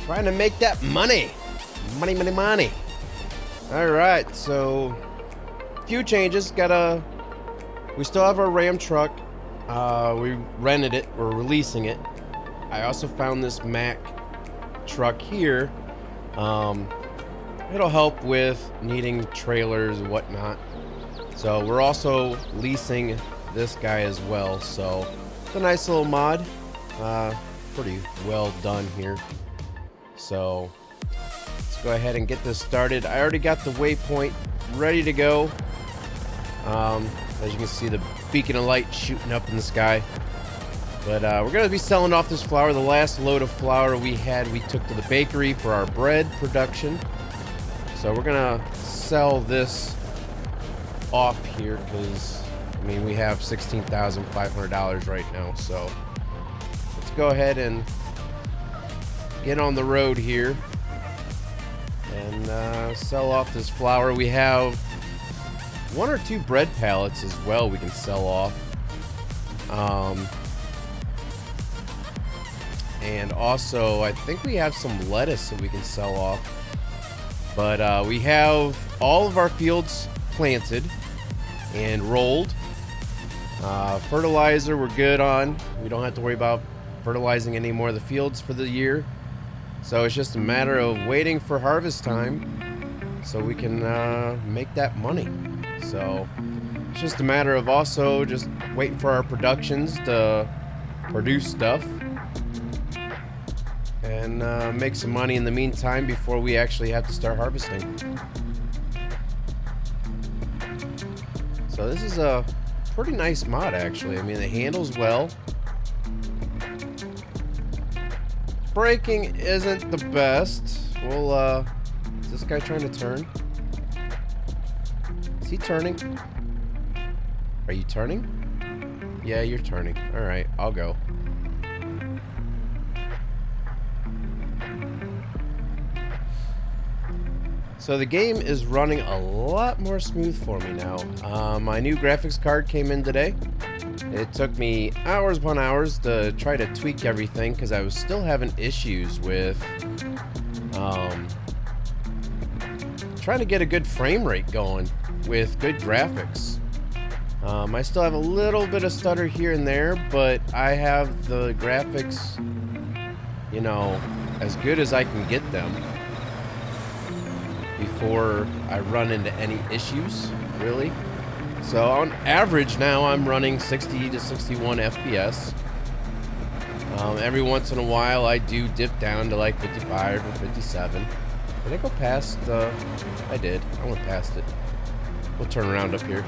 Trying to make that money. Money, money, money. Alright, so few changes. We still have our Ram truck. We rented it. We're releasing it. I also found this Mack truck here. It'll help with needing trailers and whatnot. So we're also leasing this guy as well. So it's a nice little mod. Pretty well done here. So let's go ahead and get this started. I already got the waypoint ready to go. As you can see, the beacon of light shooting up in the sky. But we're going to be selling off this flour. The last load of flour we took to the bakery for our bread production. So we're going to sell this off here because, I mean, we have $16,500 right now. So let's go ahead and get on the road here and sell off this flour. We have 1 or 2 bread pallets as well we can sell off. And also, I think we have some lettuce that we can sell off. But we have all of our fields planted and rolled. Fertilizer we're good on. We don't have to worry about fertilizing any more of the fields for the year. So it's just a matter of waiting for harvest time so we can make that money. So it's just a matter of also just waiting for our productions to produce stuff and make some money in the meantime before we actually have to start harvesting. So this is a pretty nice mod, actually. I mean, it handles well. Braking isn't the best. Well, is this guy trying to turn? Is he turning? Are you turning? Yeah, you're turning. Alright, I'll go. So the game is running a lot more smooth for me now. My new graphics card came in today. It took me hours upon hours to try to tweak everything because I was still having issues with trying to get a good frame rate going with good graphics. I still have a little bit of stutter here and there, but I have the graphics, you know, as good as I can get them before I run into any issues, really. So on average now I'm running 60 to 61 FPS. Every once in a while I do dip down to like 55 or 57. Did I go past? I did. I went past it. We'll turn around up here.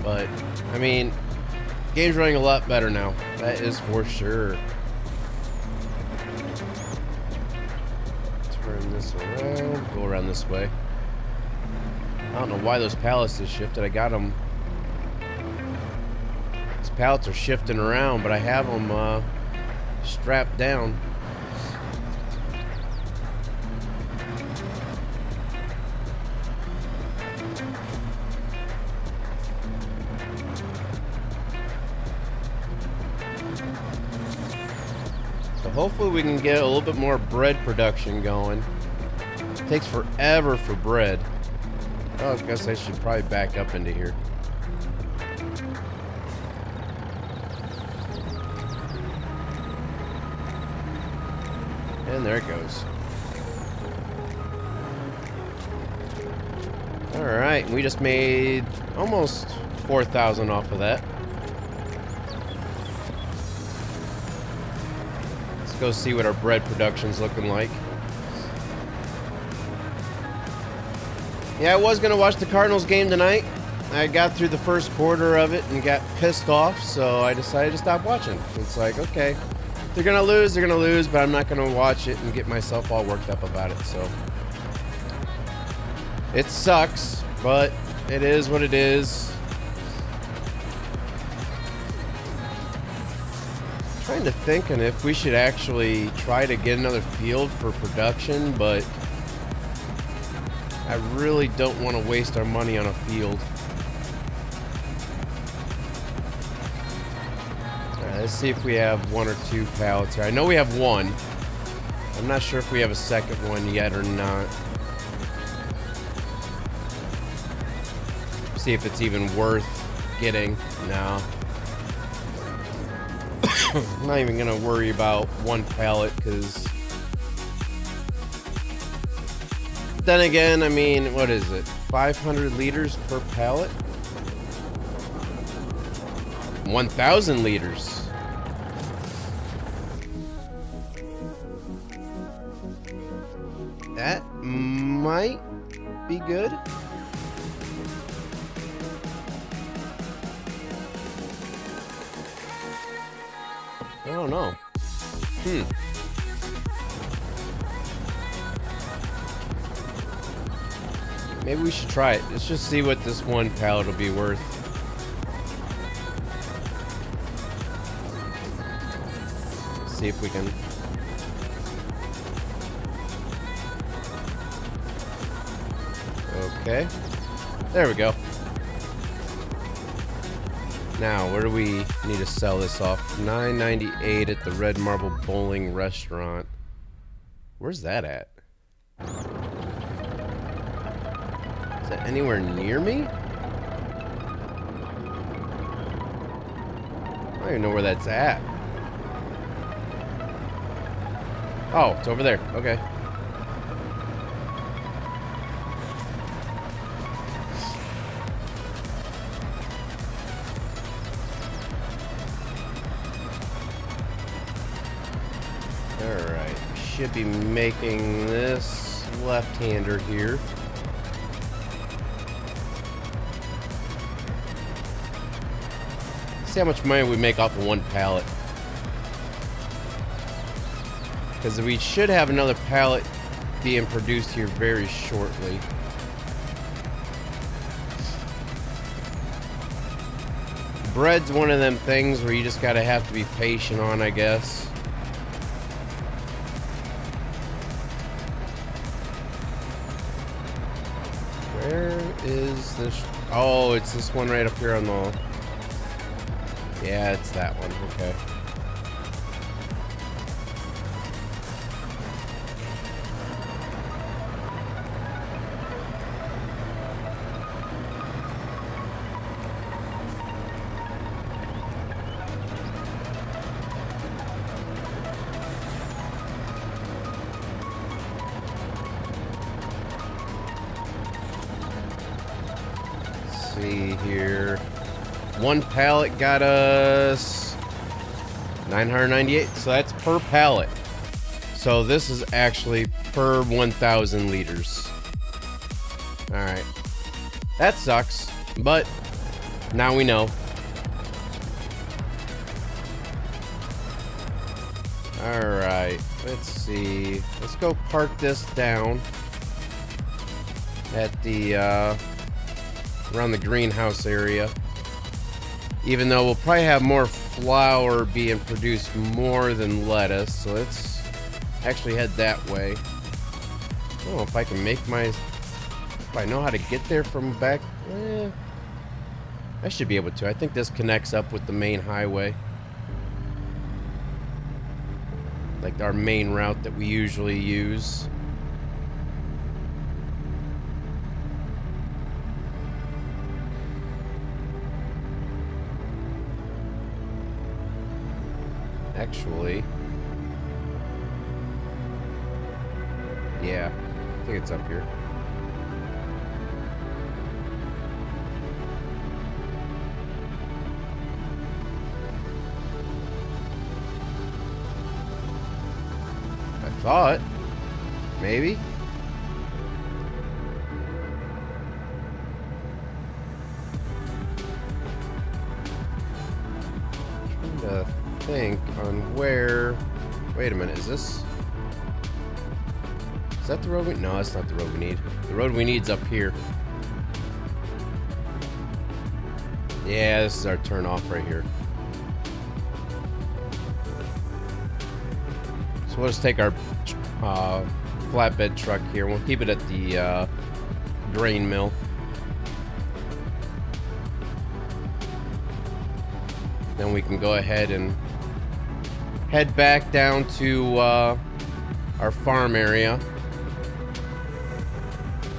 But, I mean, game's running a lot better now. That is for sure. Turn this around. Go around this way. I don't know why those pallets is shifted. I got them. These pallets are shifting around, but I have them strapped down. Hopefully we can get a little bit more bread production going. It takes forever for bread. Oh, I guess I should probably back up into here. And there it goes. Alright, we just made almost 4,000 off of that. Go see what our bread production's looking like. Yeah, I was gonna watch the Cardinals game tonight. I got through the first quarter of it and got pissed off, so I decided to stop watching. It's like, okay, if they're gonna lose, but I'm not gonna watch it and get myself all worked up about it. So it sucks, but it is what it is. Trying to think and if we should actually try to get another field for production, but I really don't want to waste our money on a field. Alright, let's see if we have one or two pallets here. I know we have one. I'm not sure if we have a second one yet or not. See if it's even worth getting. No. I'm not even gonna worry about one pallet, because then again, I mean, what is it? 500 liters per pallet? 1,000 liters. That might be good. I don't know. Maybe we should try it. Let's just see what this one pallet will be worth. See if we can. Okay. There we go. Now, where do we need to sell this off? $9.98 at the Red Marble Bowling Restaurant. Where's that at? Is that anywhere near me? I don't even know where that's at. Oh, it's over there. Okay. Alright, should be making this left-hander here. See how much money we make off of one pallet. Because we should have another pallet being produced here very shortly. Bread's one of them things where you just gotta have to be patient on, I guess. Where is this? Oh, it's this one right up here on the... Yeah, it's that one. Okay. see here. One pallet got us 998, so that's per pallet. So this is actually per 1,000 liters. All right, that sucks, but now we know. All right, let's see. Let's go park this down at the around the greenhouse area. Even though we'll probably have more flour being produced more than lettuce, so let's actually head that way. I don't know if I can make my... If I know how to get there from back... I should be able to. I think this connects up with the main highway. Like our main route that we usually use. Actually, yeah, I think it's up here. I thought, maybe. Trying to think on where... Wait a minute, is this... Is that the road we... No, that's not the road we need. The road we need is up here. Yeah, this is our turn off right here. So we'll just take our flatbed truck here. We'll keep it at the grain mill. Then we can go ahead and head back down to our farm area.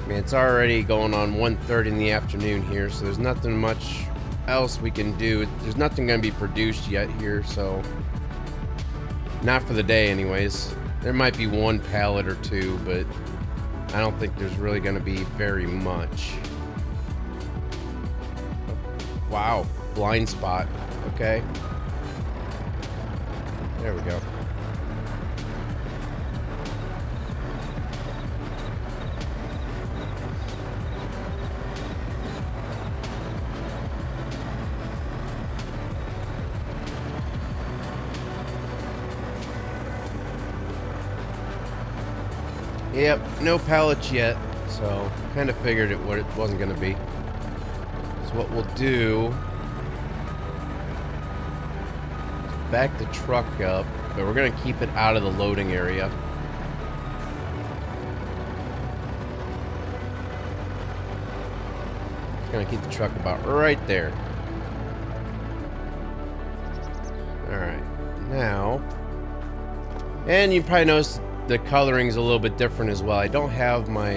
I mean, it's already going on 1:30 in the afternoon here, so there's nothing much else we can do. There's nothing going to be produced yet here, so not for the day anyways. There might be one pallet or two, but I don't think there's really going to be very much. Wow, blind spot. Okay. There we go. Yep, no pallets yet, so kind of figured it wasn't going to be. So what we'll do is back the truck up, but we're going to keep it out of the loading area. Going to keep the truck about right there. Alright, now, and you probably noticed the coloring's a little bit different as well. I don't have my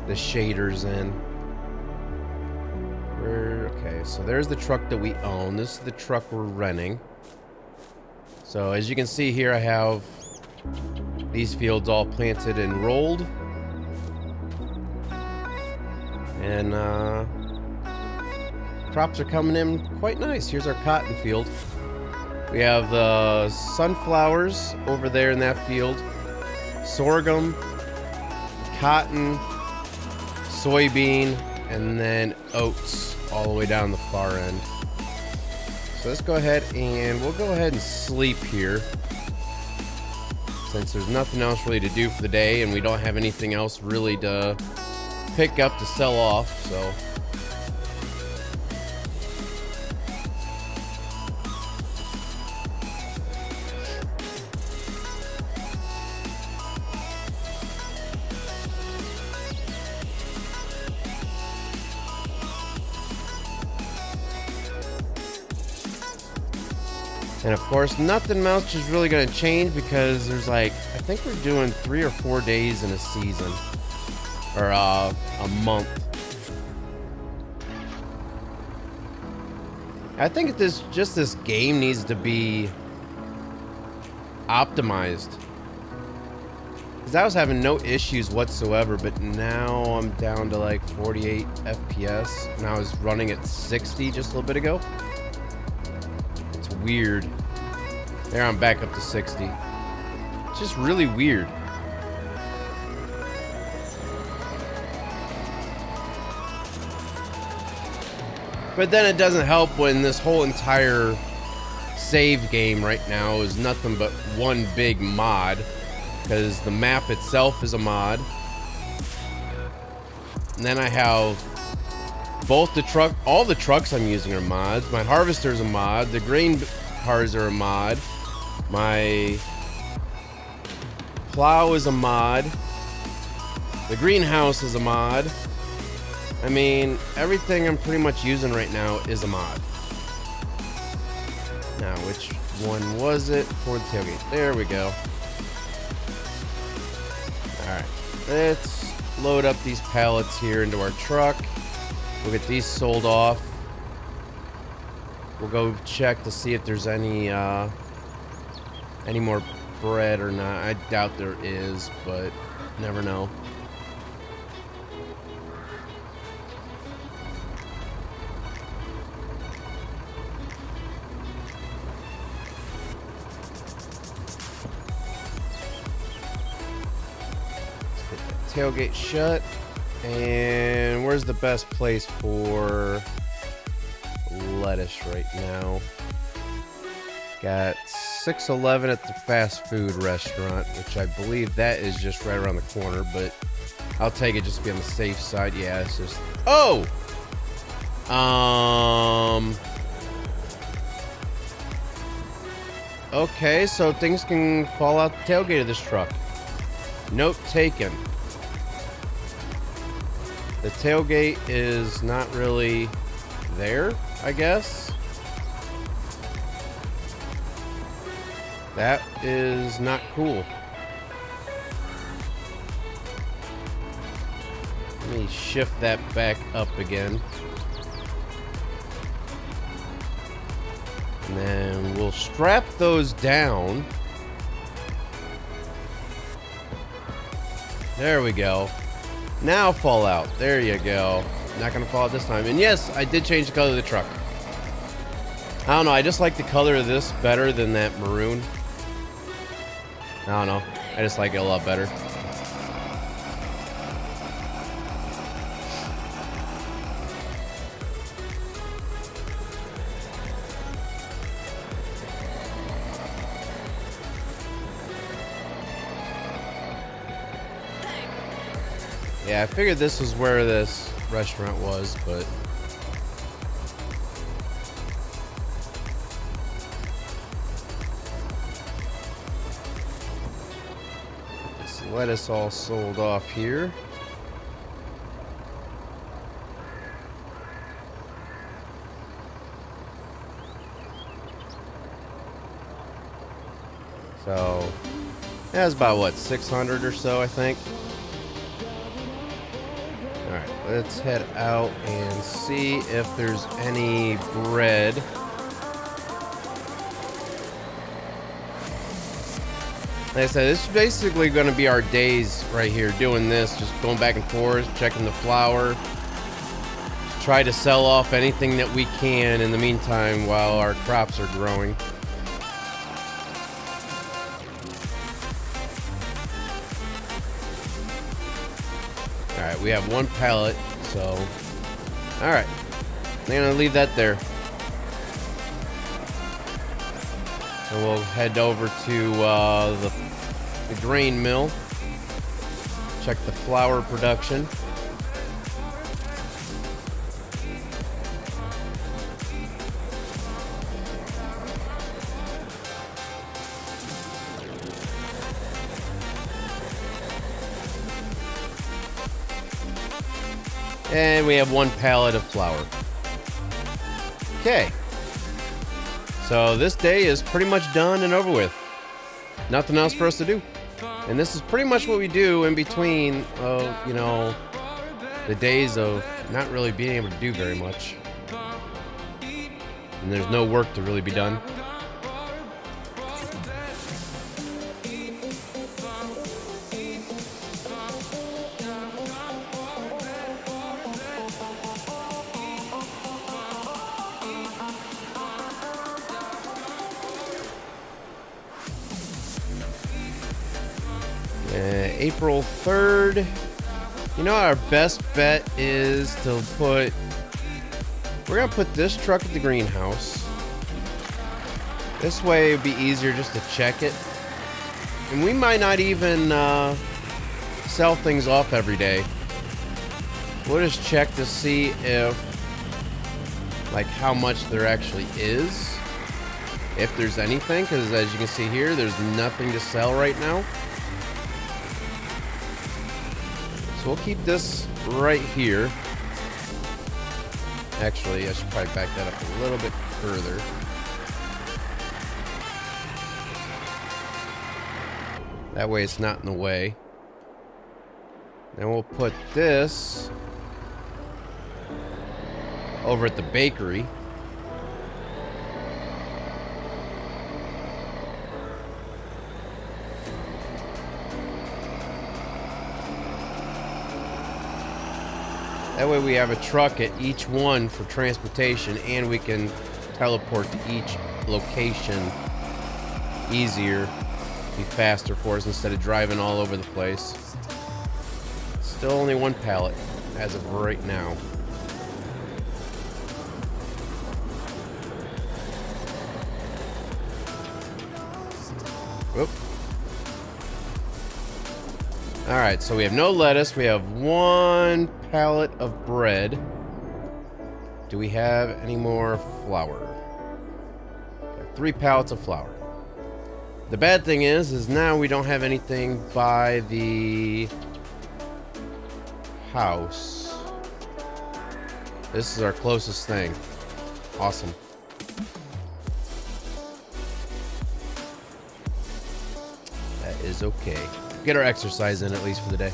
the shaders in. Okay, so there's the truck that we own. This is the truck we're renting. So as you can see here, I have these fields all planted and rolled. And crops are coming in quite nice. Here's our cotton field. We have the sunflowers over there in that field, sorghum, cotton, soybean, and then oats all the way down the far end. So let's go ahead and we'll go ahead and sleep here, since there's nothing else really to do for the day and we don't have anything else really to pick up to sell off, so. And of course, nothing else is really going to change because there's like, I think we're doing 3 or 4 days in a season. Or a month. I think this game needs to be optimized. Because I was having no issues whatsoever, but now I'm down to like 48 FPS, and I was running at 60 just a little bit ago. It's weird. There, I'm back up to 60. It's just really weird. But then it doesn't help when this whole entire save game right now is nothing but one big mod, because the map itself is a mod. And then I have both all the trucks I'm using are mods. My harvester's a mod. The grain cars are a mod. My plow is a mod. The greenhouse is a mod. I mean, everything I'm pretty much using right now is a mod. Now, which one was it for the tailgate? There we go. Alright, let's load up these pallets here into our truck. We'll get these sold off. We'll go check to see if there's any more bread or not. I doubt there is, but never know. Tailgate shut. And where's the best place for lettuce right now? Got 611 at the fast food restaurant, which I believe that is just right around the corner, but I'll take it just to be on the safe side. Yeah, it's just... Oh! Okay, so things can fall out the tailgate of this truck. Note taken. The tailgate is not really there, I guess. That is not cool. Let me shift that back up again. And then we'll strap those down. There we go. Now fall out. There you go. Not gonna fall out this time. And yes, I did change the color of the truck. I don't know. I just like the color of this better than that maroon. I don't know. I just like it a lot better. Yeah, I figured this was where this restaurant was, but... This lettuce all sold off here. So, that's about, what, 600 or so, I think. Alright, let's head out and see if there's any bread. Like I said, this is basically going to be our days right here, doing this, just going back and forth, checking the flour. Try to sell off anything that we can in the meantime while our crops are growing. Alright, we have one pallet, so... Alright, I'm gonna leave that there. So we'll head over to the grain mill. Check the flour production. And we have one pallet of flour. Okay. So this day is pretty much done and over with. Nothing else for us to do. And this is pretty much what we do in between, you know, the days of not really being able to do very much. And there's no work to really be done. April 3rd. You know, our best bet is to put... We're going to put this truck at the greenhouse. This way it'd be easier just to check it. And we might not even sell things off every day. We'll just check to see if, like, how much there actually is. If there's anything, because as you can see here, there's nothing to sell right now. So we'll keep this right here. Actually, I should probably back that up a little bit further. That way it's not in the way. Then we'll put this over at the bakery. That way we have a truck at each one for transportation, and we can teleport to each location easier, be faster for us instead of driving all over the place. Still only one pallet as of right now. Whoop. Alright, so we have no lettuce. We have one pallet of bread. Do we have any more flour? We have 3 pallets of flour. The bad thing is now we don't have anything by the house. This is our closest thing. Awesome. That is okay. Get our exercise in at least for the day.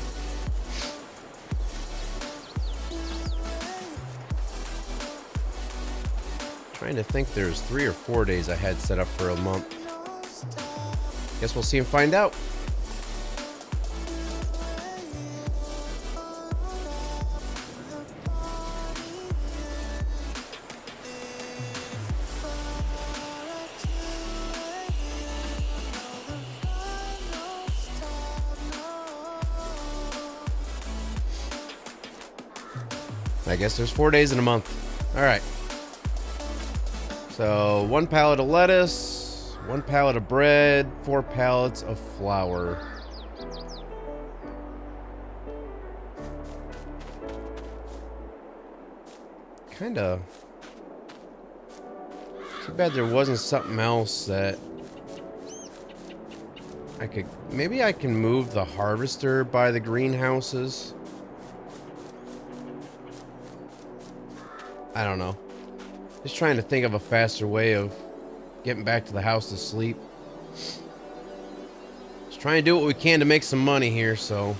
Trying to think, there's 3 or 4 days I had set up for a month. Guess we'll see and find out. I guess there's 4 days in a month. All right. So 1 pallet of lettuce, 1 pallet of bread, 4 pallets of flour. Kinda. Too bad there wasn't something else that I could... Maybe I can move the harvester by the greenhouses. I don't know. Just trying to think of a faster way of getting back to the house to sleep. Just trying to do what we can to make some money here, so.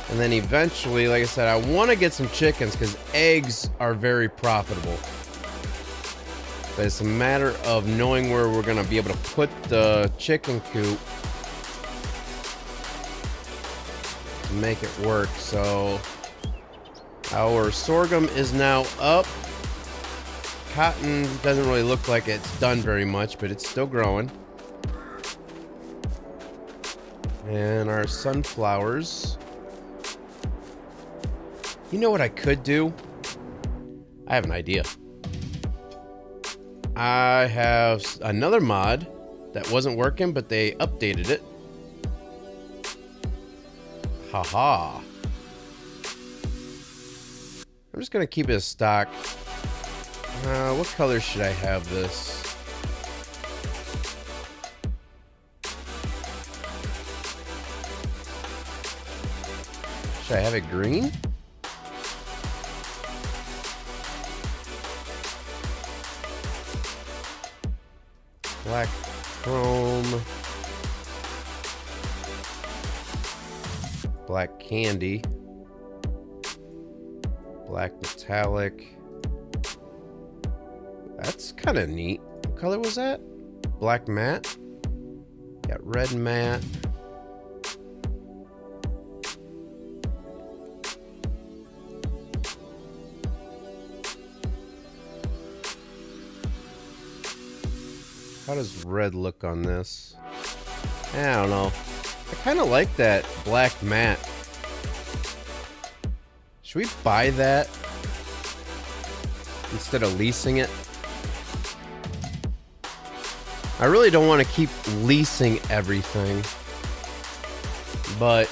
And then eventually, like I said, I want to get some chickens because eggs are very profitable. But it's a matter of knowing where we're going to be able to put the chicken coop to make it work. So our sorghum is now up. Cotton doesn't really look like it's done very much, but it's still growing. And our sunflowers. You know what I could do? I have an idea. I have another mod that wasn't working, but they updated it. Haha. I'm just gonna keep it as stock. What color should I have this? Should I have it green? Black chrome. Black candy. Black metallic. That's kind of neat. What color was that? Black matte. Got red matte. How does red look on this? I don't know. I kind of like that black matte. Should we buy that instead of leasing it? I really don't want to keep leasing everything. But,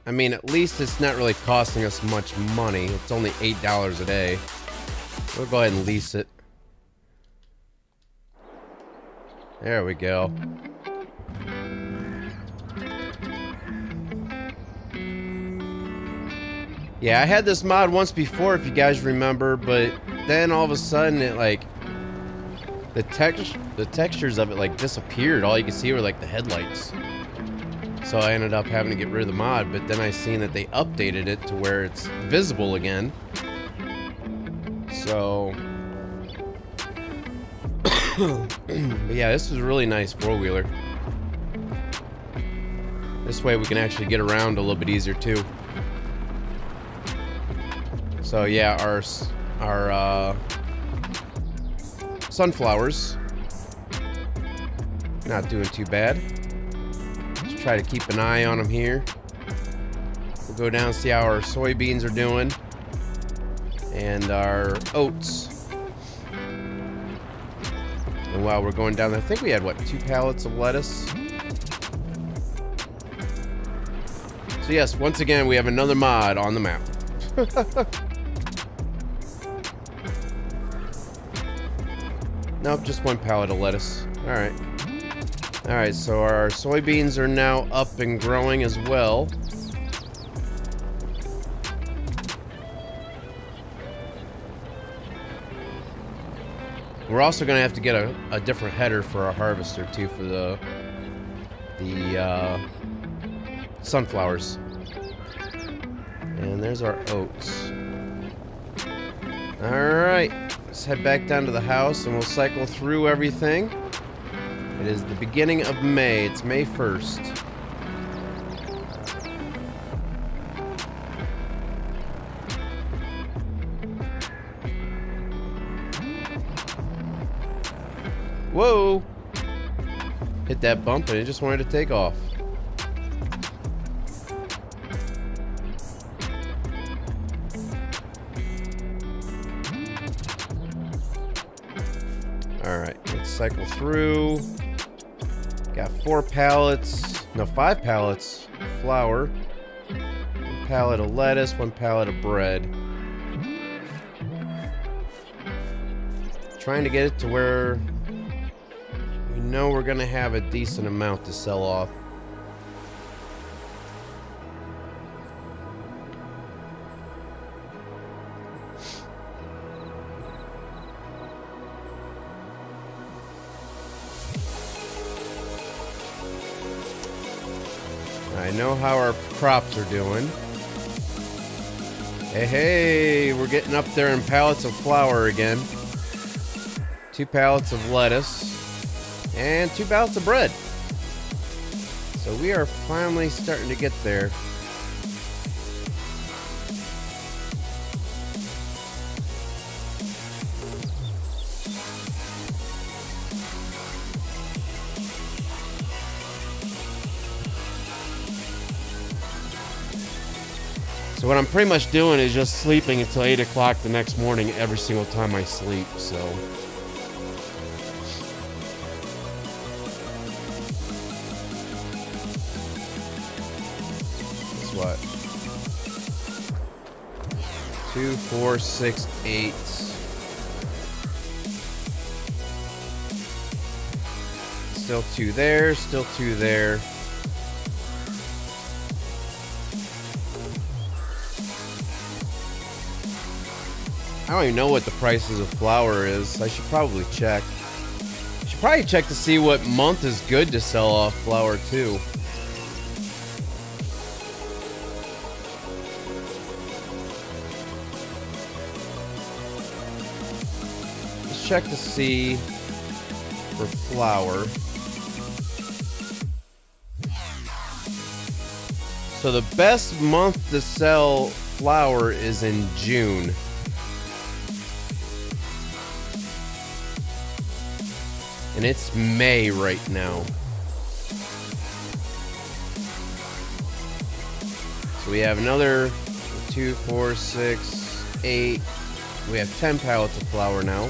I mean, at least it's not really costing us much money. It's only $8 a day. We'll go ahead and lease it. There we go. Yeah, I had this mod once before, if you guys remember, but then all of a sudden it like the textures of it like disappeared. All you could see were like the headlights. So I ended up having to get rid of the mod, but then I seen that they updated it to where it's visible again. So but yeah, this is a really nice four-wheeler. This way we can actually get around a little bit easier too. So yeah, our sunflowers not doing too bad. Just try to keep an eye on them here. We'll go down and see how our soybeans are doing and our oats. And while we're going down there, I think we had what, 2 pallets of lettuce. So yes, once again we have another mod on the map. Nope, just 1 pallet of lettuce. Alright. Alright, so our soybeans are now up and growing as well. We're also going to have to get a different header for our harvester too for the sunflowers. And there's our oats. Alright. Let's head back down to the house and we'll cycle through everything. It is the beginning of May. It's May 1st. Whoa! Hit that bump and it just wanted to take off. Alright, let's cycle through. Got 4 pallets. No, 5 pallets of flour. 1 pallet of lettuce, 1 pallet of bread. Trying to get it to where we know we're gonna have a decent amount to sell off. I know how our crops are doing. Hey, we're getting up there in pallets of flour again. 2 pallets of lettuce. And 2 pallets of bread. So we are finally starting to get there. So what I'm pretty much doing is just sleeping until 8 o'clock the next morning every single time I sleep, so. That's what? 2, 4, 6, 8. Still 2 there, still 2 there. I don't even know what the prices of flour is. I should probably check. I should probably check to see what month is good to sell off flour too. Let's check to see for flour. So the best month to sell flour is in June. And it's May right now. So we have another 2, 4, 6, 8. We have 10 pallets of flour now.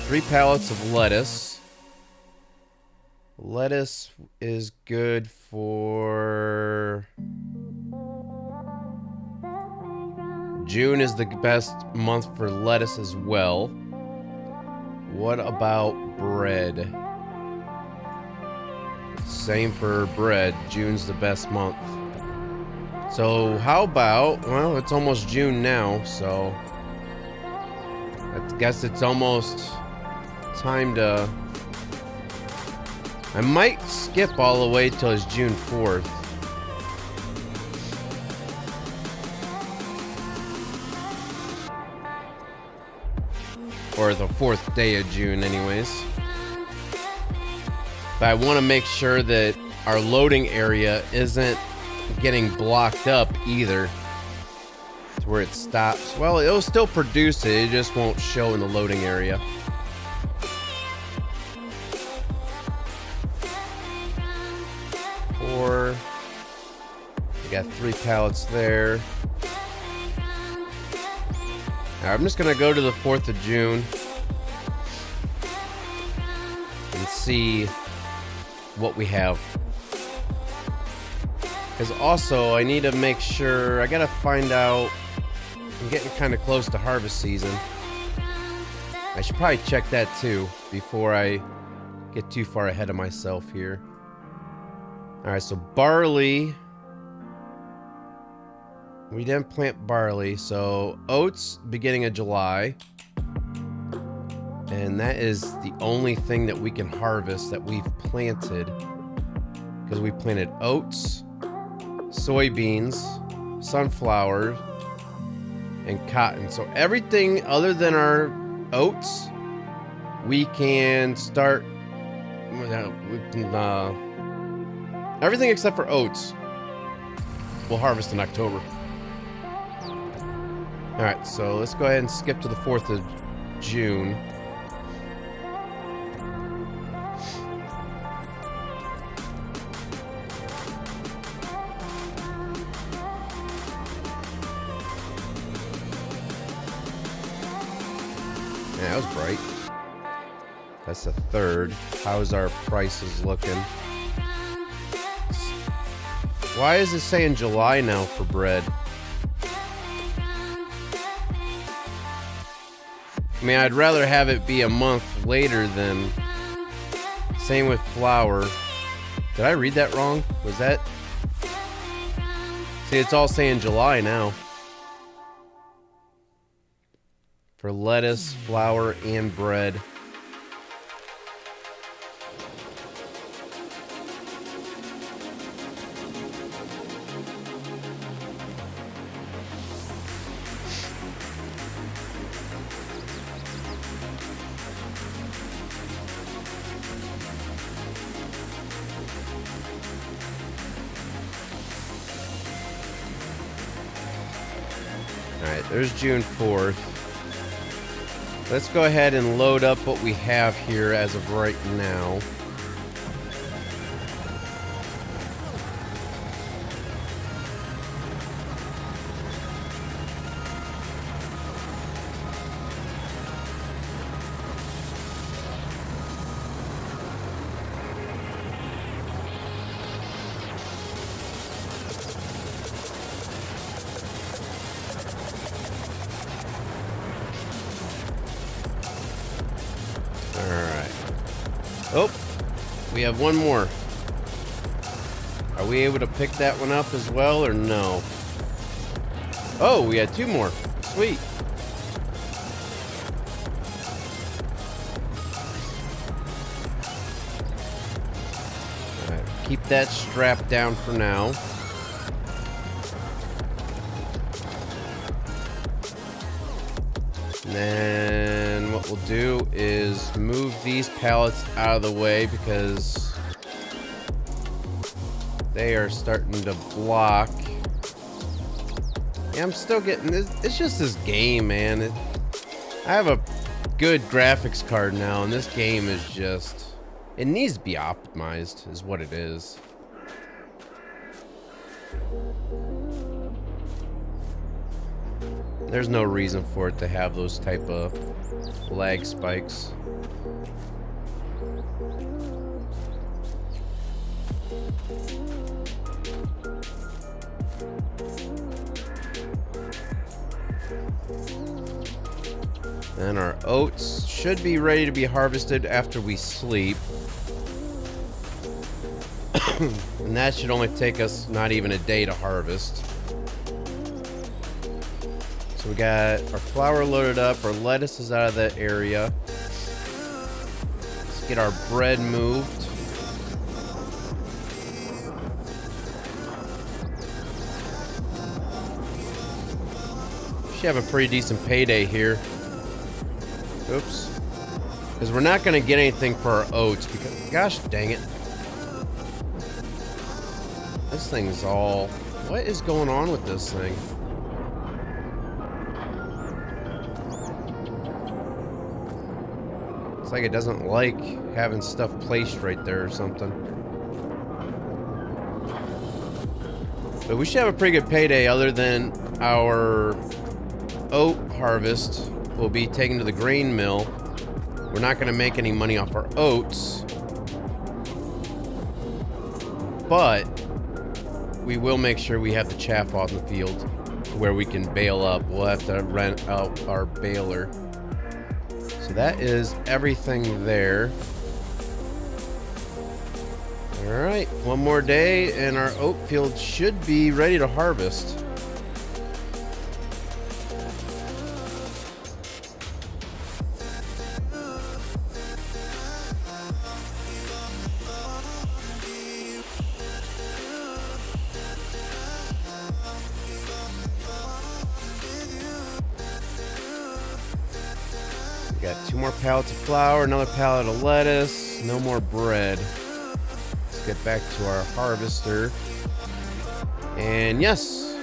3 pallets of lettuce. Lettuce is good for... June is the best month for lettuce as well. What about bread? Same for bread. June's the best month. So how about, well, it's almost June now, so I guess it's almost time to, I might skip all the way till it's June 4th. Or the 4th day of June anyways. But I want to make sure that our loading area isn't getting blocked up either to where it stops. Well, it'll still produce it, it just won't show in the loading area. Four. We got 3 pallets there. Now, I'm just gonna go to the 4th of June and see what we have. Because also, I need to make sure, I gotta find out, I'm getting kind of close to harvest season. I should probably check that too before I get too far ahead of myself here. Alright, so barley. We didn't plant barley, so oats, beginning of July. And that is the only thing that we can harvest that we've planted. Because we planted oats, soybeans, sunflower, and cotton. So everything other than our oats, we can start. Everything except for oats, we'll harvest in October. All right, so let's go ahead and skip to the 4th of June. Yeah, that was bright. That's the 3rd. How's our prices looking? Why is it saying July now for bread? I mean, I'd rather have it be a month later than... Same with flour. Did I read that wrong? Was that... See, it's all saying July now. For lettuce, flour, and bread. Alright, there's June 4th. Let's go ahead and load up what we have here as of right now. Oh, we have one more. Are we able to pick that one up as well or no? Oh, we had 2 more. Sweet. All right, keep that strapped down for now. And then what we'll do is move these pallets out of the way because they are starting to block. Yeah, I'm still getting this. It's just this game, man. I have a good graphics card now, and this game is just... It needs to be optimized, is what it is. There's no reason for it to have those type of lag spikes. And our oats should be ready to be harvested after we sleep. And that should only take us not even a day to harvest. So we got our flour loaded up, our lettuce is out of that area. Let's get our bread moved. Should have a pretty decent payday here. Oops. Because we're not going to get anything for our oats because, gosh dang it. This thing's all... What is going on with this thing? It's like it doesn't like having stuff placed right there or something. But we should have a pretty good payday other than our oat harvest will be taken to the grain mill. We're not going to make any money off our oats, but we will make sure we have the chaff on the field where we can bale up. We'll have to rent out our baler. So that is everything there. All right, one more day and our oat field should be ready to harvest. Got 2 more pallets of flour, another pallet of lettuce, no more bread. Let's get back to our harvester. And yes,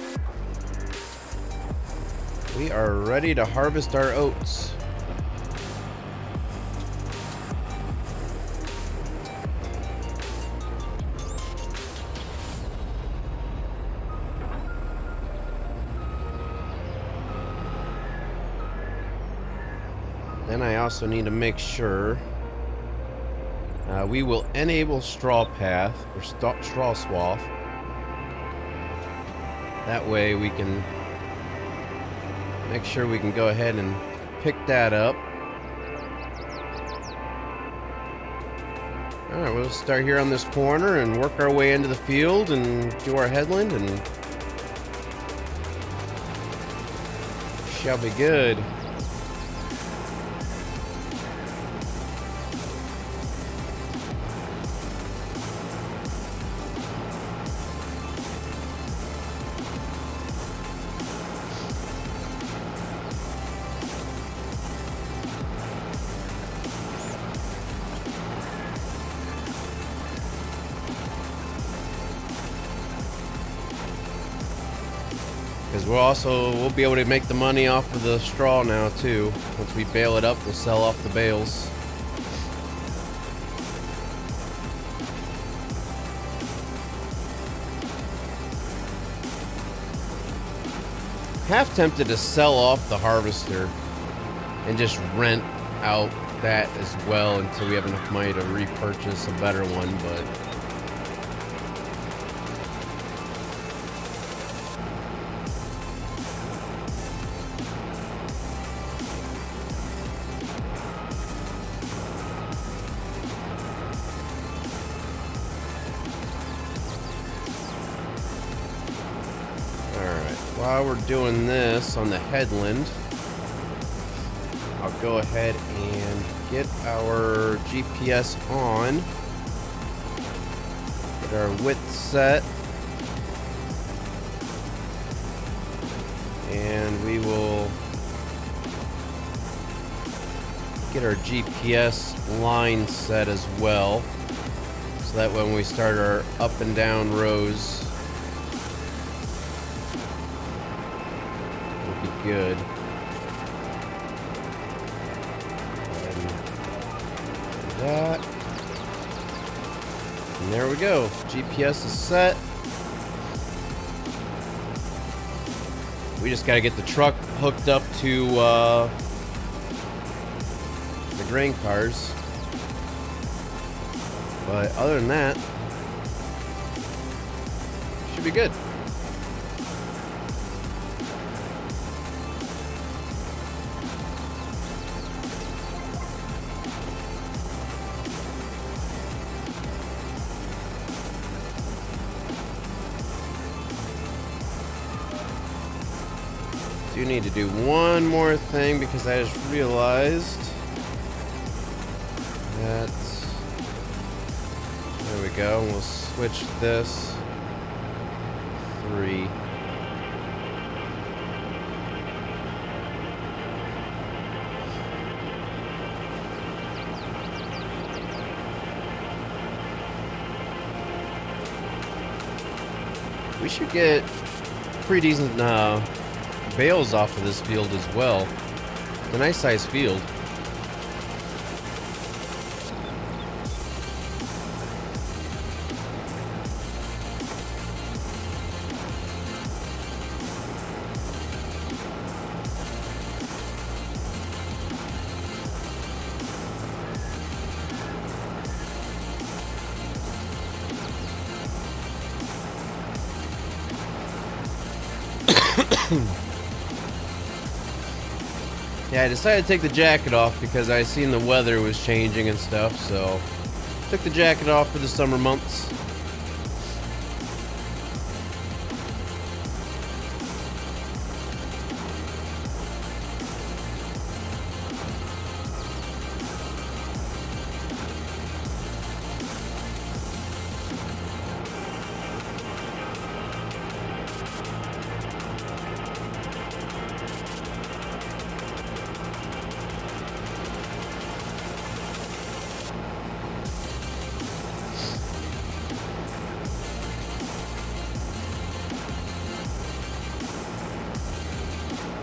we are ready to harvest our oats. Then I also need to make sure we will enable straw path or straw swath. That way we can make sure we can go ahead and pick that up. Alright, we'll start here on this corner and work our way into the field and do our headland and shall be good. Because we'll be able to make the money off of the straw now too. Once we bale it up, we'll sell off the bales. Half tempted to sell off the harvester and just rent out that as well until we have enough money to repurchase a better one, but while we're doing this on the headland, I'll go ahead and get our GPS on, get our width set, and we will get our GPS line set as well, so that when we start our up and down rows, good. that. And there we go. GPS is set. We just got to get the truck hooked up to the grain cars. But other than that, should be good. Do need to do one more thing because I just realized that. There we go. We'll switch this 3. We should get pretty decent bales off of this field as well. It's a nice sized field. Yeah, I decided to take the jacket off because I seen the weather was changing and stuff, so took the jacket off for the summer months.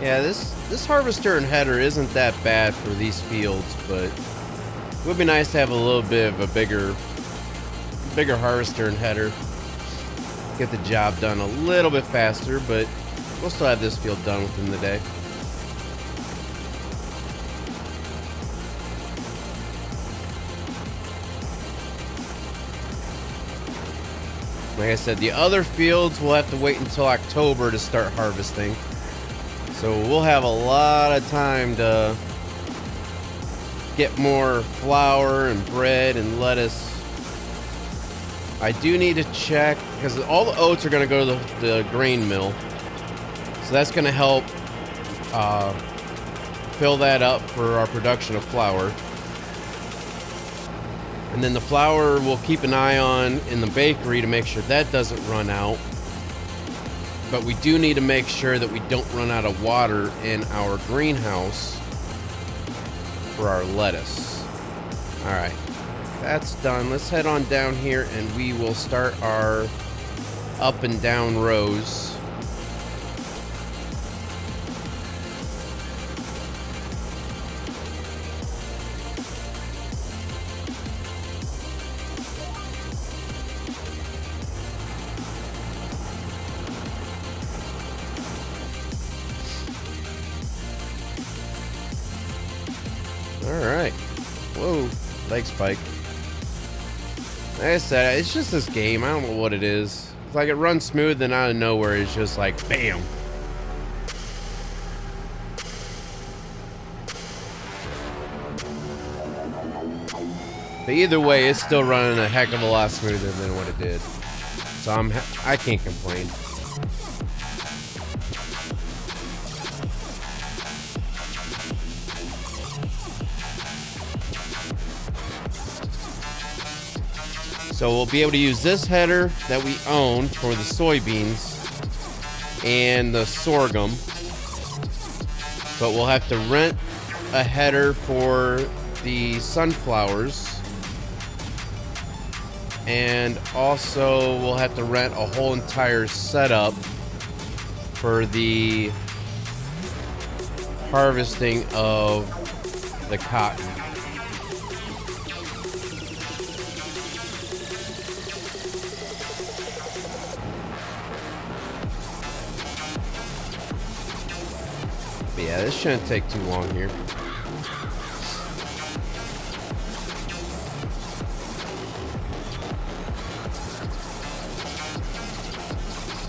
Yeah, this harvester and header isn't that bad for these fields, but it would be nice to have a little bit of a bigger harvester and header. Get the job done a little bit faster, but we'll still have this field done within the day. Like I said, the other fields will have to wait until October to start harvesting. So we'll have a lot of time to get more flour and bread and lettuce. I do need to check because all the oats are going to go to the grain mill. So that's going to help fill that up for our production of flour. And then the flour we'll keep an eye on in the bakery to make sure that doesn't run out. But we do need to make sure that we don't run out of water in our greenhouse for our lettuce. All right, that's done. Let's head on down here and we will start our up and down rows. Alright. Whoa. Leg spike. Like I said, it's just this game. I don't know what it is. It's like it runs smooth and out of nowhere it's just like BAM! But either way, it's still running a heck of a lot smoother than what it did. So I can't complain. So we'll be able to use this header that we own for the soybeans and the sorghum. But we'll have to rent a header for the sunflowers. And also we'll have to rent a whole entire setup for the harvesting of the cotton. this shouldn't take too long here.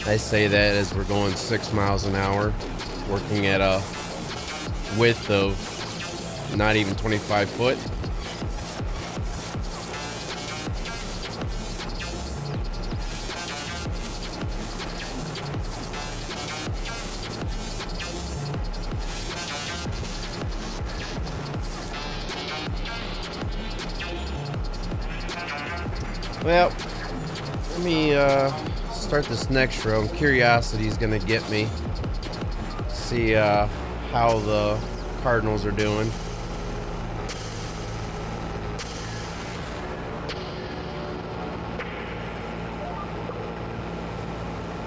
I say that as we're going 6 miles an hour, working at a width of not even 25 foot. Well, let me start this next row. Curiosity is going to get me. See how the Cardinals are doing.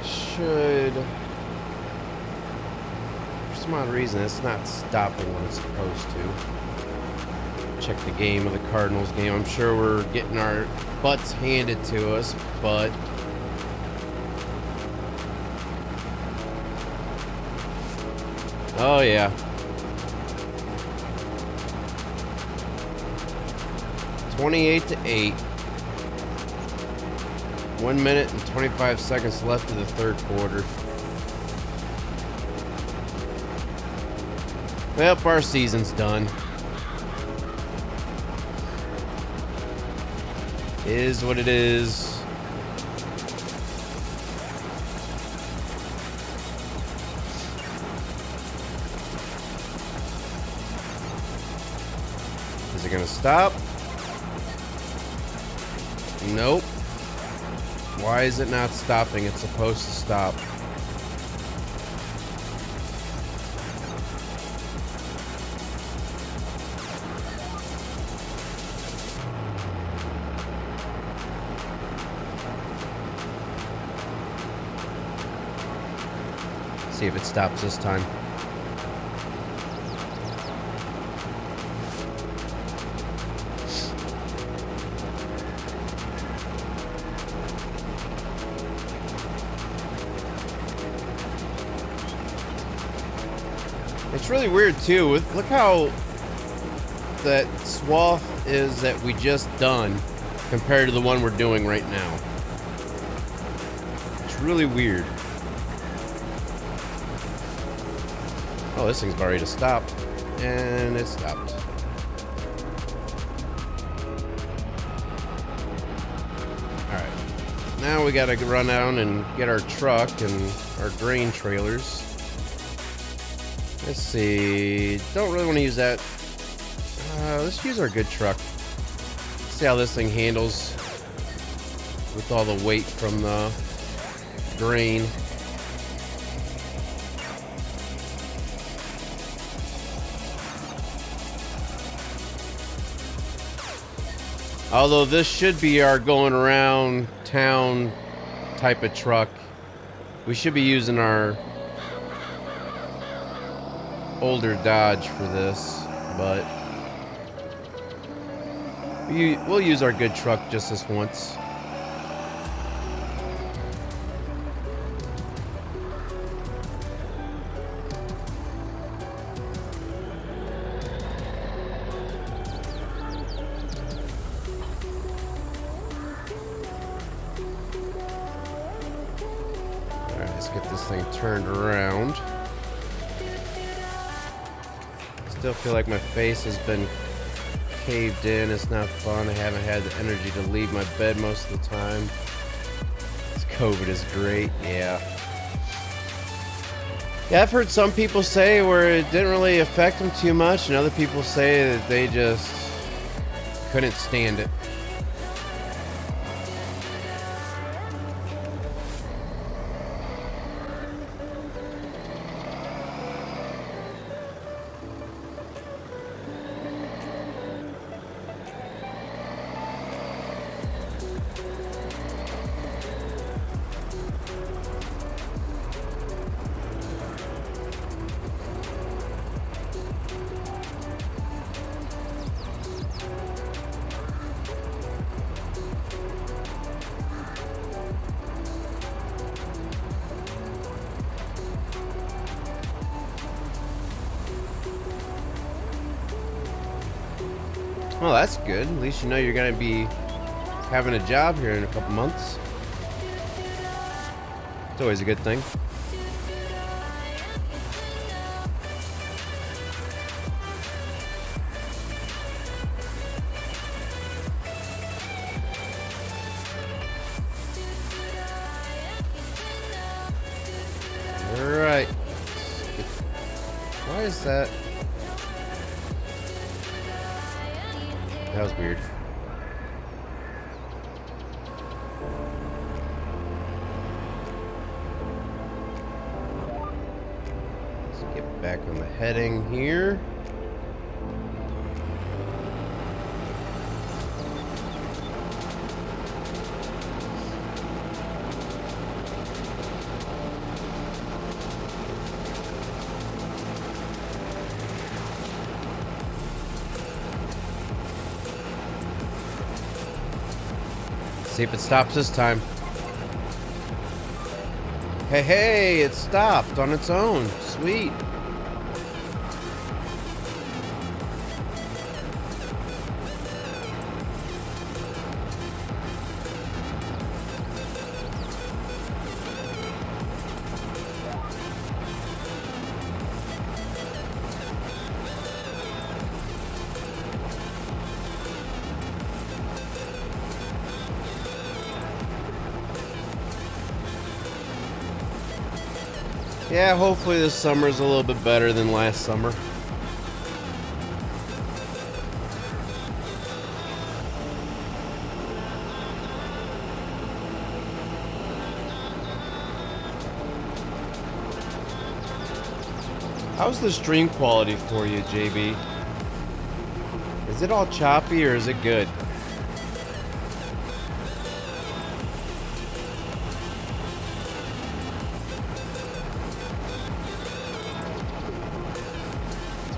Should, for some odd reason, it's not stopping when it's supposed to. Check the game of the Cardinals game. I'm sure we're getting our butts handed to us, but oh yeah. 28-8. 1 minute and 25 seconds left of the third quarter. Well, our season's done. Is what it is. Is it gonna stop? Nope. Why is it not stopping? It's supposed to stop. See if it stops this time. It's really weird too. Look how that swath is that we just done compared to the one we're doing right now. It's really weird. Oh, this thing's about ready to stop. And it stopped. Alright. Now we gotta run down and get our truck and our grain trailers. Let's see. Don't really want to use that. Let's use our good truck. See how this thing handles with all the weight from the grain. Although this should be our going around town type of truck. We should be using our older Dodge for this, but we'll use our good truck just this once. Alright, let's get this thing turned around. Still feel like my face has been caved in. It's not fun. I haven't had the energy to leave my bed most of the time. This COVID is great. Yeah, I've heard some people say where it didn't really affect them too much, and other people say that they just couldn't stand it. Well, that's good. At least you know you're going to be having a job here in a couple months. It's always a good thing. All right. Why is that? That was weird. Let's get back on the heading here. See if it stops this time. Hey, it stopped on its own. Sweet. Yeah, hopefully this summer's a little bit better than last summer. How's the stream quality for you, JB? Is it all choppy or is it good?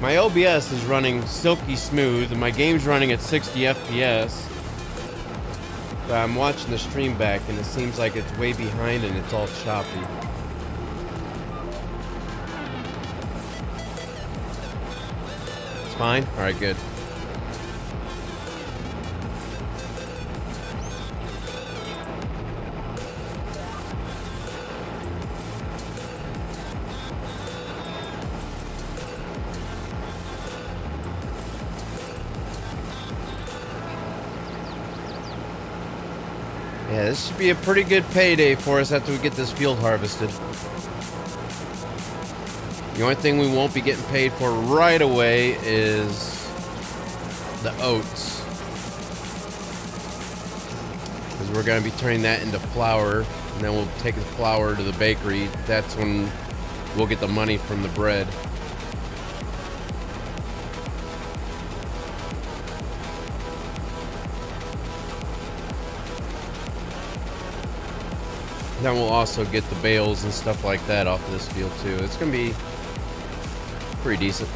My OBS is running silky smooth and my game's running at 60 FPS. But I'm watching the stream back and it seems like it's way behind and it's all choppy. It's fine? Alright, good. Yeah, this should be a pretty good payday for us after we get this field harvested. The only thing we won't be getting paid for right away is the oats. Because we're going to be turning that into flour, and then we'll take the flour to the bakery. That's when we'll get the money from the bread. Then we'll also get the bales and stuff like that off of this field too. It's going to be pretty decent.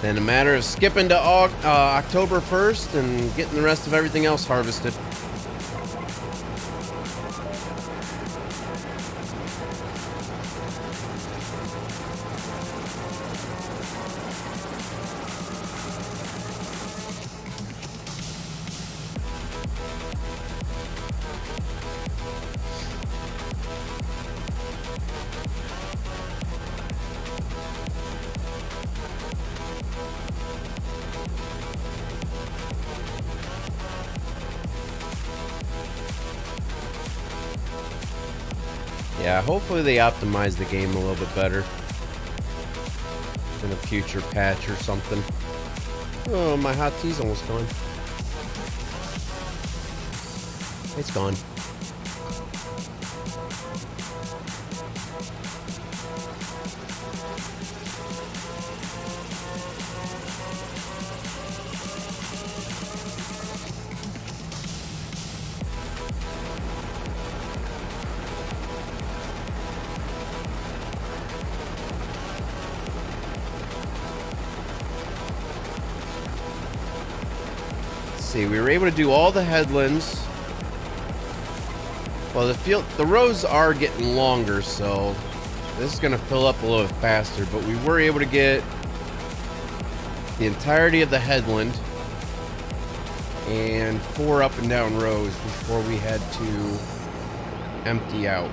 Then a matter of skipping to October 1st and getting the rest of everything else harvested. Yeah, hopefully they optimize the game a little bit better in a future patch or something. Oh, my hot tea's almost gone. It's gone. See, we were able to do all the headlands. Well, the rows are getting longer, so this is gonna fill up a little bit faster, but we were able to get the entirety of the headland and 4 up and down rows before we had to empty out.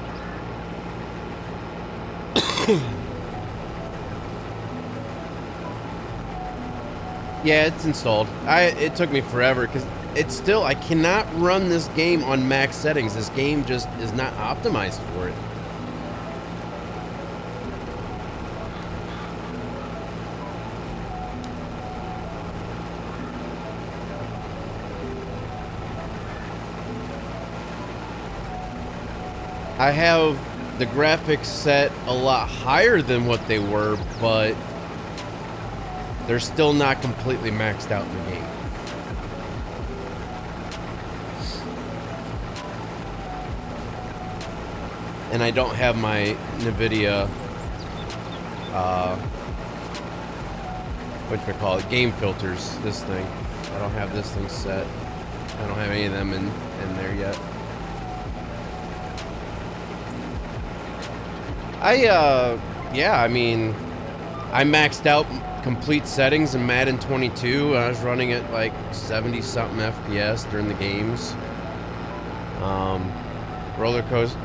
Yeah, it's installed. It took me forever because it's still, I cannot run this game on max settings. This game just is not optimized for it. I have the graphics set a lot higher than what they were, but they're still not completely maxed out in the game. And I don't have my NVIDIA, whatchamacallit, game filters, this thing. I don't have this thing set. I don't have any of them in there yet. Yeah, I mean, I maxed out complete settings in Madden 22. I was running at like 70-something FPS during the games. Roller Coaster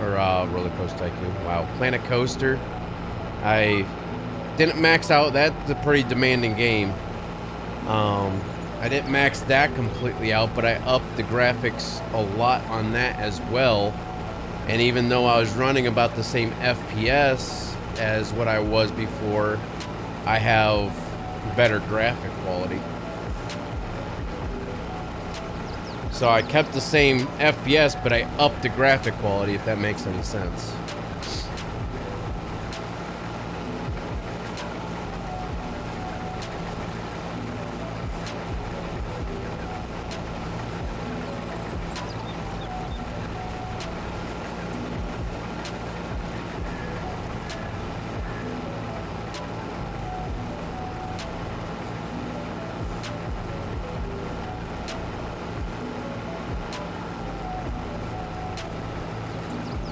Tycoon. Wow, Planet Coaster. I didn't max out. That's a pretty demanding game. I didn't max that completely out, but I upped the graphics a lot on that as well. And even though I was running about the same FPS as what I was before, I have better graphic quality. So I kept the same FPS, but I upped the graphic quality, if that makes any sense.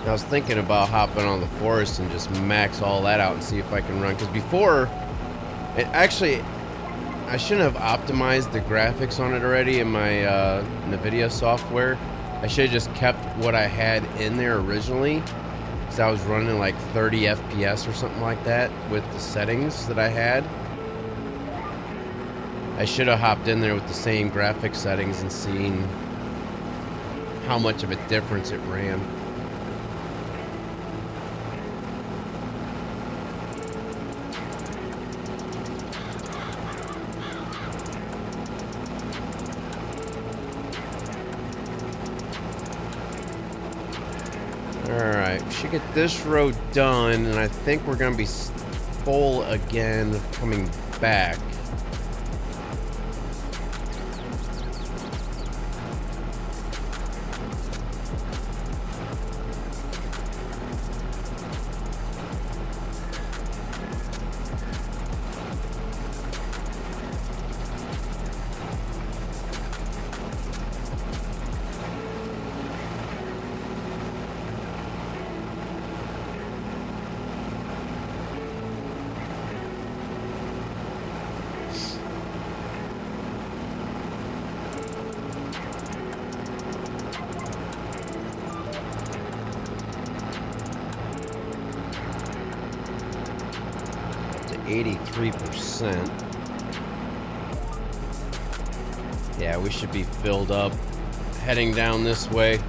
I was thinking about hopping on the Forest and just max all that out and see if I can run. Because before, I shouldn't have optimized the graphics on it already in my NVIDIA software. I should have just kept what I had in there originally. Because I was running like 30 FPS or something like that with the settings that I had. I should have hopped in there with the same graphic settings and seen how much of a difference it ran. Alright, we should get this road done, and I think we're going to be full again coming back. To 83%. Yeah, we should be filled up heading down this way.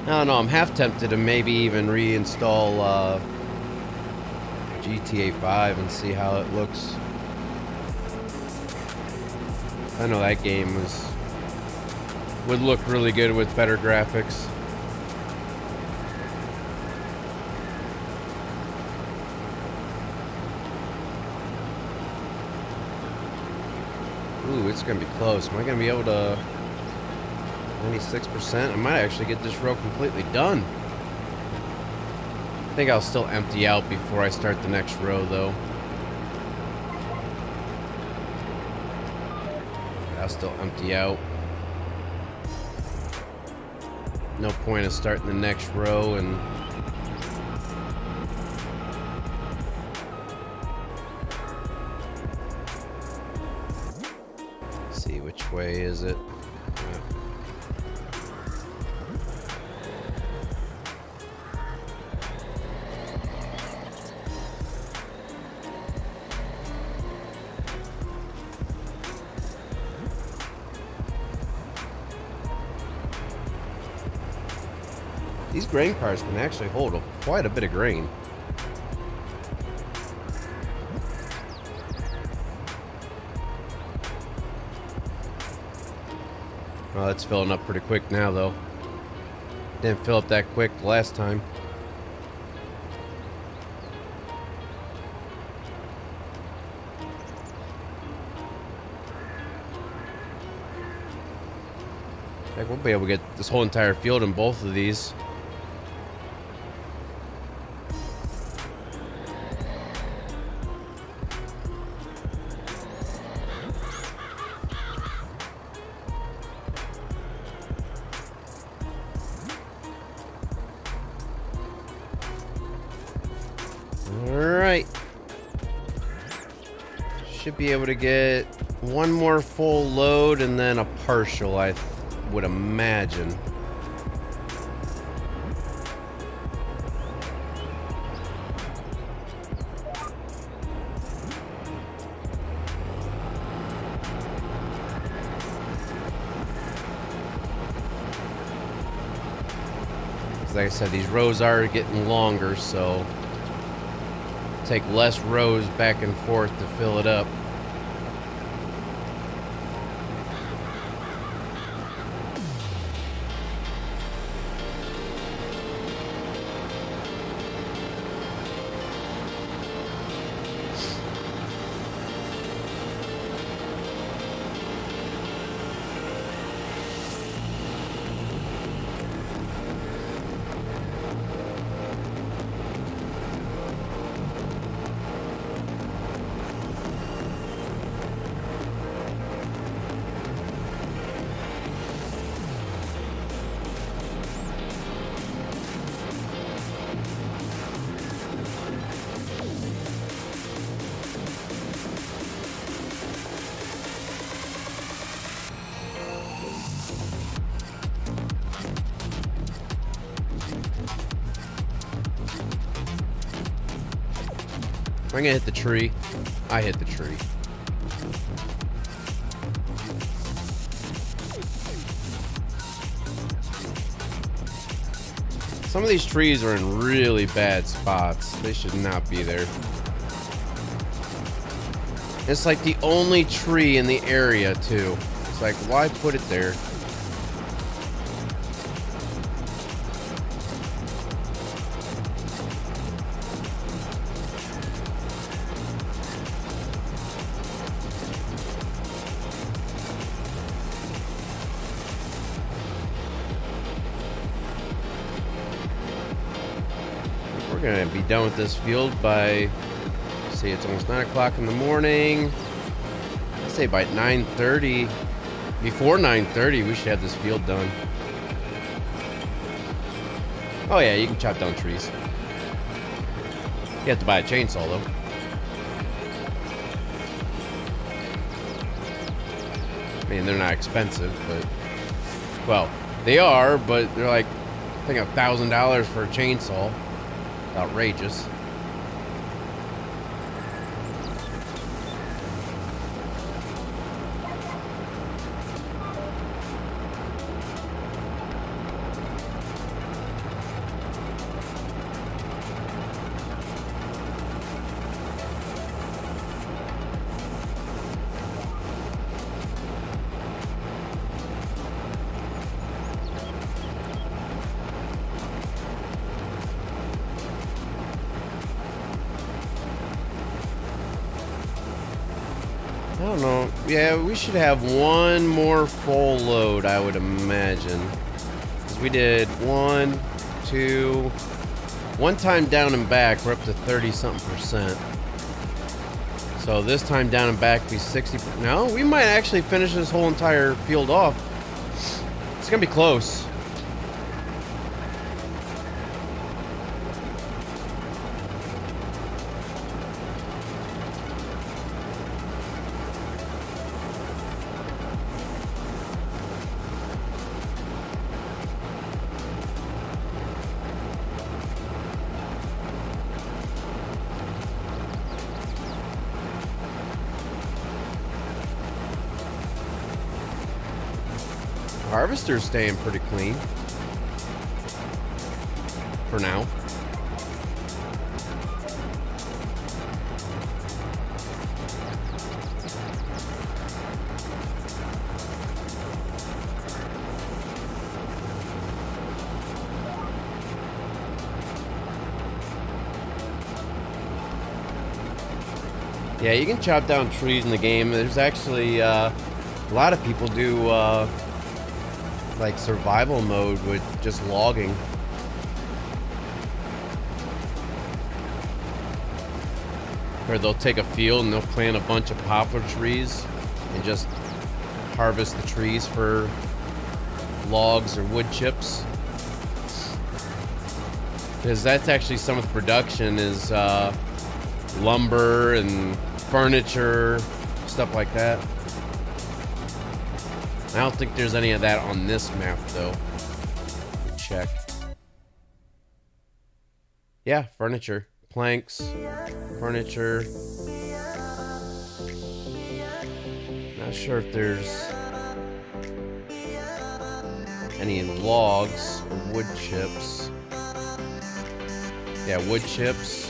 I don't know, I'm half tempted to maybe even reinstall GTA 5 and see how it looks. I know that game would look really good with better graphics. Ooh, it's going to be close. Am I going to be able to... 96%? I might actually get this row completely done. I think I'll still empty out before I start the next row, though. I'll still empty out. No point of starting the next row and... Let's see, which way is it? These grain cars can actually hold quite a bit of grain. Well, it's filling up pretty quick now, though. Didn't fill up that quick last time. Heck, we'll be able to get this whole entire field in both of these. Alright. Should be able to get one more full load and then a partial, I would imagine. Like I said, these rows are getting longer, so take less rows back and forth to fill it up. I'm gonna hit the tree. I hit the tree. Some of these trees are in really bad spots. They should not be there. It's like the only tree in the area, too. It's like, why put it there? We're gonna be done with this field by, let's see, it's almost 9 o'clock in the morning. I'd say by 9:30, before 9:30, we should have this field done. Oh yeah, you can chop down trees. You have to buy a chainsaw though. I mean, they're not expensive, but, well, they are, but they're like, I think $1,000 for a chainsaw. Outrageous. don't know. Yeah, we should have one more full load, I would imagine. Because we did 1, 2... One time down and back, we're up to 30-something%. So this time down and back, be 60. No, we might actually finish this whole entire field off. It's gonna be close. Harvester's staying pretty clean for now. Yeah, you can chop down trees in the game. There's actually a lot of people do like survival mode with just logging. Where they'll take a field and they'll plant a bunch of poplar trees and just harvest the trees for logs or wood chips. Because that's actually some of the production is lumber and furniture, stuff like that. I don't think there's any of that on this map, though. Check. Yeah, furniture. Planks. Furniture. Not sure if there's any logs or wood chips. Yeah, wood chips.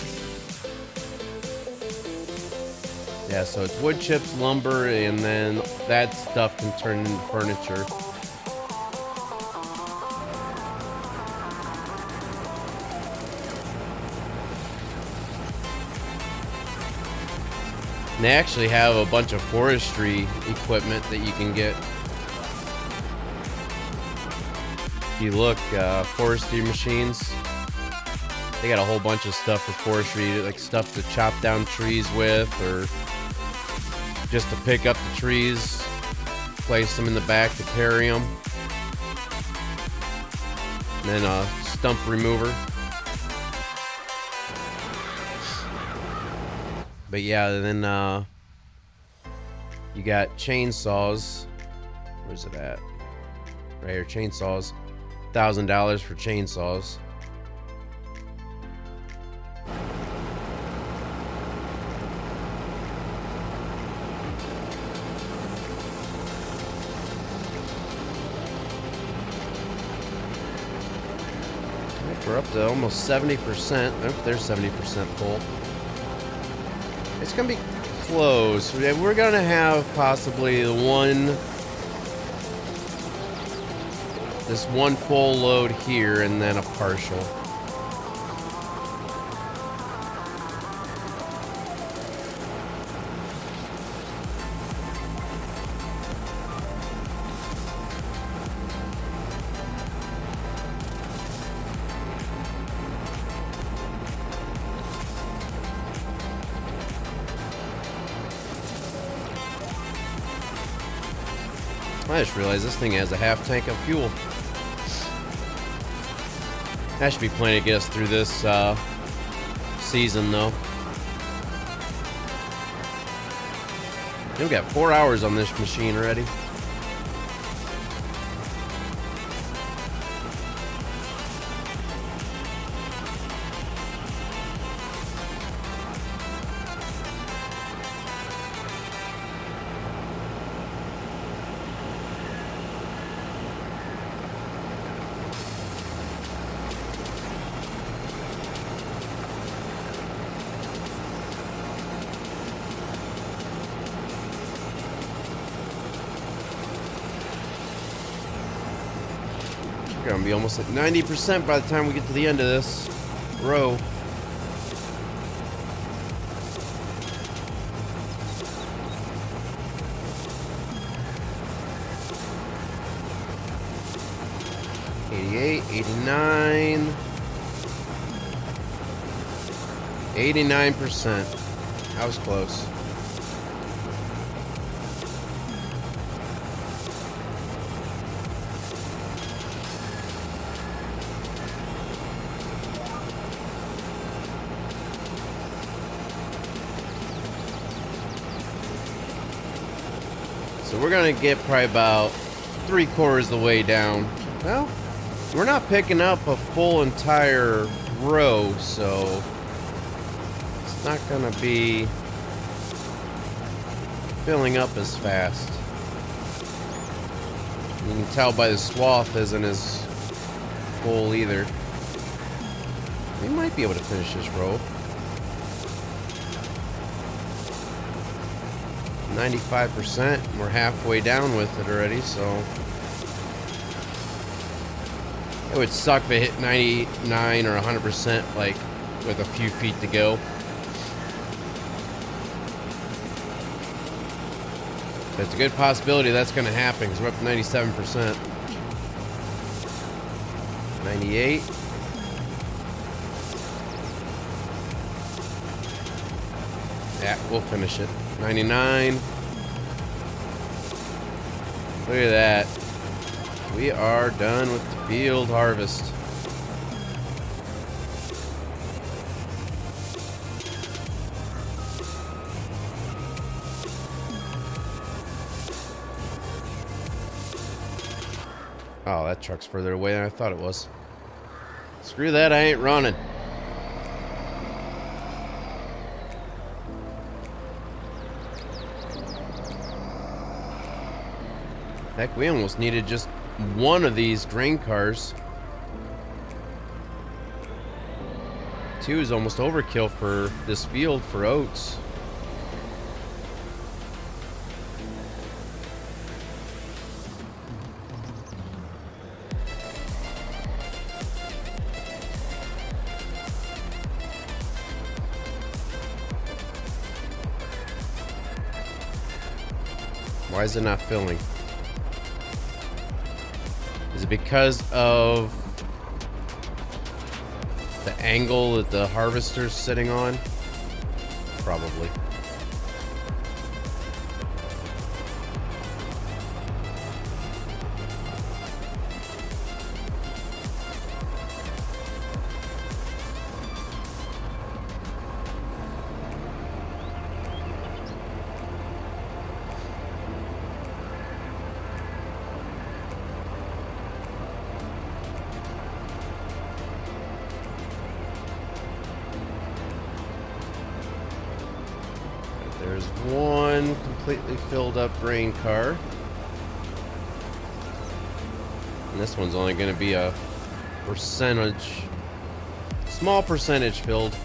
Yeah, so it's wood chips, lumber, and then that stuff can turn into furniture. And they actually have a bunch of forestry equipment that you can get. If you look, forestry machines. They got a whole bunch of stuff for forestry, like stuff to chop down trees with, or just to pick up the trees, place them in the back to carry them. And then a stump remover. But yeah, then you got chainsaws. Where's it at? Right here, chainsaws. $1,000 for chainsaws. We're up to almost 70%. Oh, there's 70% full. It's gonna be close. We're gonna have possibly this one full load here and then a partial. I just realized this thing has a half tank of fuel. That should be plenty to get us through this season, though. We've got 4 hours on this machine already. We're gonna be almost at 90% by the time we get to the end of this row. 88, 89. 89%. I was close. So we're gonna get probably about 3/4 of the way down. Well, we're not picking up a full entire row, so it's not gonna be filling up as fast. You can tell by the swath isn't as full either. We might be able to finish this row. 95%. We're halfway down with it already, so it would suck if it hit 99 or 100% like with a few feet to go. But it's a good possibility that's going to happen because we're up to 97%. 98. Yeah, we'll finish it. 99. Look at that. We are done with the field harvest. Oh, that truck's further away than I thought it was. Screw that, I ain't running. Heck, we almost needed just one of these grain cars. 2 is almost overkill for this field for oats. Why is it not filling? Is it because of the angle that the harvester's sitting on? Probably. There's one completely filled up grain car. And this one's only going to be a percentage, small percentage filled.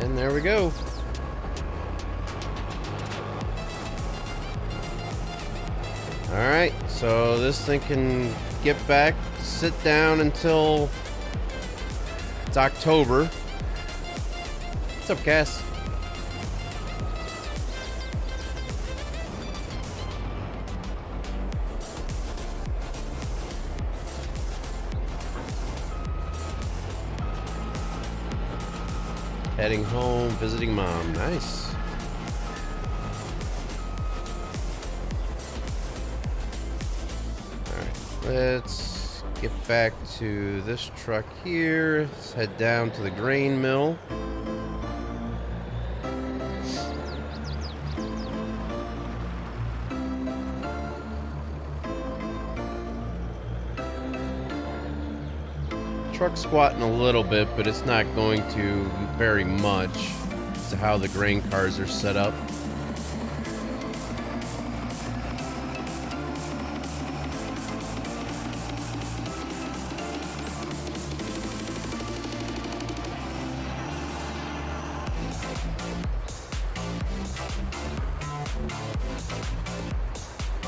And there we go. Alright, so this thing can get back, sit down until it's October. What's up, Cass? Heading home, visiting mom. Nice. Let's get back to this truck here. Let's head down to the grain mill. Truck's squatting a little bit, but it's not going to very much to how the grain cars are set up.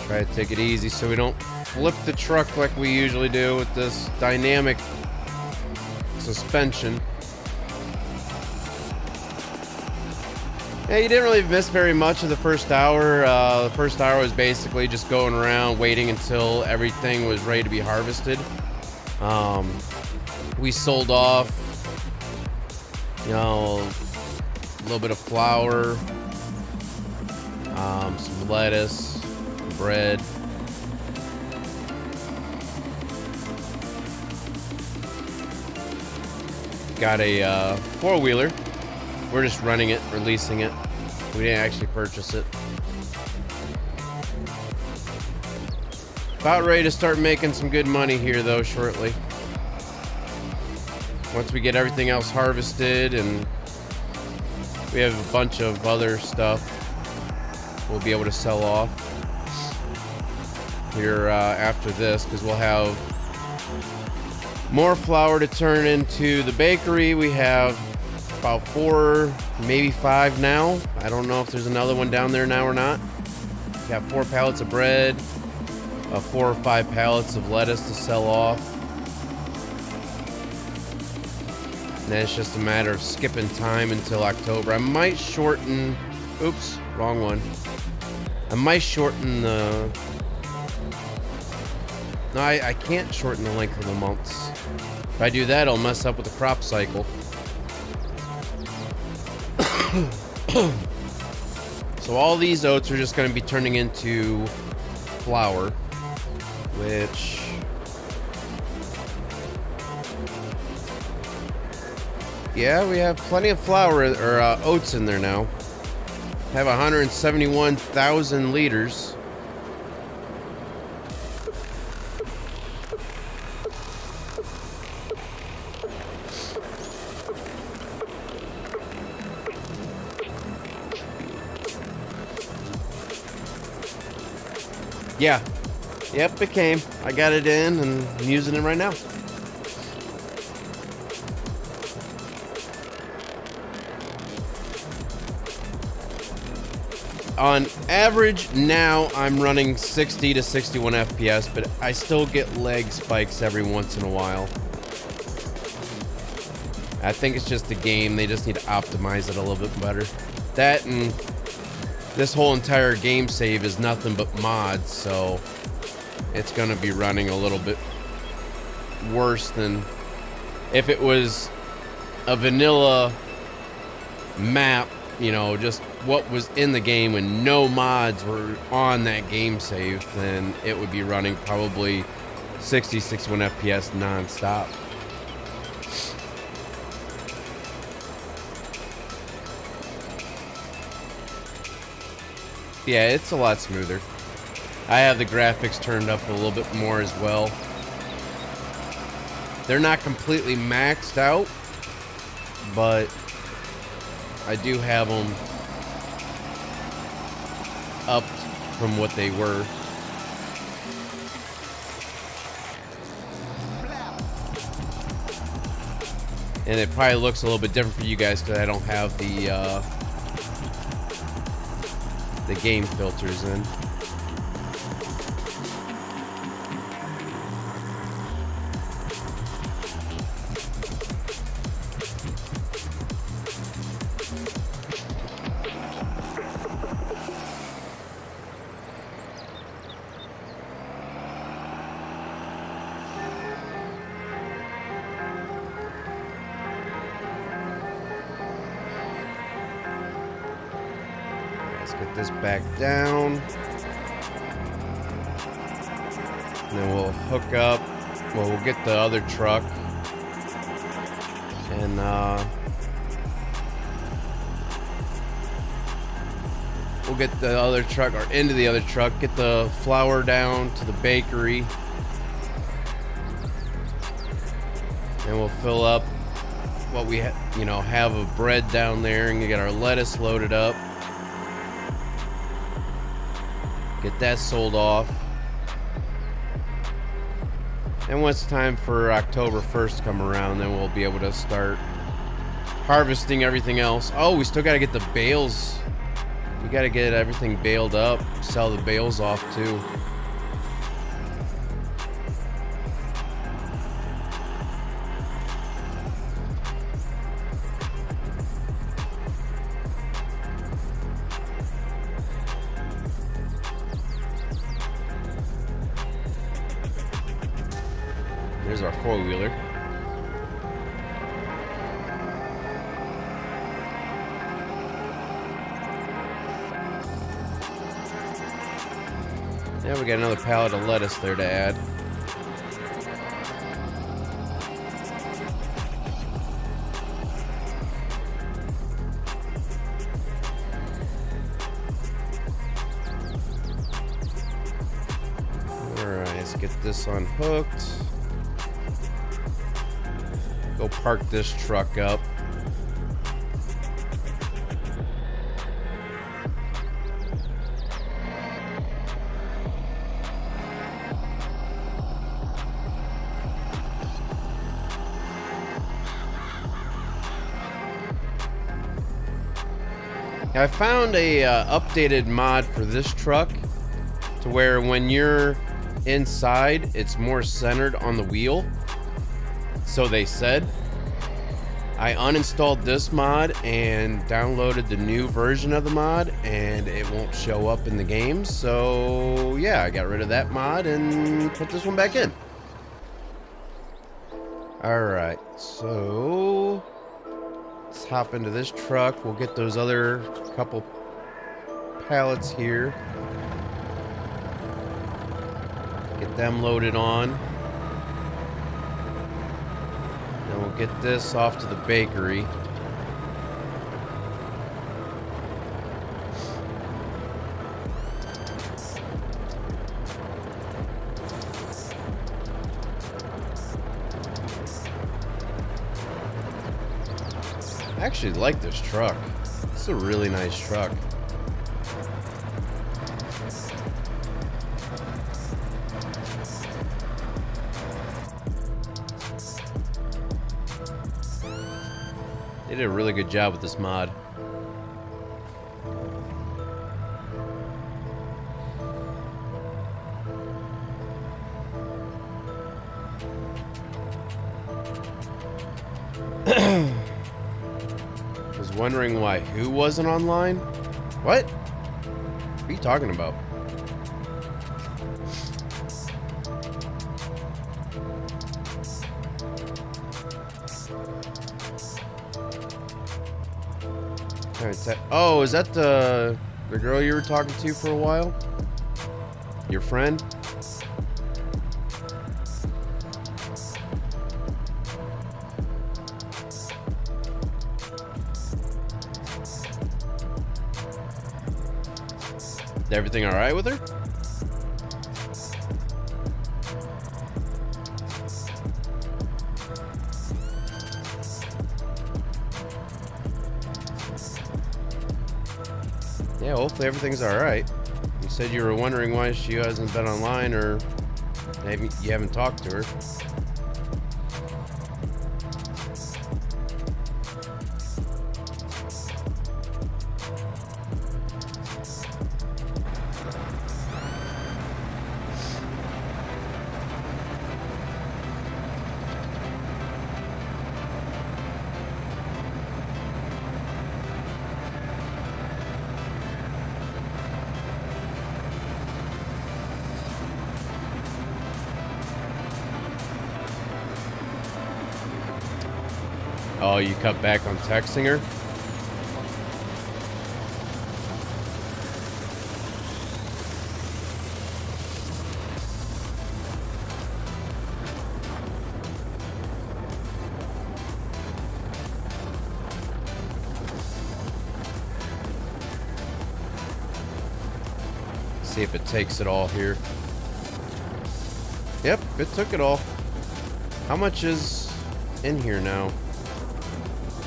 Try to take it easy so we don't flip the truck like we usually do with this dynamic suspension. Yeah, you didn't really miss very much of the first hour. The first hour was basically just going around waiting until everything was ready to be harvested. We sold off, a little bit of flour, some lettuce, bread. Got a four-wheeler. We're just running it, releasing it. We didn't actually purchase it. About ready to start making some good money here, though, shortly. Once we get everything else harvested and we have a bunch of other stuff we'll be able to sell off here after this, because we'll have more flour to turn into the bakery. We have about 4, maybe 5 now. I don't know if there's another one down there now or not. Got 4 pallets of bread, 4 or 5 pallets of lettuce to sell off. And then it's just a matter of skipping time until October. I might shorten, oops, wrong one. I might shorten the, no, I can't shorten the length of the months. If I do that, I'll mess up with the crop cycle. So all these oats are just going to be turning into flour, which yeah, we have plenty of flour or oats in there now. Have 171,000 liters. Yeah. Yep, it came. I got it in and I'm using it right now. On average now I'm running 60 to 61 FPS, but I still get lag spikes every once in a while. I think it's just the game. They just need to optimize it a little bit better. That and this whole entire game save is nothing but mods, so it's gonna be running a little bit worse than if it was a vanilla map, just what was in the game and no mods were on that game save, then it would be running probably 60, 61 FPS non-stop. Yeah, it's a lot smoother. I have the graphics turned up a little bit more as well. They're not completely maxed out, but I do have them upped from what they were. And it probably looks a little bit different for you guys because I don't have the game filters in. Get this back down. And then we'll hook up. Well, we'll get the other truck. And we'll get the other truck, or into the other truck, get the flour down to the bakery. And we'll fill up what we have of bread down there and get our lettuce loaded up. Get that sold off. And once it's time for October 1st to come around, then we'll be able to start harvesting everything else. Oh, we still got to get the bales. We got to get everything baled up, sell the bales off too. There's our four-wheeler. Now we got another pallet of lettuce there to add. Alright, let's get this unhooked. Go park this truck up. I found a updated mod for this truck to where when you're inside, it's more centered on the wheel. So they said. I uninstalled this mod and downloaded the new version of the mod, and it won't show up in the game. So yeah, I got rid of that mod and put this one back in. Alright, so let's hop into this truck. We'll get those other couple pallets here. Get them loaded on. Then we'll get this off to the bakery. I actually like this truck. It's a really nice truck. They did a really good job with this mod. Was wondering why who wasn't online? What? What are you talking about? Oh, is that the girl you were talking to for a while? Your friend? Is everything all right with her? Yeah, hopefully everything's alright. You said you were wondering why she hasn't been online, or maybe you haven't talked to her. Oh, you cut back on texting her? See if it takes it all here. Yep, it took it all. How much is in here now?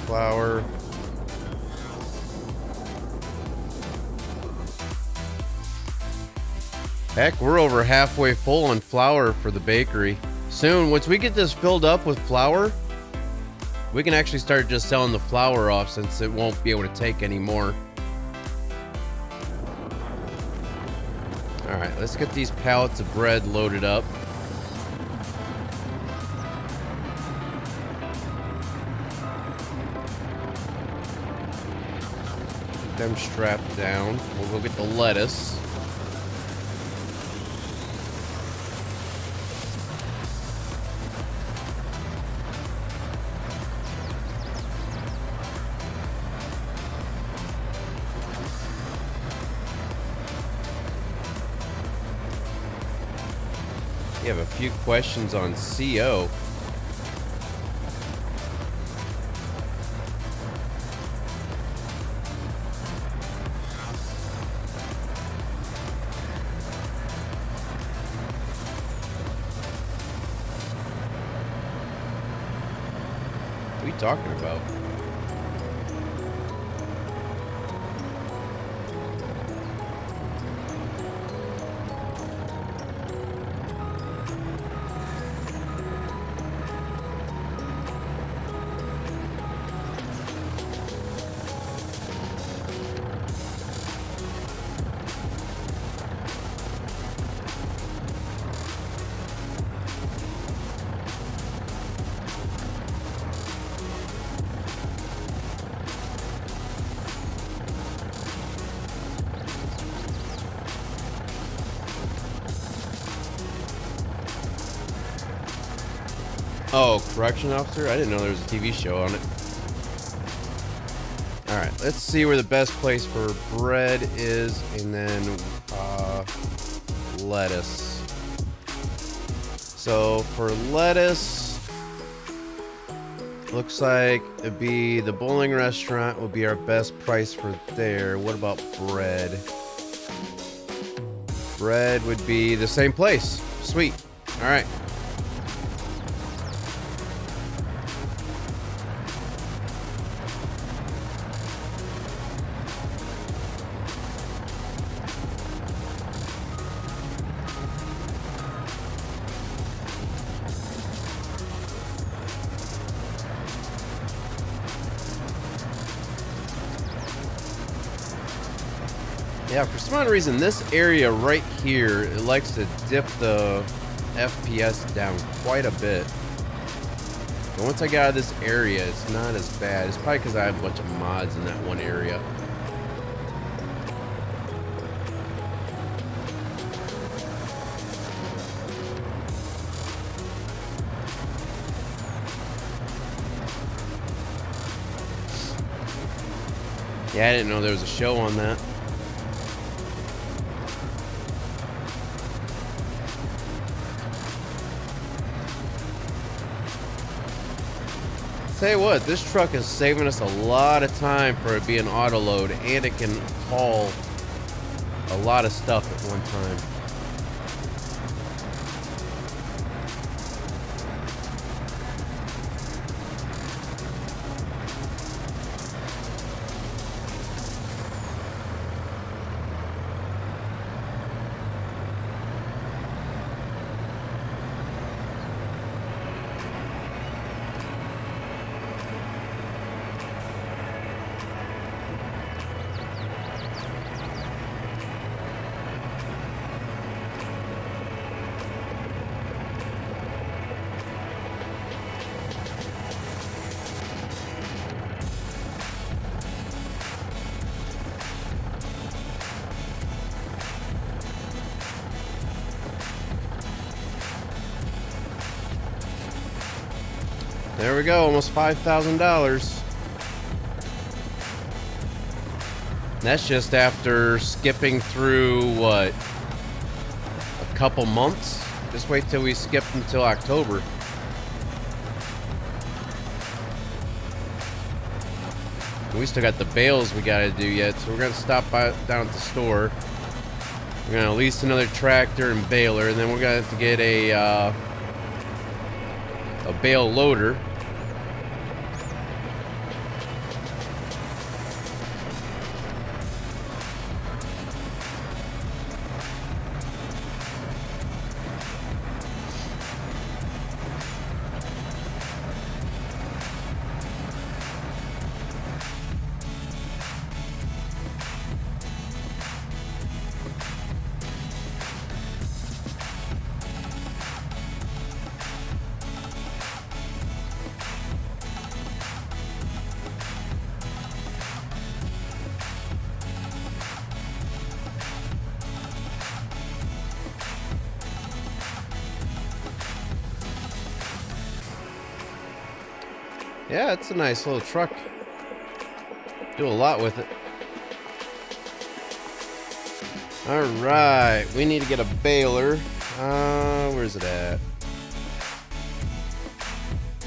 Flour. Heck, we're over halfway full on flour for the bakery. Soon, once we get this filled up with flour, we can actually start just selling the flour off, since it won't be able to take any more. Alright, let's get these pallets of bread loaded up. Them strapped down. We'll go get the lettuce. You have a few questions on CO. What are you talking about? Oh, correction officer? I didn't know there was a TV show on it. Alright, let's see where the best place for bread is, and then lettuce. So for lettuce, looks like it'd be the bowling restaurant would be our best price for there. What about bread? Bread would be the same place. Sweet. Alright. Yeah, for some odd reason, this area right here, it likes to dip the FPS down quite a bit. But once I get out of this area, it's not as bad. It's probably because I have a bunch of mods in that one area. Yeah, I didn't know there was a show on that. Tell you what, this truck is saving us a lot of time for it being auto load, and it can haul a lot of stuff at one time. There we go, almost $5,000. That's just after skipping through, what, a couple months? Just wait till we skip until October. We still got the bales we gotta do yet, so we're gonna stop by down at the store. We're gonna lease another tractor and baler, and then we're gonna have to get a bale loader. Yeah, it's a nice little truck. Do a lot with it. All right, we need to get a baler. Where's it at?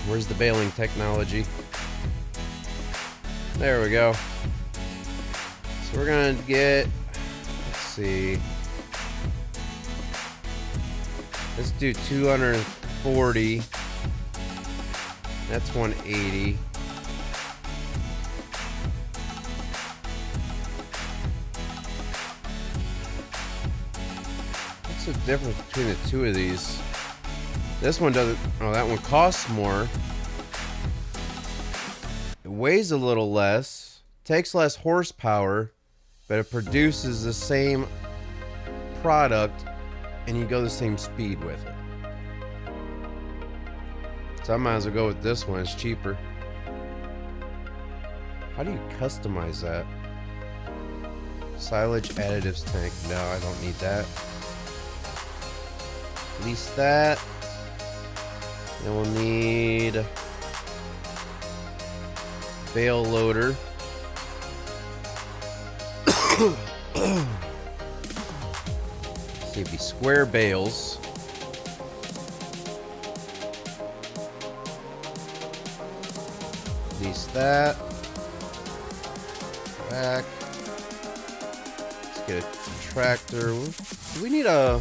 Where's the baling technology? There we go. So we're gonna get, let's see. Let's do 240. That's 180. What's the difference between the two of these? This one doesn't, oh, that one costs more. It weighs a little less, takes less horsepower, but it produces the same product and you go the same speed with it. So I might as well go with this one, it's cheaper. How do you customize that? Silage additives tank. No, I don't need that. Lease that. Then we'll need bale loader. See, it'd be square bales. Lease that. Back. Let's get a tractor. Do we need a...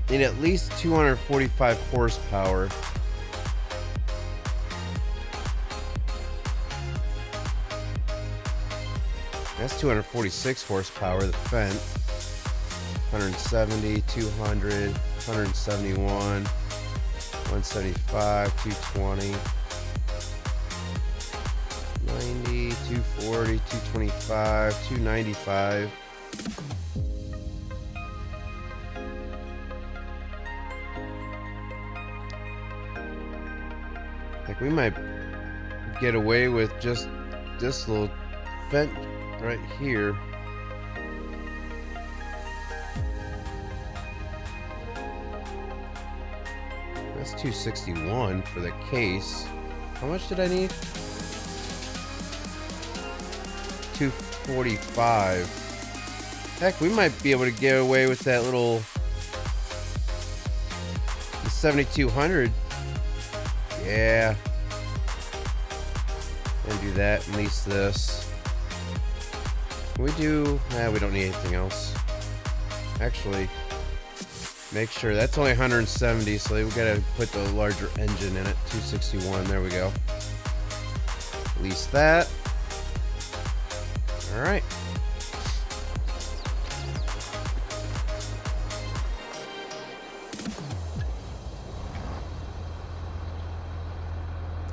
Need at least 245 horsepower. That's 246 horsepower, the Fendt. 170, 200, 171, 175, 220, 90, 240, 225, 295. Like we might get away with just this little Fendt right here. That's 261 for the case. How much did I need? 245. Heck, we might be able to get away with that little 7200. Yeah. And do that and lease this. Can we do... Nah, we don't need anything else. Actually, make sure. That's only 170, so we gotta put the larger engine in it. 261, there we go. Lease that. Alright.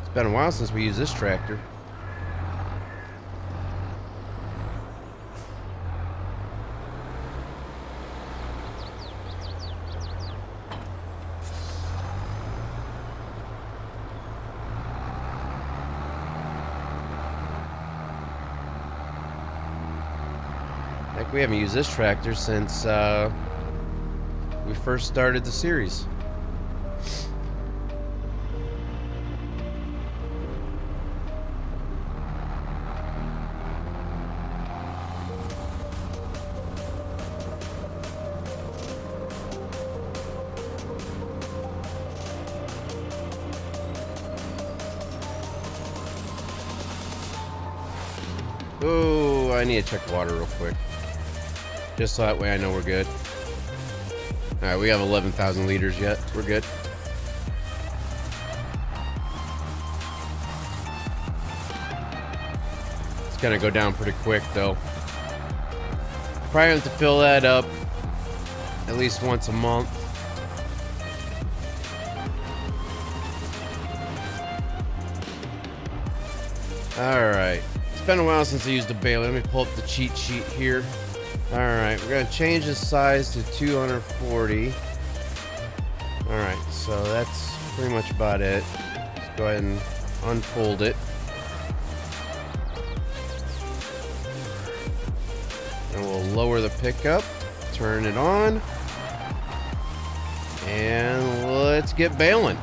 It's been a while since we used this tractor. Like, we haven't used this tractor since we first started the series. Oh, I need to check the water real quick. Just so that way I know we're good. Alright, we have 11,000 liters yet. We're good. It's gonna go down pretty quick though. Probably have to fill that up at least once a month. Alright. It's been a while since I used a baler. Let me pull up the cheat sheet here. Alright, we're going to change the size to 240. Alright, so that's pretty much about it. Let's go ahead and unfold it. And we'll lower the pickup, turn it on, and let's get baling.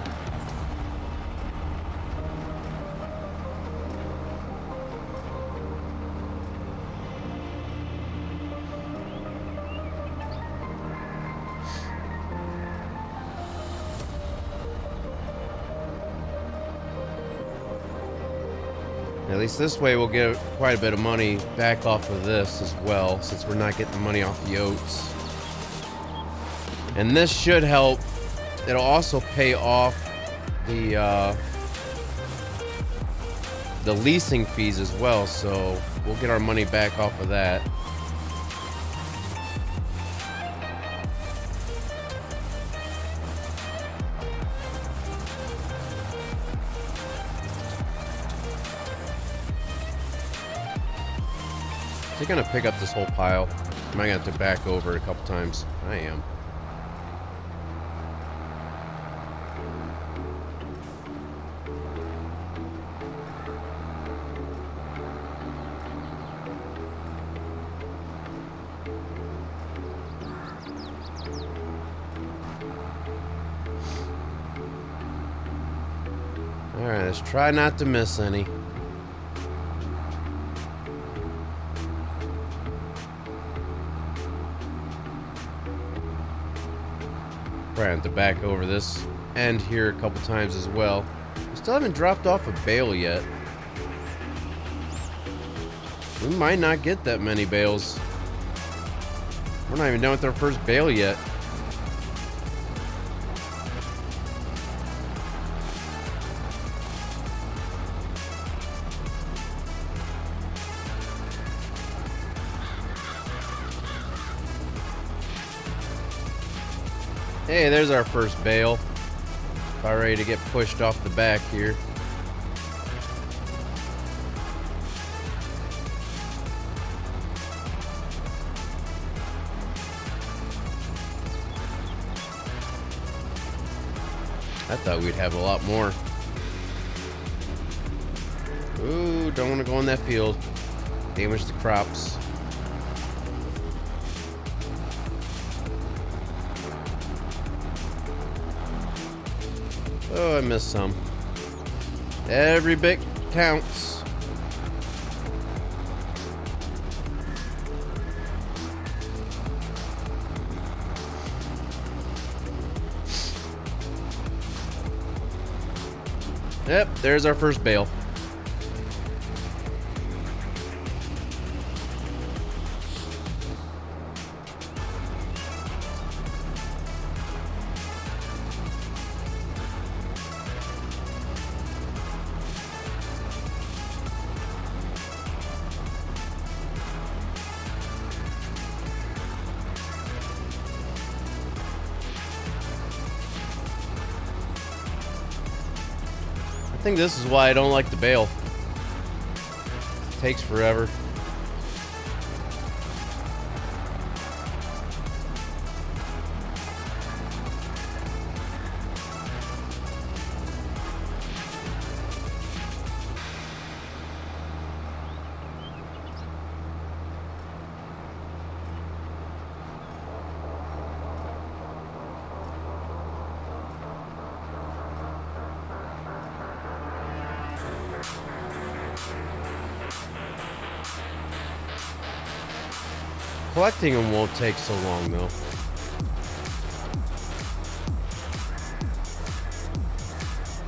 At least this way we'll get quite a bit of money back off of this as well, since we're not getting the money off the oats. And this should help. It'll also pay off the leasing fees as well, so we'll get our money back off of that. Is he gonna pick up this whole pile? Am I gonna have to back over it a couple times? I am. Alright, let's try not to miss any. Probably have to back over this end here a couple times as well. We still haven't dropped off a bale yet. We might not get that many bales. We're not even done with our first bale yet. Hey, there's our first bale. About ready to get pushed off the back here. I thought we'd have a lot more. Ooh, don't want to go in that field. Damage the crops. Oh, I missed some. Every bit counts. Yep, there's our first bale. I think this is why I don't like the bale. It takes forever. Collecting them won't take so long, though.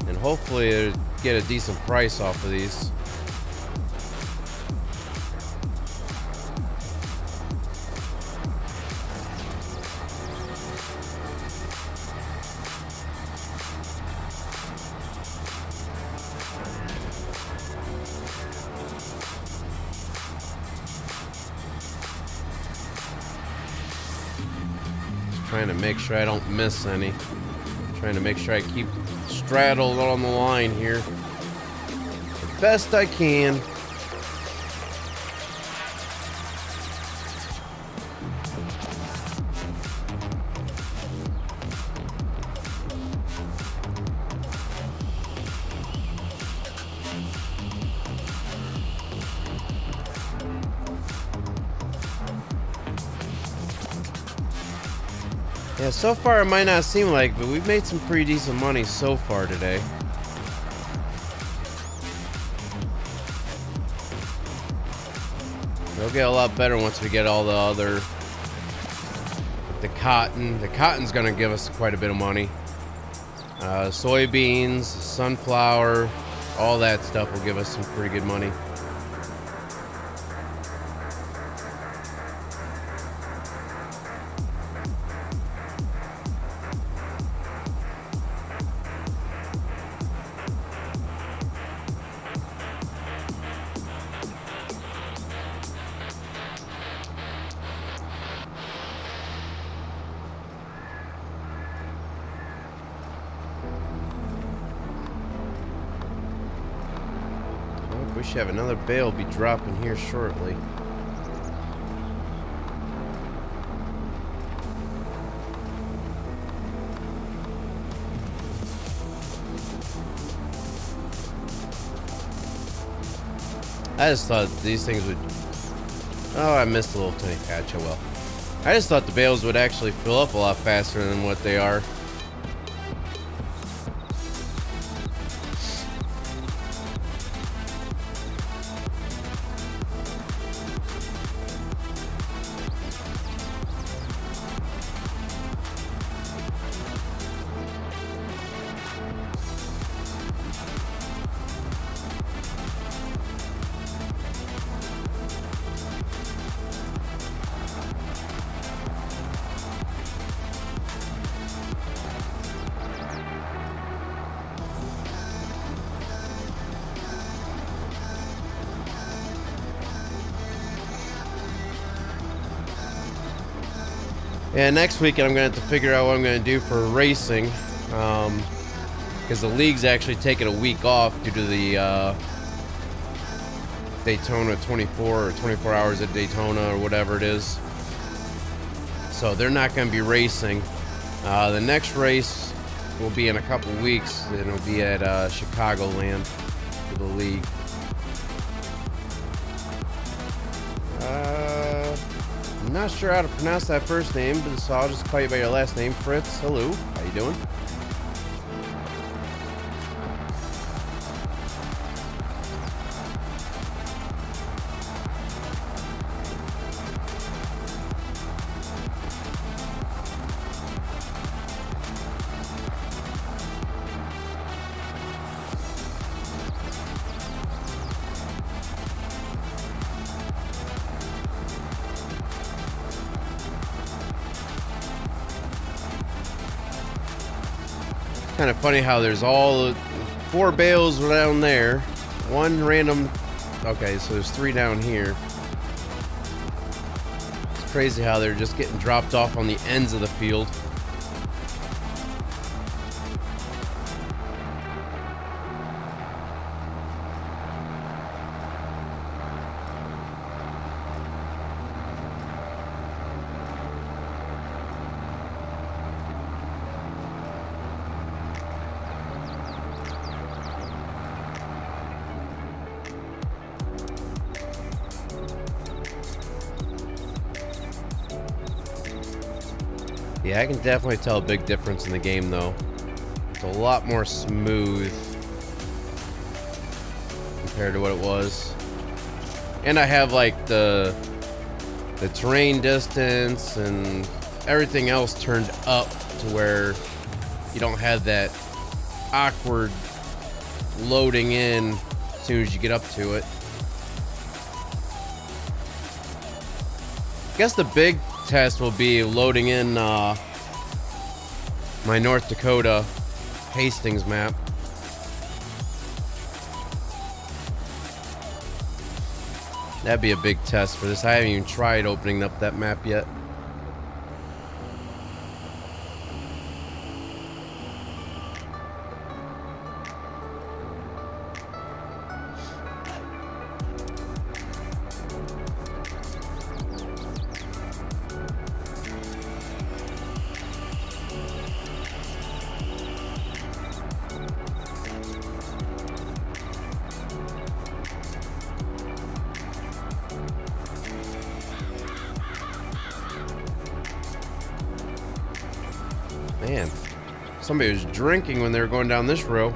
And hopefully it'll get a decent price off of these. Trying to make sure I don't miss any. Trying to make sure I keep straddled on the line here the best I can. Yeah, so far it might not seem like, but we've made some pretty decent money so far today. It'll get a lot better once we get all the other... The cotton. The cotton's gonna give us quite a bit of money. Soybeans, sunflower, All that stuff will give us some pretty good money. We should have another bale be dropping here shortly. I just thought these things would... Oh, I missed a little tiny patch. Oh well. I just thought the bales would actually fill up a lot faster than what they are. Yeah, next weekend I'm going to have to figure out what I'm going to do for racing. Because the league's actually taking a week off due to the Daytona 24 or 24 hours at Daytona or whatever it is. So they're not going to be racing. The next race will be in a couple weeks, and it'll be at Chicagoland for the league. I'm not sure how to pronounce that first name, but so I'll just call you by your last name, Fritz. Hello, how you doing? Kind of funny how there's all 4 bales down there, 1 random. Okay, so there's 3 down here. It's crazy how they're just getting dropped off on the ends of the field. Yeah, I can definitely tell a big difference in the game, though. It's a lot more smooth compared to what it was. And I have, like, the terrain distance and everything else turned up to where you don't have that awkward loading in as soon as you get up to it. I guess the big test will be loading in my North Dakota Hastings map. That'd be a big test for this. I haven't even tried opening up that map yet. Man, somebody was drinking when they were going down this row.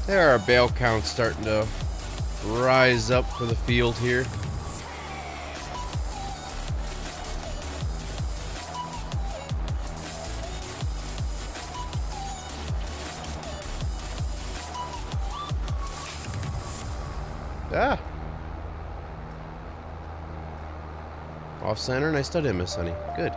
There are bale counts starting to rise up for the field here. Ah. Off center, and I still didn't miss any. Good.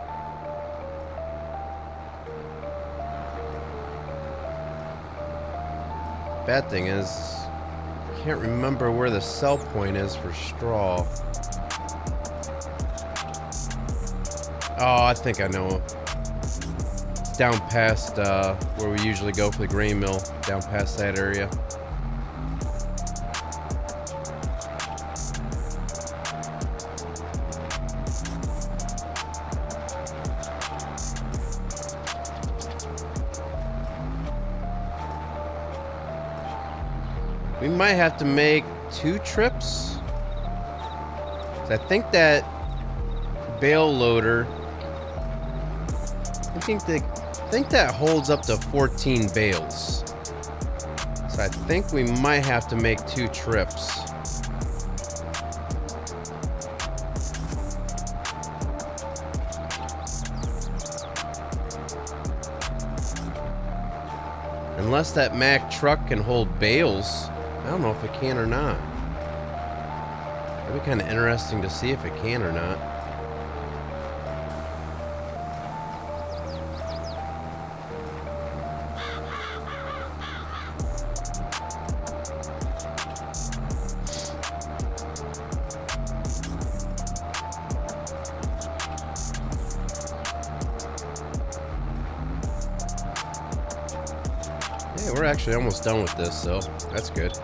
Bad thing is, I can't remember where the sell point is for straw. Oh, I think I know. Down past where we usually go for the grain mill, down past that area. We might have to make 2 trips. I think that bale loader, I think that holds up to 14 bales. So I think we might have to make 2 trips. Unless that Mack truck can hold bales. I don't know if it can or not. It'd be kind of interesting to see if it can or not. Yeah, we're actually almost done with this, so that's good.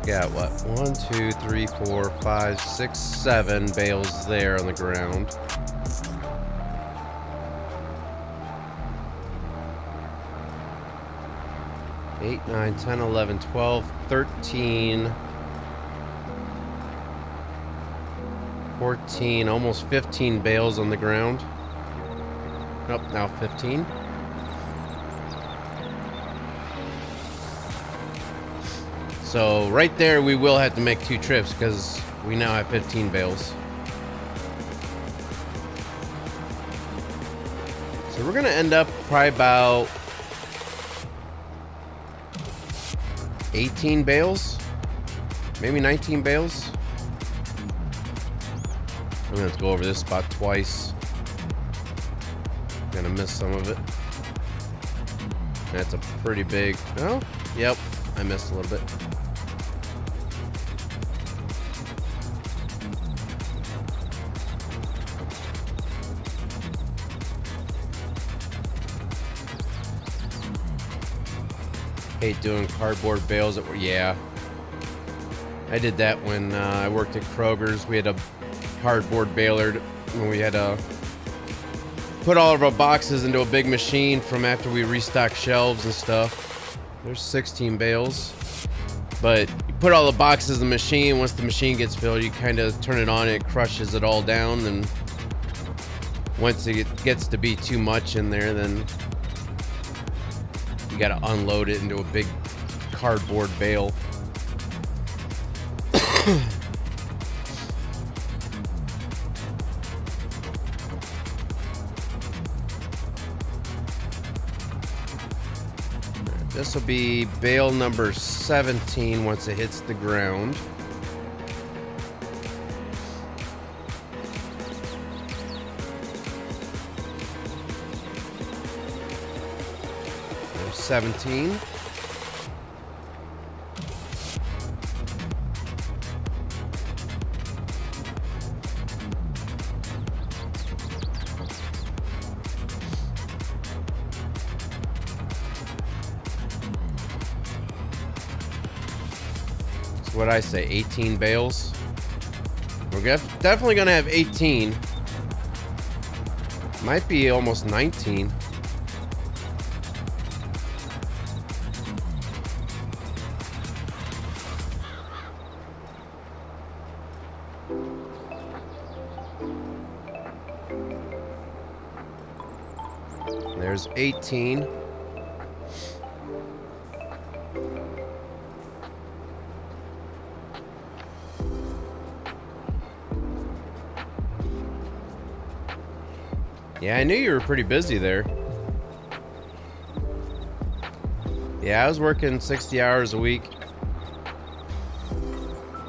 Got what? 1, 2, 3, 4, 5, 6, 7 bales there on the ground. Eight, 9, 10, 11, 12, 13, 14, almost 15 bales on the ground. Nope, now 15. So right there, we will have to make 2 trips because we now have 15 bales. So we're gonna end up probably about 18 bales, maybe 19 bales. I'm gonna have to go over this spot twice. Gonna miss some of it. That's a pretty big. Oh, yep, I missed a little bit. Hate doing cardboard bales. Yeah, I did that when I worked at Kroger's. We had a cardboard baler when we had to put all of our boxes into a big machine from after we restocked shelves and stuff. There's 16 bales, but you put all the boxes in the machine. Once the machine gets filled, you kind of turn it on and it crushes it all down. And once it gets to be too much in there, then you got to unload it into a big cardboard bale. This will be bale number 17 once it hits the ground. There's 17. what I say, 18 bales. We're definitely gonna have 18. Might be almost 19. There's 18. Yeah, I knew you were pretty busy there. Yeah, I was working 60 hours a week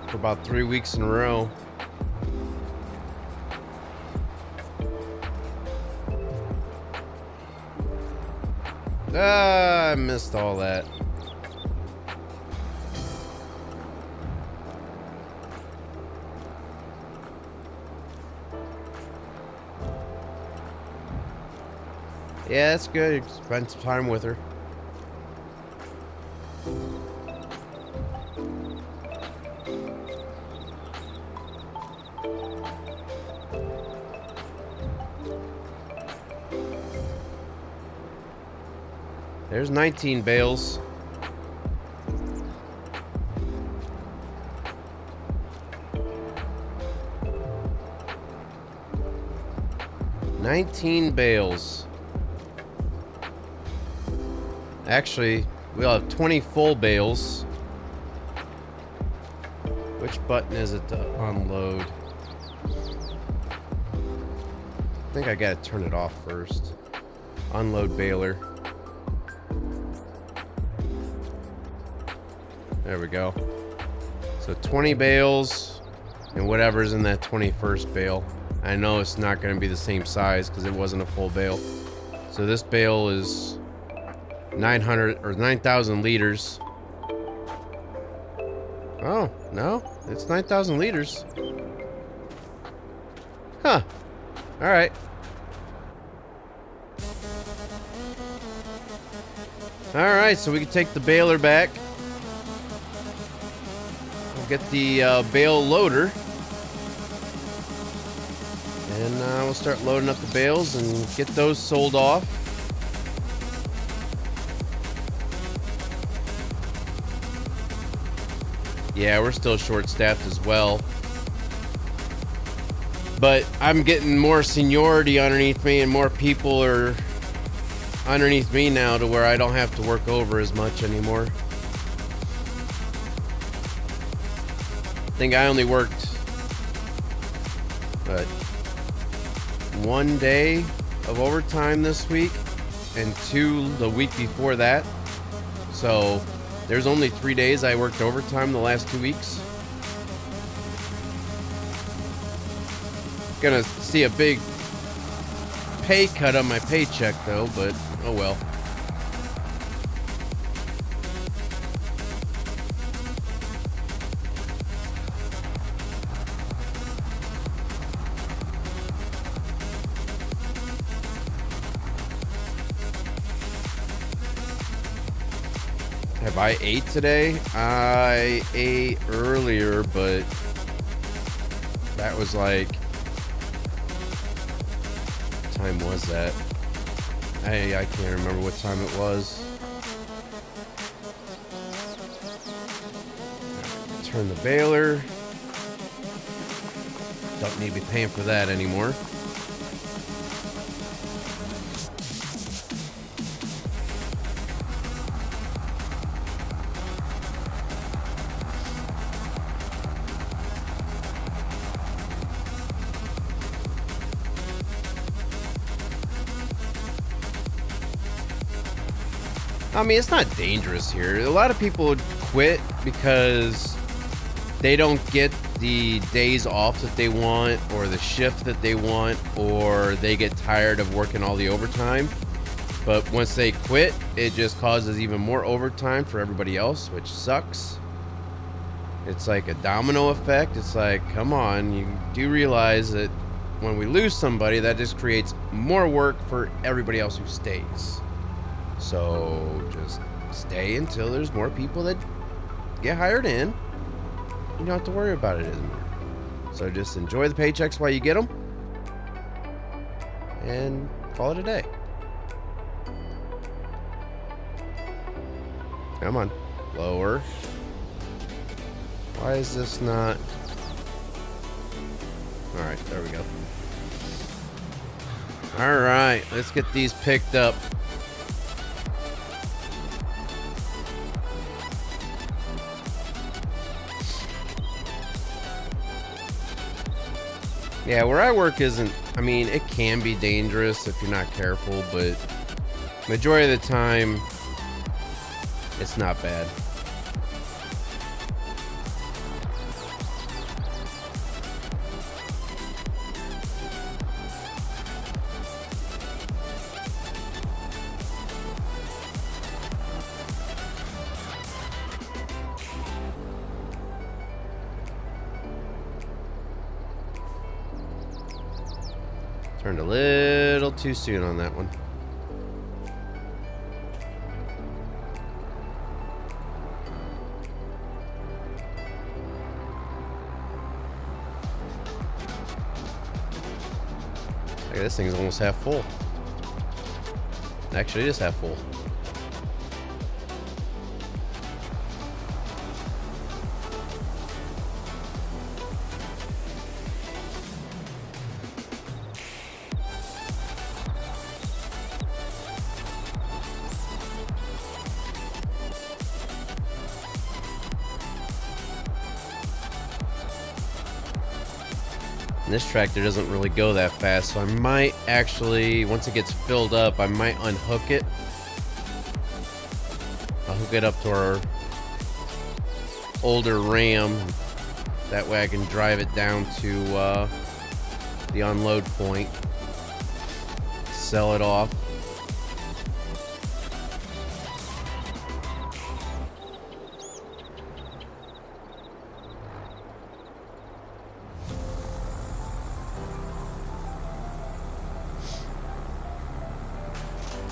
for about 3 weeks in a row. I missed all that. Yeah, that's good. Spend some time with her. There's 19 bales. Actually, we'll have 20 full bales. Which button is it to unload? I think I gotta turn it off first. Unload baler. There we go. So 20 bales and whatever's in that 21st bale. I know it's not going to be the same size because it wasn't a full bale. So this bale is 900 or 9,000 liters. Oh, no, it's 9,000 liters. Huh. All right. All right, so we can take the baler back. Get the bale loader, and we'll start loading up the bales and get those sold off. Yeah, we're still short-staffed as well, but I'm getting more seniority underneath me, and more people are underneath me now to where I don't have to work over as much anymore. I think I only worked one day of overtime this week and 2 the week before that. So there's only 3 days I worked overtime the last 2 weeks. Gonna see a big pay cut on my paycheck though, but oh well. Have I ate today? I ate earlier, but that was like, what time was that? I can't remember what time it was. Turn the baler. Don't need to be paying for that anymore. I mean, it's not dangerous here. A lot of people quit because they don't get the days off that they want, or the shift that they want, or they get tired of working all the overtime. But once they quit, it just causes even more overtime for everybody else, which sucks. It's like a domino effect. It's like, come on, you do realize that when we lose somebody, that just creates more work for everybody else who stays. So just stay until there's more people that get hired in, you don't have to worry about it anymore. So just enjoy the paychecks while you get them, and call it a day. Come on, lower. Why is this not? All right, there we go. All right, let's get these picked up. Yeah, where I work isn't, I mean, it can be dangerous if you're not careful, but majority of the time, it's not bad. Turned a little too soon on that one. Okay, this thing's almost half full. Actually, it is half full. And this tractor doesn't really go that fast, so I might actually, once it gets filled up, I might unhook it. I'll hook it up to our older Ram. That way I can drive it down to the unload point, sell it off.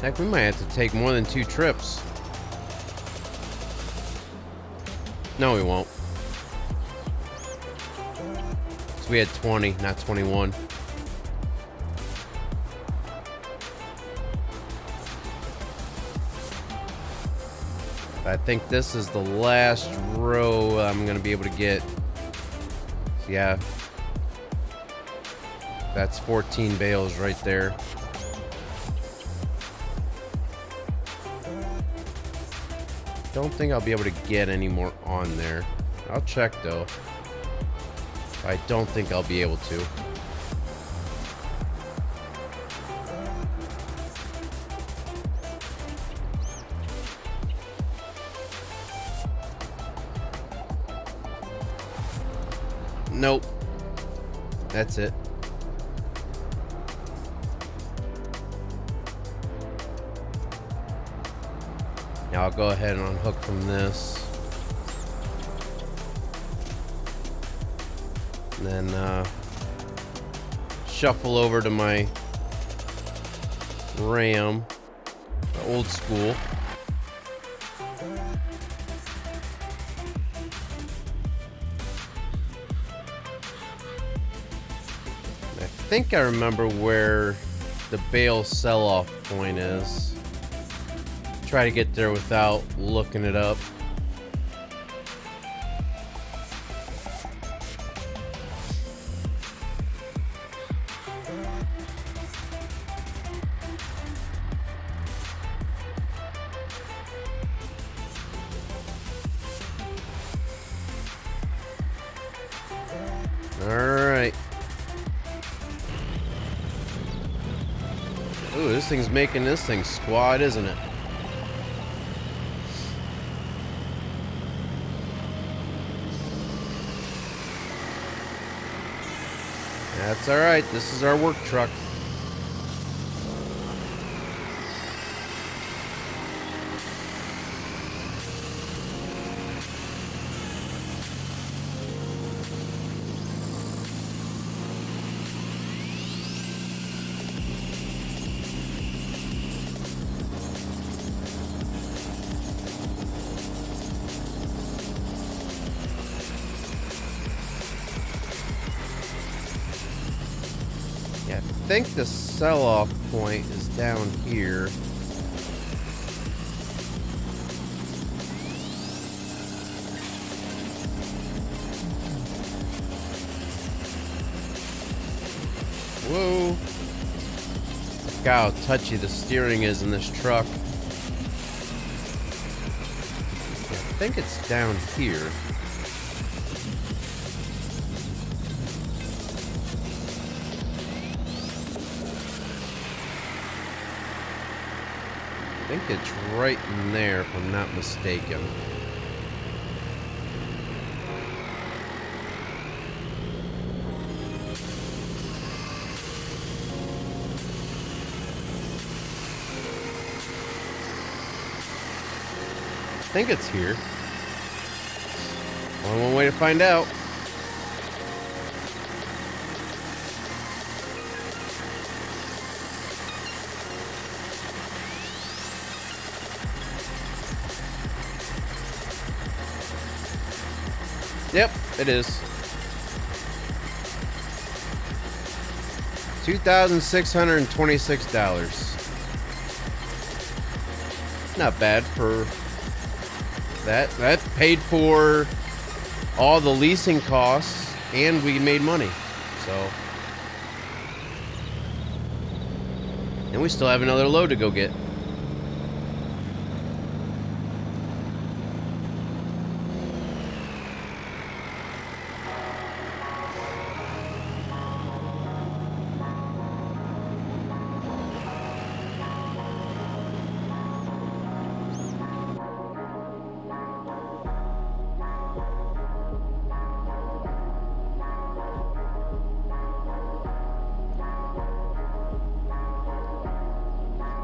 Heck, we might have to take more than 2 trips. No, we won't. So we had 20, not 21. I think this is the last row I'm going to be able to get. So yeah. That's 14 bales right there. Don't think I'll be able to get any more on there. I'll check though. I don't think I'll be able to. Nope. That's it. Now I'll go ahead and unhook from this. And then shuffle over to my Ram, the old school. I think I remember where the bale sell-off point is. Try to get there without looking it up. Alright. Ooh, this thing's making this thing squat, isn't it? That's alright, this is our work truck. think the sell-off point is down here. Whoa. Look how touchy the steering is in this truck. I think it's down here. I think it's right in there, if I'm not mistaken. I think it's here. Only one way to find out. Yep, it is. $2,626. Not bad for that. That paid for all the leasing costs, and we made money. So, and we still have another load to go get.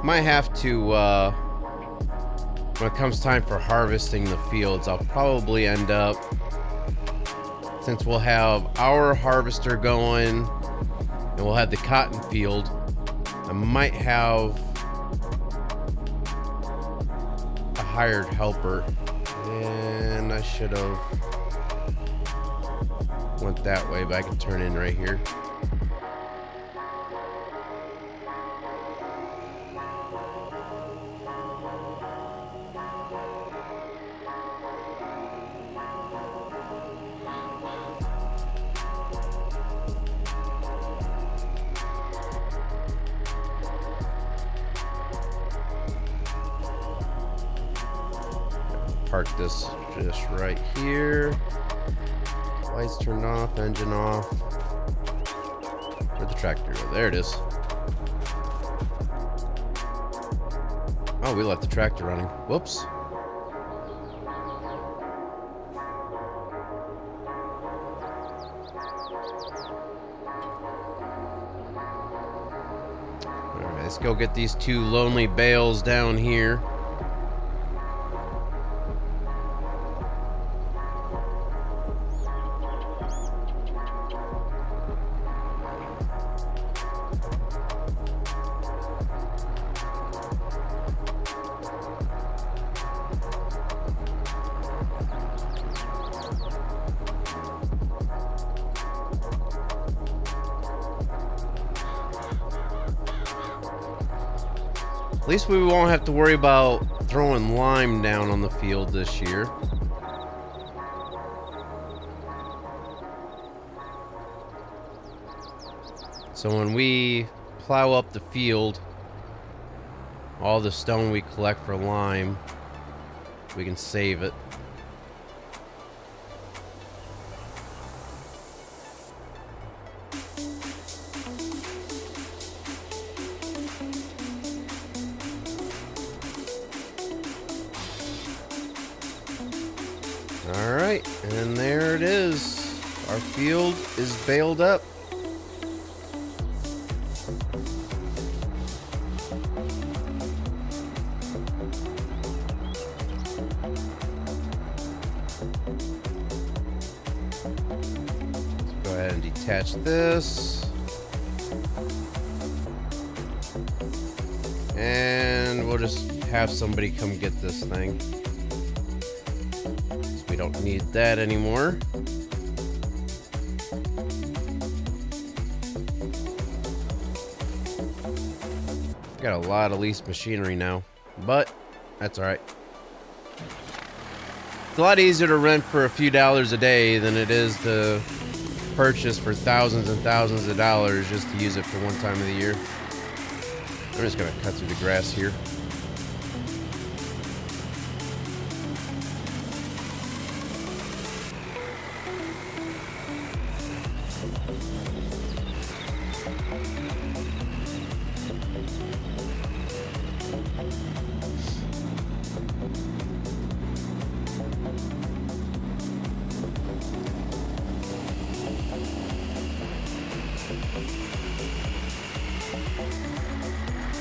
Might have to, when it comes time for harvesting the fields, I'll probably end up, since we'll have our harvester going and we'll have the cotton field, I might have a hired helper, and I should have went that way, but I can turn in right here. Park this just right here. Lights turned off, engine off. Where'd the tractor go? There it is. Oh, we left the tractor running. Whoops. Alright, let's go get these two lonely bales down here. At least we won't have to worry about throwing lime down on the field this year. So when we plow up the field, all the stone we collect for lime, we can save it. Alright, and there it is. Our field is baled up. Let's go ahead and detach this. And we'll just have somebody come get this thing. We don't need that anymore. Got a lot of leased machinery now, but that's all right. It's a lot easier to rent for a few dollars a day than it is to purchase for thousands and thousands of dollars just to use it for one time of the year. I'm just gonna cut through the grass here.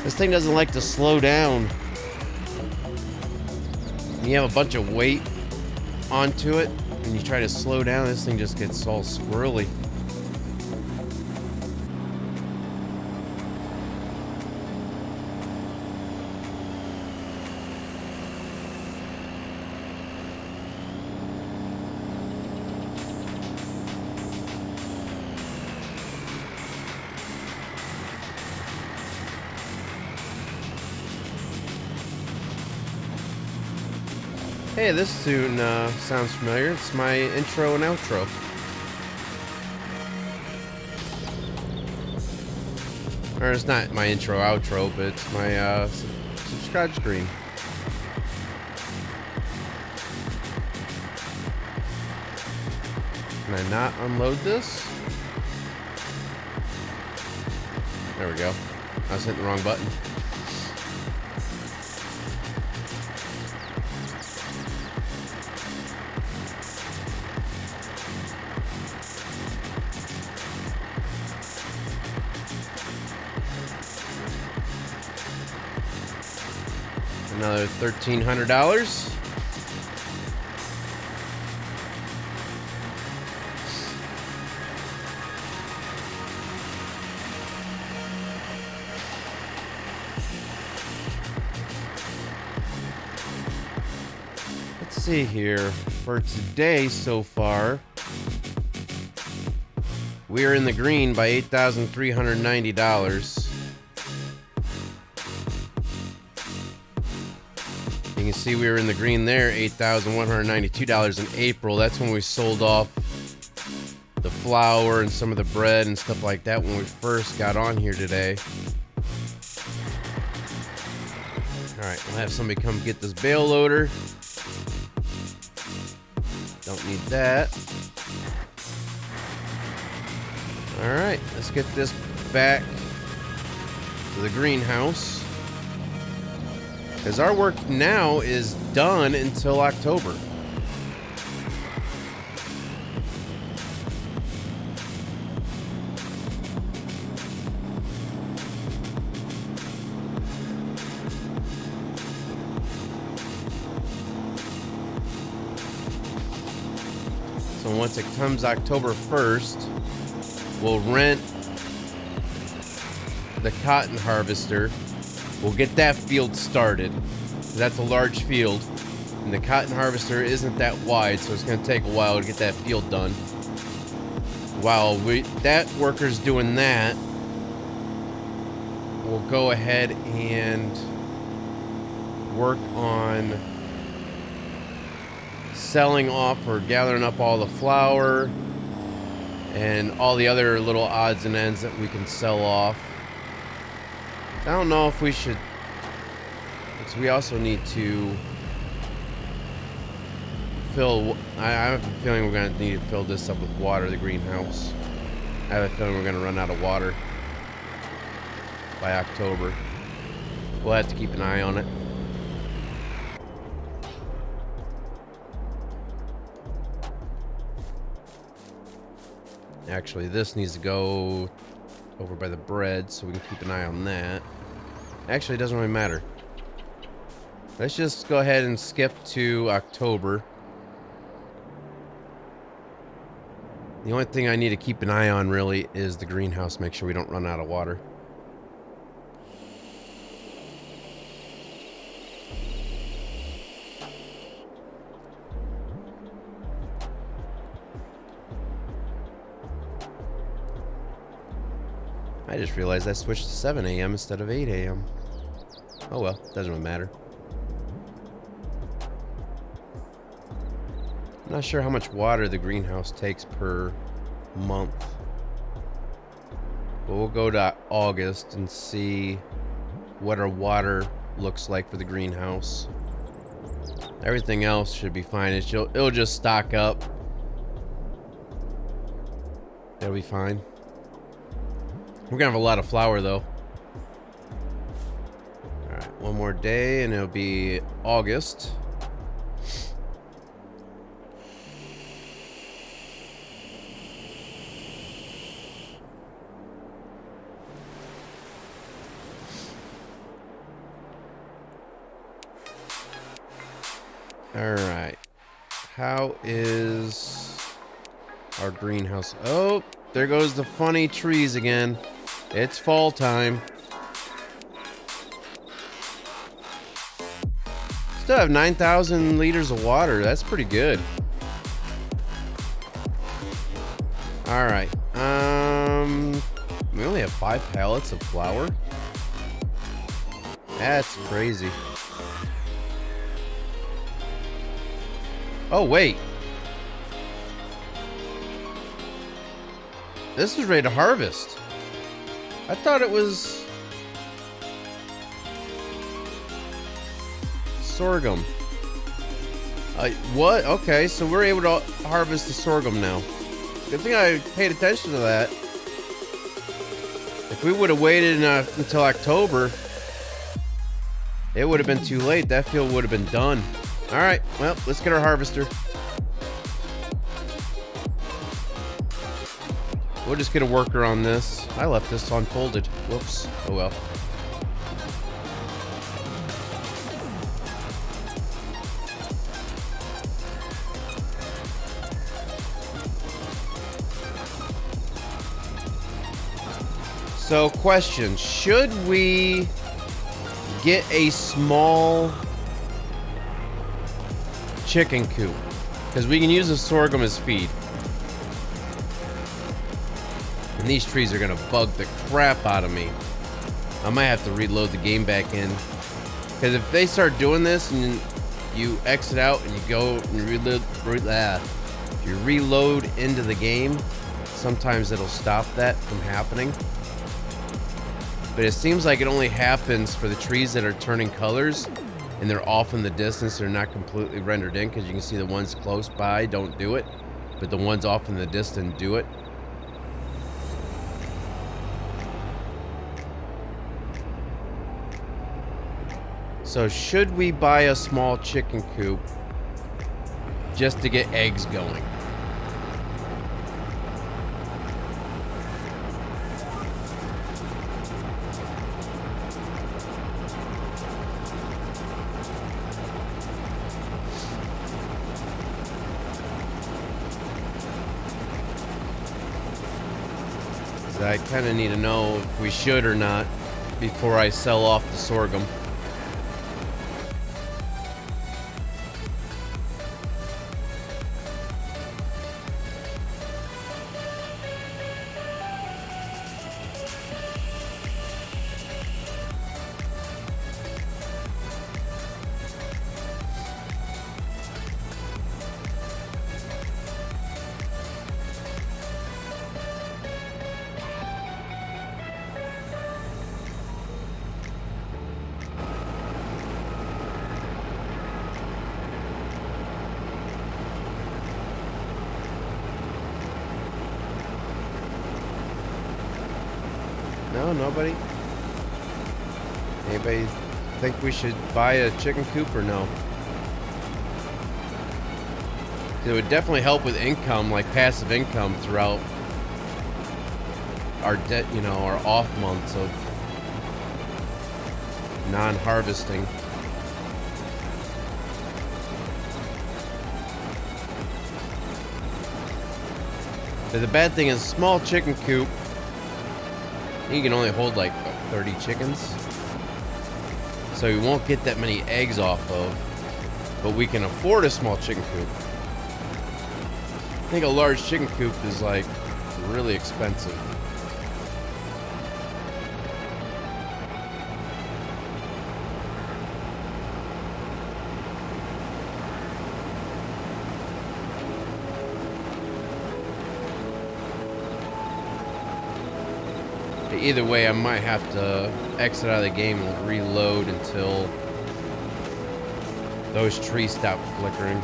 This thing doesn't like to slow down. You have a bunch of weight onto it and you try to slow down, this thing just gets all squirrely. Hey, this tune sounds familiar. It's my intro and outro. Or it's not my intro outro, but it's my subscribe screen. Can I not unload this? There we go. I was hitting the wrong button. Another $1,300. Let's see here. For today so far, we are in the green by $8,390. You can see we were in the green there, $8,192 in April. That's when we sold off the flour and some of the bread and stuff like that when we first got on here today. All right, we'll have somebody come get this bale loader. Don't need that. All right, let's get this back to the greenhouse. Because our work now is done until October. So once it comes October 1st, we'll rent the cotton harvester. We'll get that field started. That's a large field, and the cotton harvester isn't that wide, so it's going to take a while to get that field done. While that worker's doing that, we'll go ahead and work on selling off or gathering up all the flour and all the other little odds and ends that we can sell off. I don't know if we should, because we also need to fill, I have a feeling we're going to need to fill this up with water, the greenhouse. I have a feeling we're going to run out of water by October. We'll have to keep an eye on it. Actually, this needs to go over by the bread, so we can keep an eye on that. Actually, it doesn't really matter. Let's just go ahead and skip to October. The only thing I need to keep an eye on really is the greenhouse. Make sure we don't run out of water. I just realized I switched to 7 a.m. instead of 8 a.m. Oh well, doesn't really matter. I'm not sure how much water the greenhouse takes per month. But we'll go to August and see what our water looks like for the greenhouse. Everything else should be fine. It'll just stock up. That'll be fine. We're gonna have a lot of flower though. Alright, one more day and it'll be August. Alright. How is our greenhouse? Oh, there goes the funny trees again. It's fall time. Still have 9,000 liters of water. That's pretty good. Alright. We only have 5 pallets of flour. That's crazy. Oh, wait. This is ready to harvest. I thought it was sorghum. What? Okay, so we're able to harvest the sorghum now. Good thing I paid attention to that. If we would have waited until October, it would have been too late. That field would have been done. All right, well, let's get our harvester. We'll just get a worker on this. I left this unfolded. Whoops. Oh well. So, question. Should we get a small chicken coop? Because we can use the sorghum as feed. And these trees are going to bug the crap out of me. I might have to reload the game back in. Because if they start doing this and you exit out and you go and if you reload into the game, sometimes it'll stop that from happening. But it seems like it only happens for the trees that are turning colors and they're off in the distance. They're not completely rendered in, because you can see the ones close by don't do it, but the ones off in the distance do it. So should we buy a small chicken coop just to get eggs going? I kind of need to know if we should or not before I sell off the sorghum. No, nobody? Anybody think we should buy a chicken coop or no? It would definitely help with income, like passive income throughout our our off months of non-harvesting. But the bad thing is, small chicken coop, you can only hold like 30 chickens. So we won't get that many eggs off of, but we can afford a small chicken coop. I think a large chicken coop is like really expensive. But either way, I might have to exit out of the game and reload until those trees stop flickering.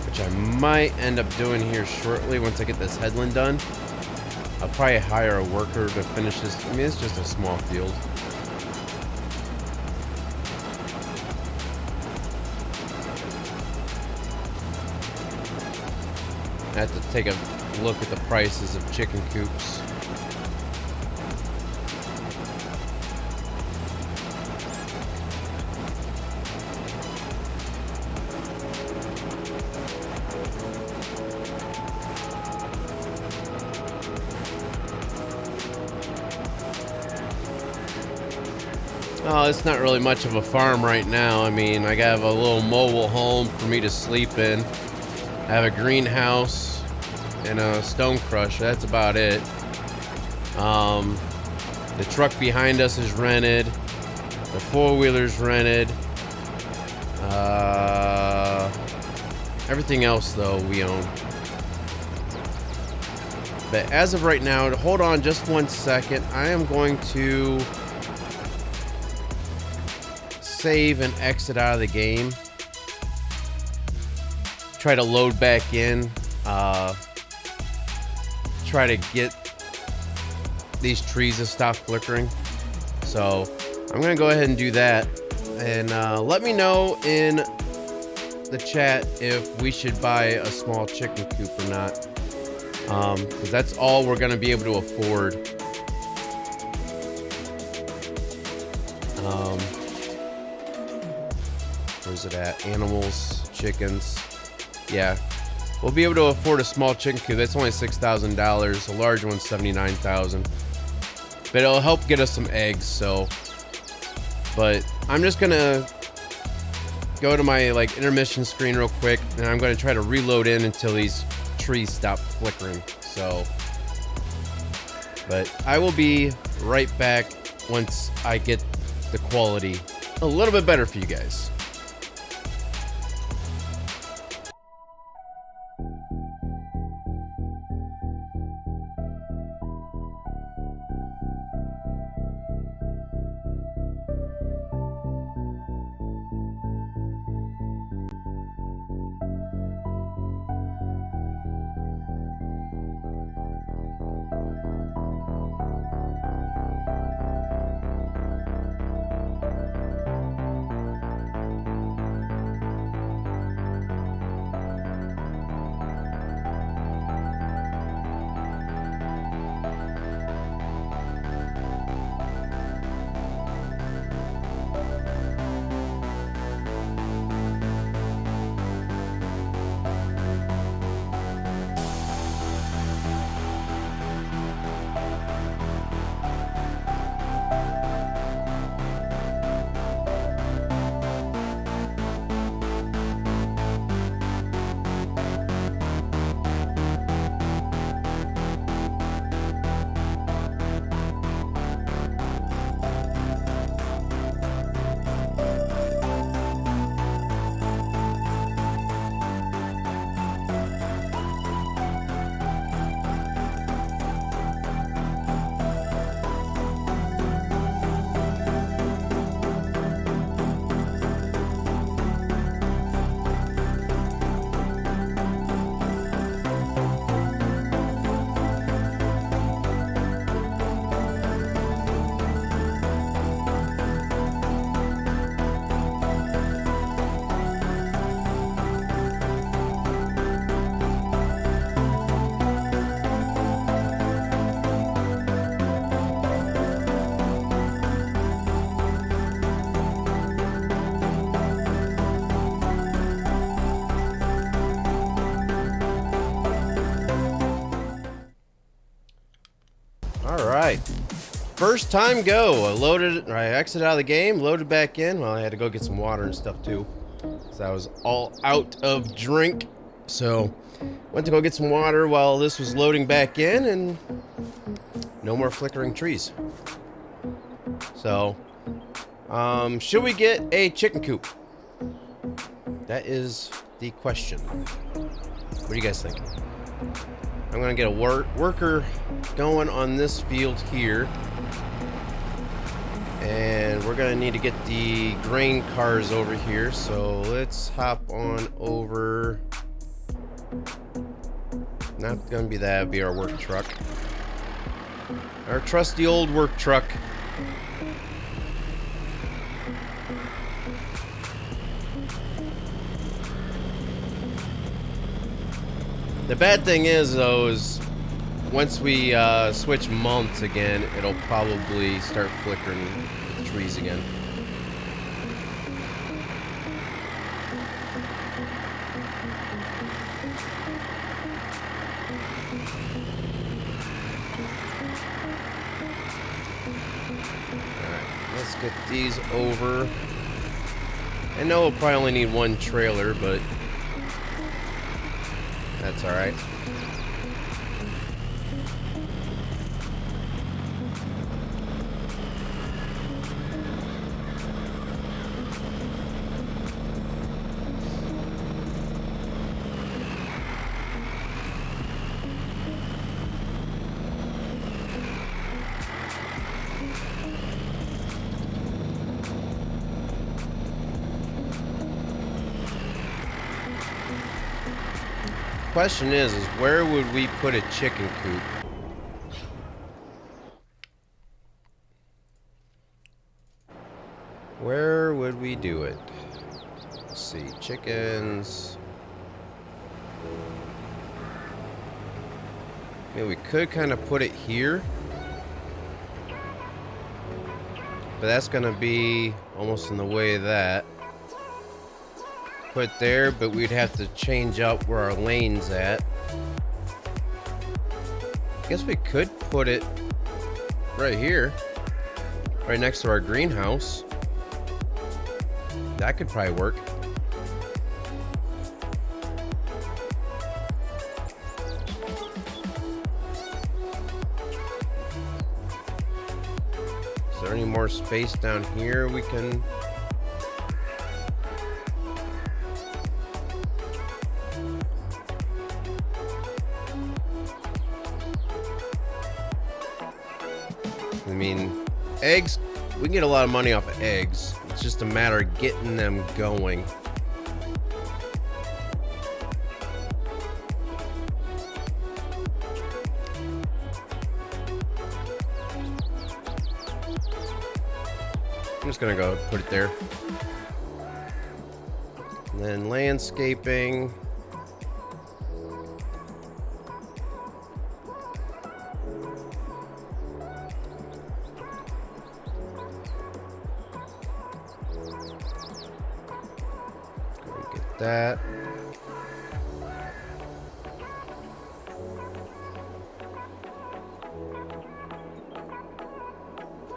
Which I might end up doing here shortly once I get this headland done. I'll probably hire a worker to finish this. I mean, it's just a small field. I have to take a look at the prices of chicken coops. Oh, it's not really much of a farm right now. I mean, I have a little mobile home for me to sleep in. I have a greenhouse and a stone crusher. That's about it. The truck behind us is rented. The four-wheeler's rented. Everything else, though, we own. But as of right now, hold on just 1 second. I am going to save and exit out of the game. Try to load back in. Try to get these trees to stop flickering. So I'm gonna go ahead and do that. And let me know in the chat if we should buy a small chicken coop or not. Because that's all we're gonna be able to afford. Where's it at? Animals, chickens. Yeah, we'll be able to afford a small chicken coop. That's only $6,000. A large one's $79,000. But it'll help get us some eggs. So, but I'm just gonna go to my intermission screen real quick, and I'm gonna try to reload in until these trees stop flickering. So, but I will be right back once I get the quality a little bit better for you guys. First time go. I exited out of the game, loaded back in. Well, I had to go get some water and stuff too, so I was all out of drink. So went to go get some water while this was loading back in, and no more flickering trees. So Should we get a chicken coop? That is the question. What do you guys think? I'm gonna get a worker going on this field here. And we're gonna need to get the grain cars over here. So let's hop on over. Not gonna be that, it'd be our work truck. Our trusty old work truck. The bad thing is, though, is once we switch months again, it'll probably start flickering with the trees again. Alright, let's get these over. I know we'll probably only need one trailer, but that's alright. Question is where would we put a chicken coop? Where would we do it? Let's see, chickens. Maybe we could kind of put it here. But that's gonna be almost in the way of that. Put there, but we'd have to change up where our lane's at. I guess we could put it right here, right next to our greenhouse. That could probably work. Is there any more space down here we can... I mean, eggs, we can get a lot of money off of eggs. It's just a matter of getting them going. I'm just gonna go put it there. And then landscaping. That.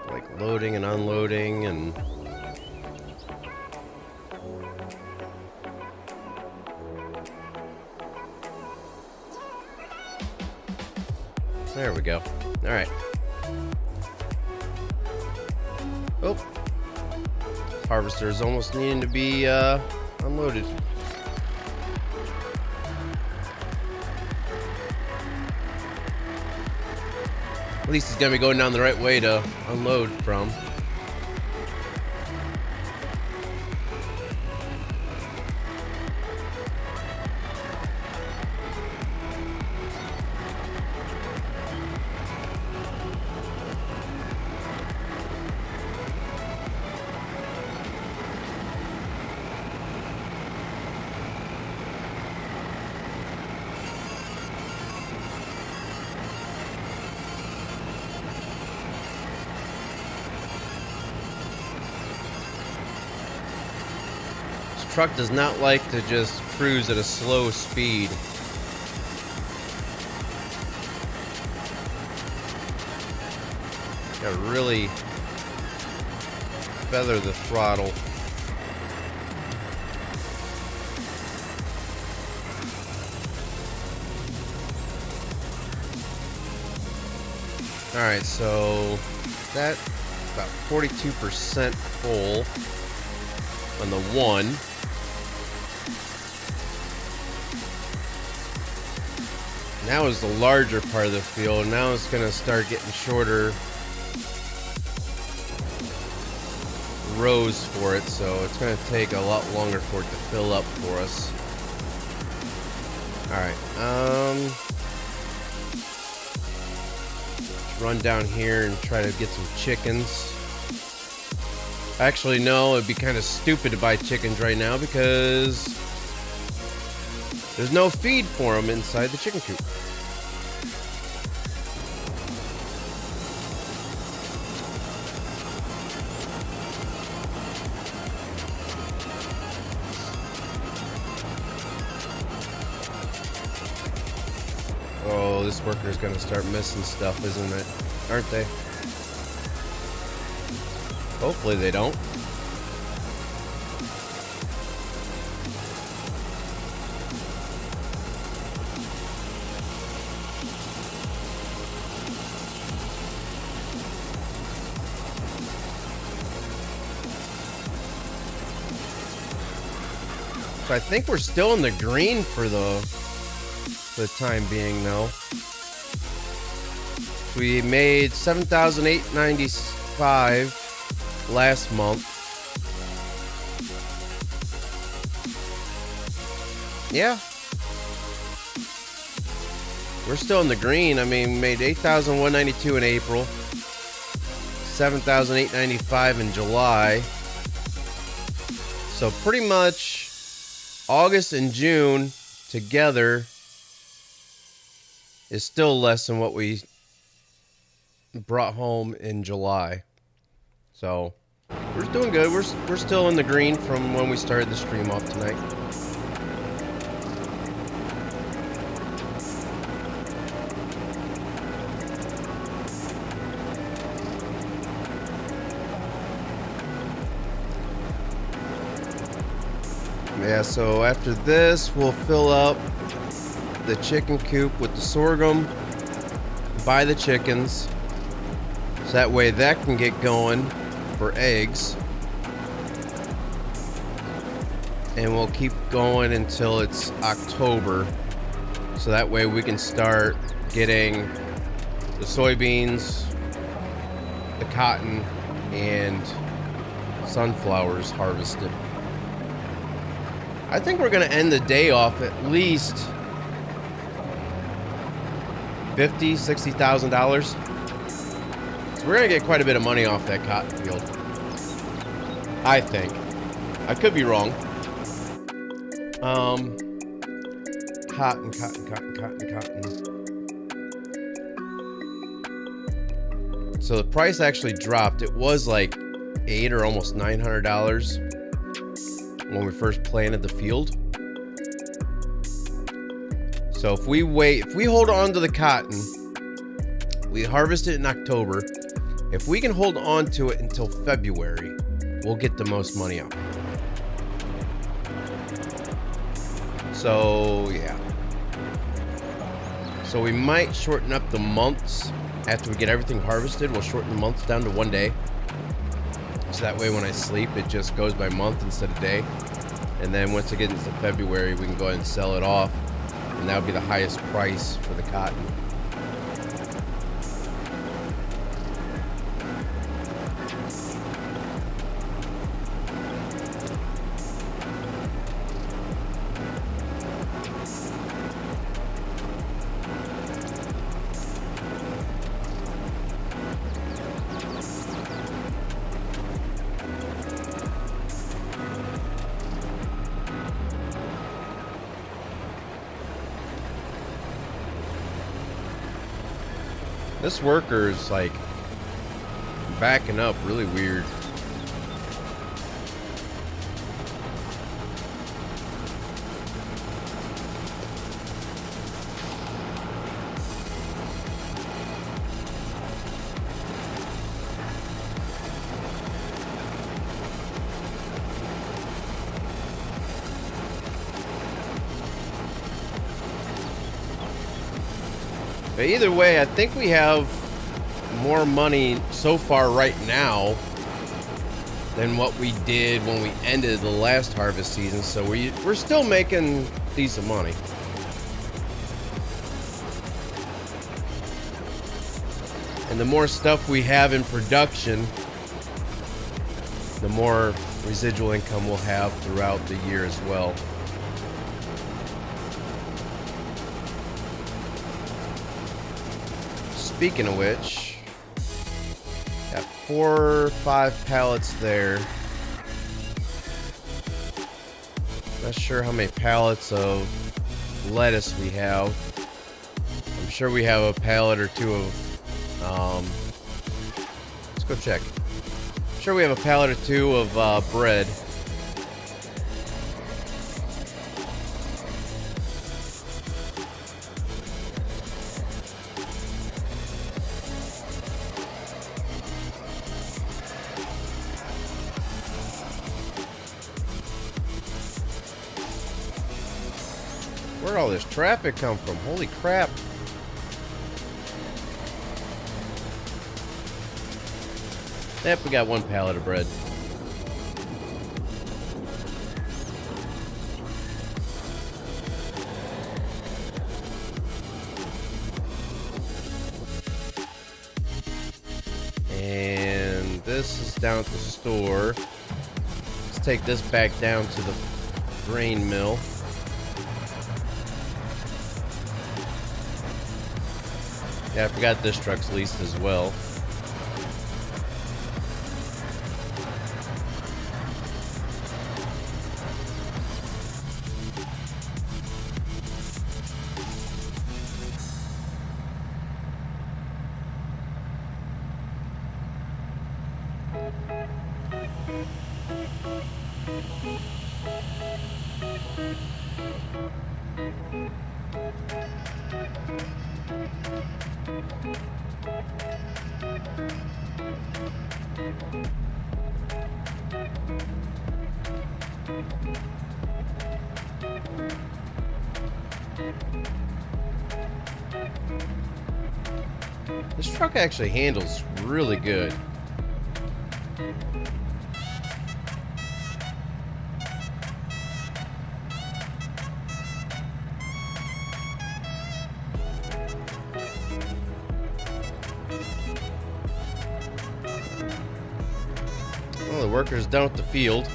Like loading and unloading and there we go. All right. Oh, harvester's almost needing to be unloaded. At least he's gonna be going down the right way to unload from. Truck does not like to just cruise at a slow speed. Gotta really feather the throttle. Alright, so that about 42% full on the one. Now is the larger part of the field. Now it's going to start getting shorter rows for it, so it's going to take a lot longer for it to fill up for us. Alright, let's run down here and try to get some chickens. Actually, no, it'd be kind of stupid to buy chickens right now because there's no feed for them inside the chicken coop. Oh, this worker's gonna start missing stuff, isn't it? Aren't they? Hopefully they don't. So I think we're still in the green for the time being, though. We made $7,895 last month. Yeah. We're still in the green. I mean, we made $8,192 in April, $7,895 in July. So pretty much August and June together is still less than what we brought home in July. So we're doing good. We're still in the green from when we started the stream off tonight. Yeah, so after this, we'll fill up the chicken coop with the sorghum, buy the chickens, so that way that can get going for eggs. And we'll keep going until it's October, so that way we can start getting the soybeans, the cotton, and sunflowers harvested. I think we're going to end the day off at least $50,000-$60,000. So we're going to get quite a bit of money off that cotton field. I think. I could be wrong. Cotton. So the price actually dropped. It was like $800 or almost $900 when we first planted the field. So if we hold on to the cotton, we harvest it in October. If we can hold on to it until February, we'll get the most money out. So yeah. So we might shorten up the months after we get everything harvested. We'll shorten the months down to 1 day. So that way when I sleep, it just goes by month instead of day. And then once it gets into February, we can go ahead and sell it off. And that would be the highest price for the cotton. This worker is like backing up really weird. But either way, I think we have more money so far right now than what we did when we ended the last harvest season. So we're still making decent money. And the more stuff we have in production, the more residual income we'll have throughout the year as well. Speaking of which, got 4 or 5 pallets there. Not sure how many pallets of lettuce we have. I'm sure we have a pallet or two of let's go check. I'm sure we have a pallet or two of bread. Where'd all this traffic come from? Holy crap. Yep, we got 1 pallet of bread. And this is down at the store. Let's take this back down to the grain mill. Yeah, I forgot this truck's leased as well. This truck actually handles really good. Well, the workers down at the field.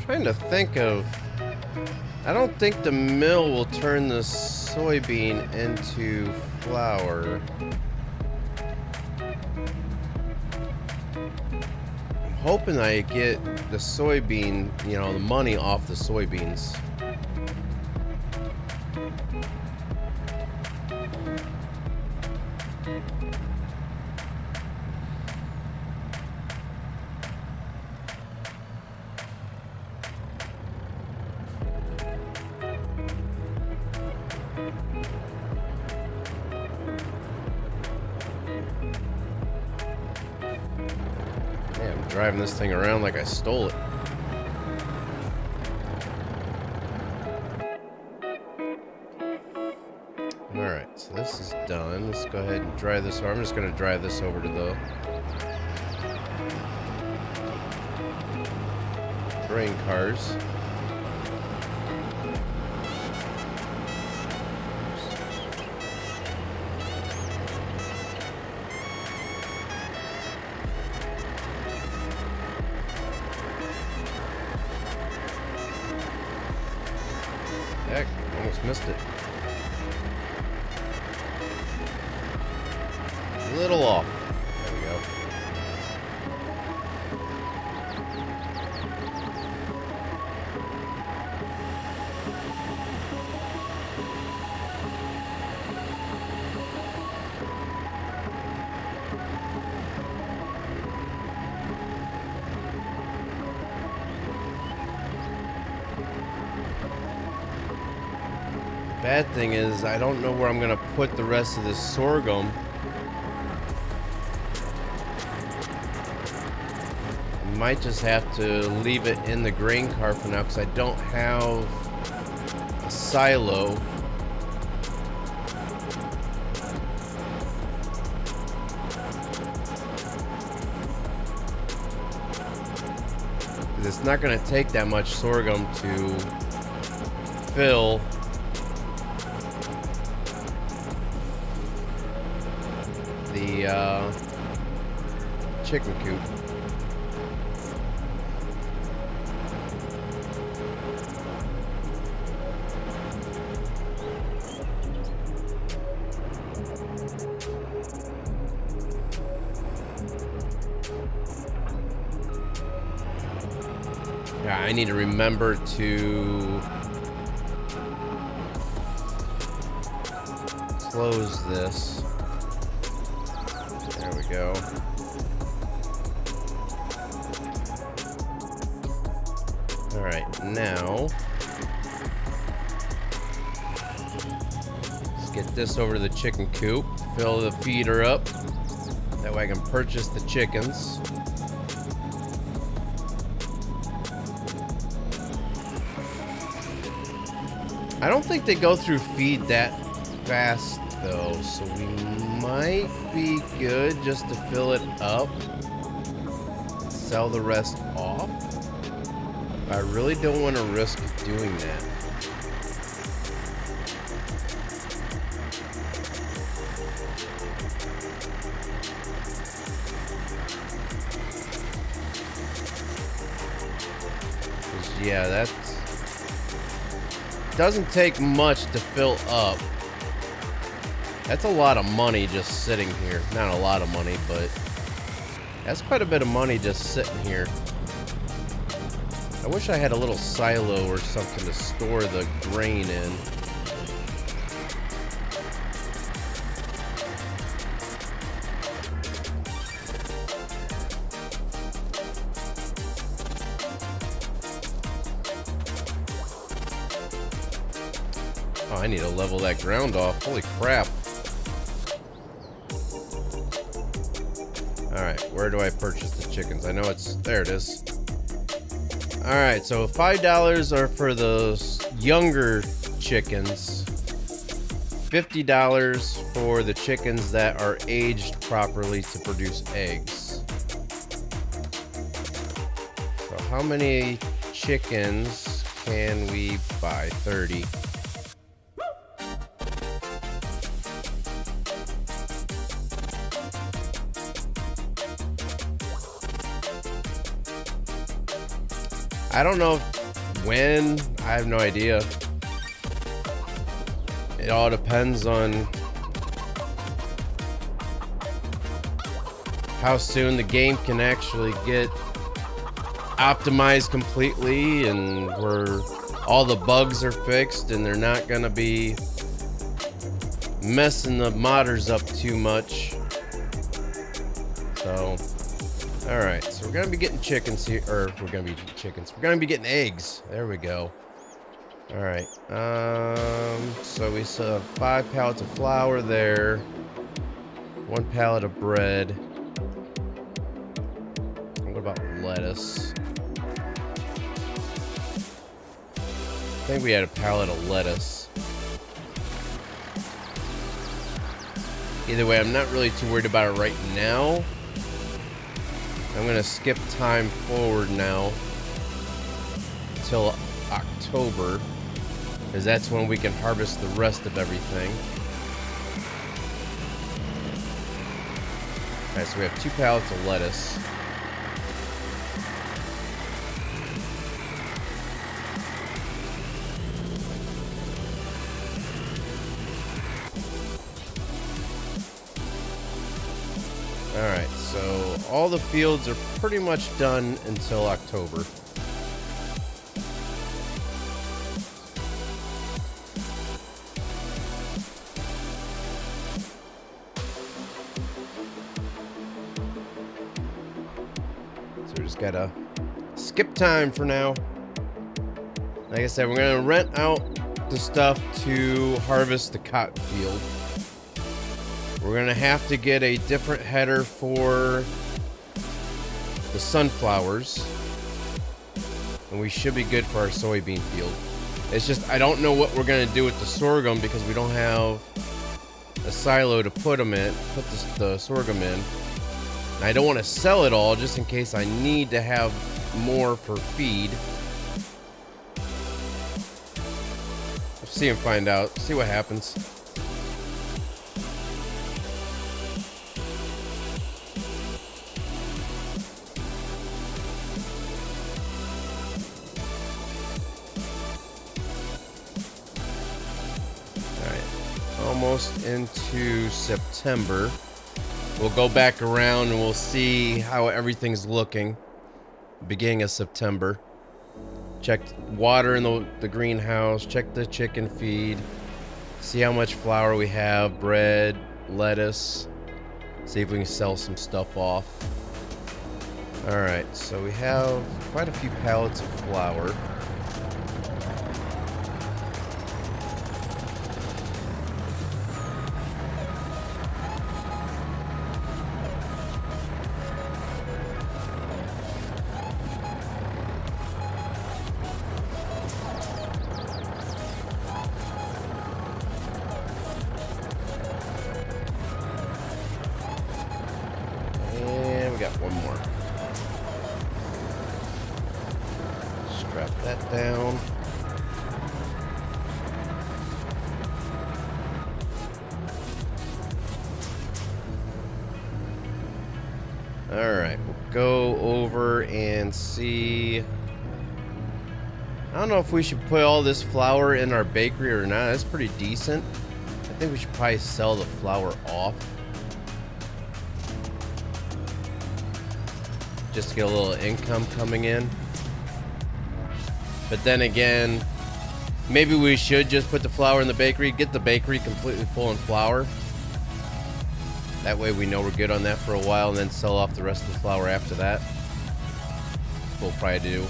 Trying to think of, I don't think the mill will turn the soybean into flour. I'm hoping I get the soybean, you know, the money off the soybeans. Driving this thing around like I stole it. Alright, so this is done. Let's go ahead and drive this over. I'm just going to drive this over to the grain cars. Heck, almost missed it. A little off. There we go. Bad thing is, I don't know where I'm gonna put the rest of this sorghum. might just have to leave it in the grain car for now because I don't have a silo. It's not going to take that much sorghum to fill the chicken coop. Yeah, I need to remember to close this. There we go. All right, now let's get this over to the chicken coop, fill the feeder up. That way I can purchase the chickens. I don't think they go through feed that fast though, so we might be good just to fill it up, sell the rest off. I really don't want to risk doing that. Yeah, that doesn't take much to fill up. That's a lot of money just sitting here. Not a lot of money, but that's quite a bit of money just sitting here. I wish I had a little silo or something to store the grain in. Oh, I need to level that ground off. Holy crap. Alright, where do I purchase the chickens? I know it's... there it is. Alright, so $5 are for those younger chickens. $50 for the chickens that are aged properly to produce eggs. So how many chickens can we buy? 30. I don't know when. I have no idea. It all depends on how soon the game can actually get optimized completely and where all the bugs are fixed and they're not going to be messing the modders up too much. So... alright, so we're going to be getting chickens here, or we're going to be chickens. We're going to be getting eggs. There we go. Alright, so we still have 5 pallets of flour there. 1 pallet of bread. And what about lettuce? I think we had a pallet of lettuce. Either way, I'm not really too worried about it right now. I'm going to skip time forward now until October, because that's when we can harvest the rest of everything. Alright, so we have 2 pallets of lettuce. Alright, so all the fields are pretty much done until October. So we just gotta skip time for now. Like I said, we're gonna rent out the stuff to harvest the cotton field. We're gonna have to get a different header for the sunflowers, and we should be good for our soybean field. It's just I don't know what we're gonna do with the sorghum because we don't have a silo to put the sorghum in. And I don't want to sell it all just in case I need to have more for feed. Let's see and find out. See what happens. Almost into September. We'll go back around and we'll see how everything's looking. Beginning of September. Check water in the greenhouse. Check the chicken feed. See how much flour we have. Bread, lettuce. See if we can sell some stuff off. Alright, so we have quite a few pallets of flour. Got one more. Strap that down. All right, we'll go over and see. I don't know if we should put all this flour in our bakery or not. It's pretty decent. I think we should probably sell the flour off. Just to get a little income coming in. But then again, maybe we should just put the flour in the bakery, get the bakery completely full in flour. That way we know we're good on that for a while and then sell off the rest of the flour after that. We'll probably do.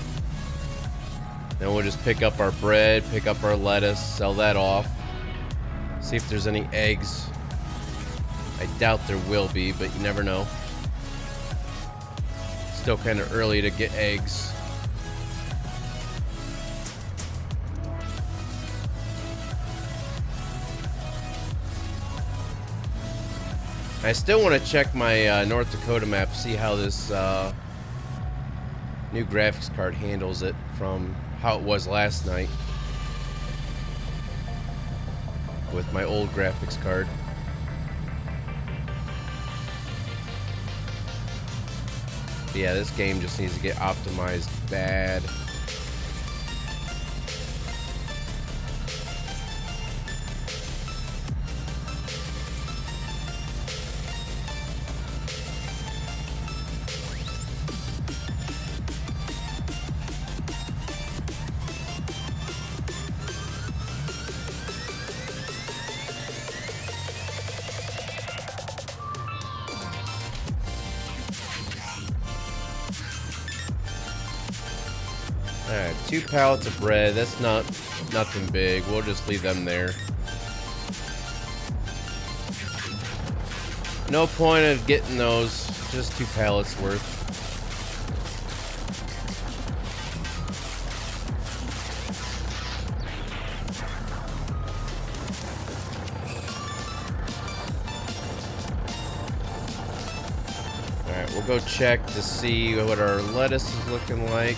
Then we'll just pick up our bread, pick up our lettuce, sell that off. See if there's any eggs. I doubt there will be, but you never know. Still kind of early to get eggs. I still want to check my North Dakota map, see how this new graphics card handles it from how it was last night with my old graphics card. Yeah, this game just needs to get optimized bad. Alright, 2 pallets of bread. That's nothing big. We'll just leave them there. No point of getting those. Just 2 pallets worth. Alright, we'll go check to see what our lettuce is looking like.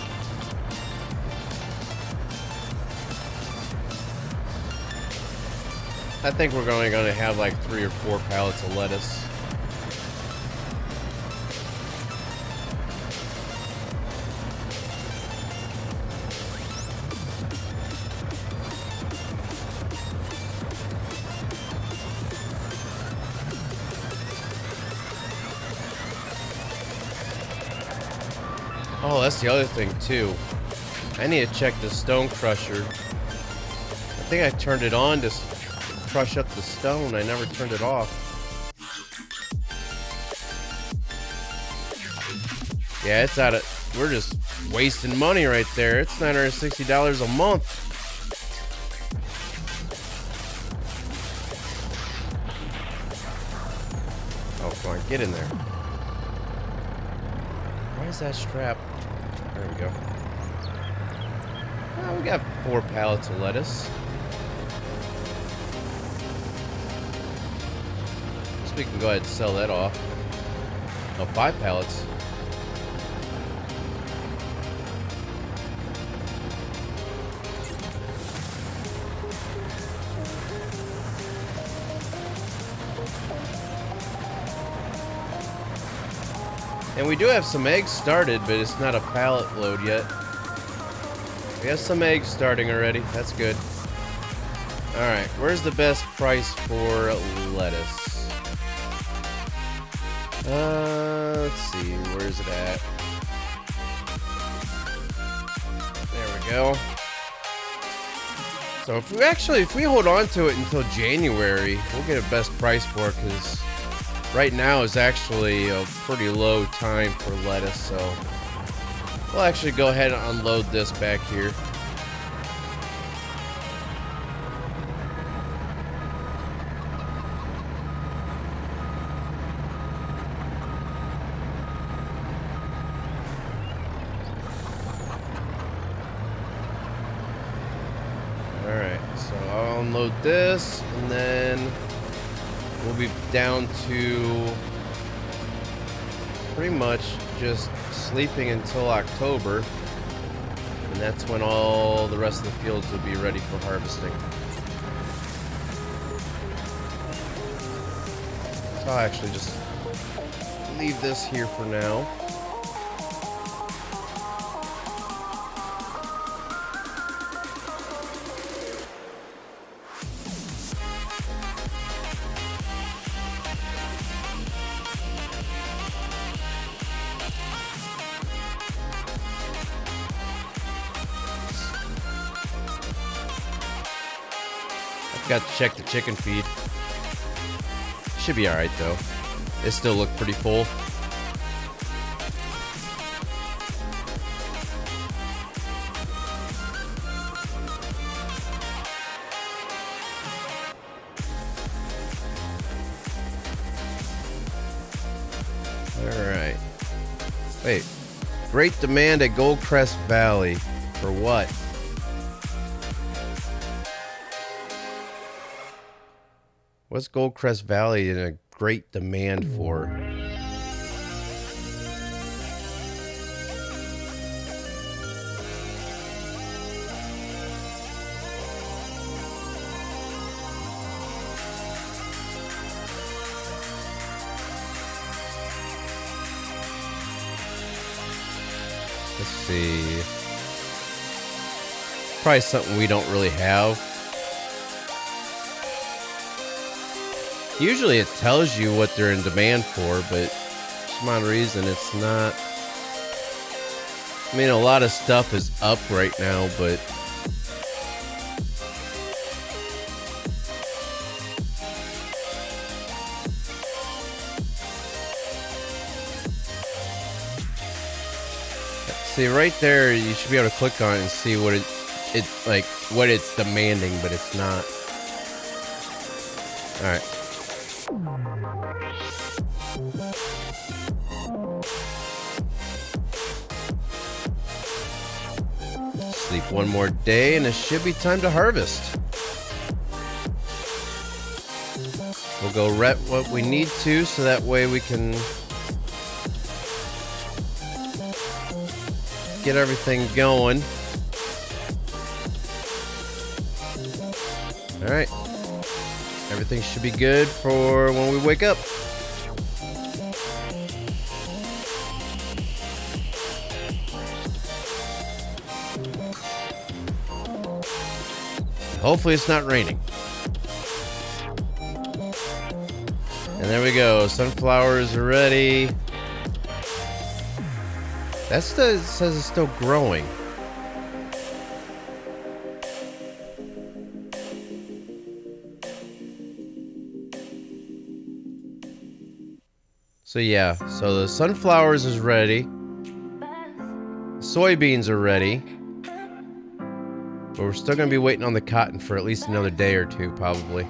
I think we're only going to have like 3 or 4 pallets of lettuce. Oh, that's the other thing too. I need to check the stone crusher. I think I turned it on to crush up the stone. I never turned it off. Yeah, it's out of... We're just wasting money right there. It's $960 a month. Oh, come on. Get in there. Why is that strap? There we go. Oh, we got 4 pallets of lettuce. So we can go ahead and sell that off. Oh, 5 pallets. And we do have some eggs started, but it's not a pallet load yet. We have some eggs starting already. That's good. Alright, where's the best price for lettuce? Let's see. Where's it at? There we go. So if we hold on to it until January, we'll get a best price for it, because right now is actually a pretty low time for lettuce, so we'll actually go ahead and unload this back here. Alright, so I'll unload this, and then we'll be down to pretty much just sleeping until October, and that's when all the rest of the fields will be ready for harvesting. So I'll actually just leave this here for now. Got to check the chicken feed. Should be alright though. It still look pretty full. Alright. Wait. Great demand at Goldcrest Valley. For what? What's Goldcrest Valley in a great demand for? Let's see. Probably something we don't really have. Usually it tells you what they're in demand for, but for some odd reason it's not. I mean, a lot of stuff is up right now, but see right there, you should be able to click on it and see what it's like, what it's demanding, but it's not. All right. Sleep one more day and it should be time to harvest. We'll go rep what we need to so that way we can get everything going. All right. Everything should be good for when we wake up. Hopefully it's not raining. And there we go. Sunflowers are ready. That says it's still growing. So yeah, so the sunflowers is ready. Soybeans are ready. But we're still going to be waiting on the cotton for at least another day or two, probably.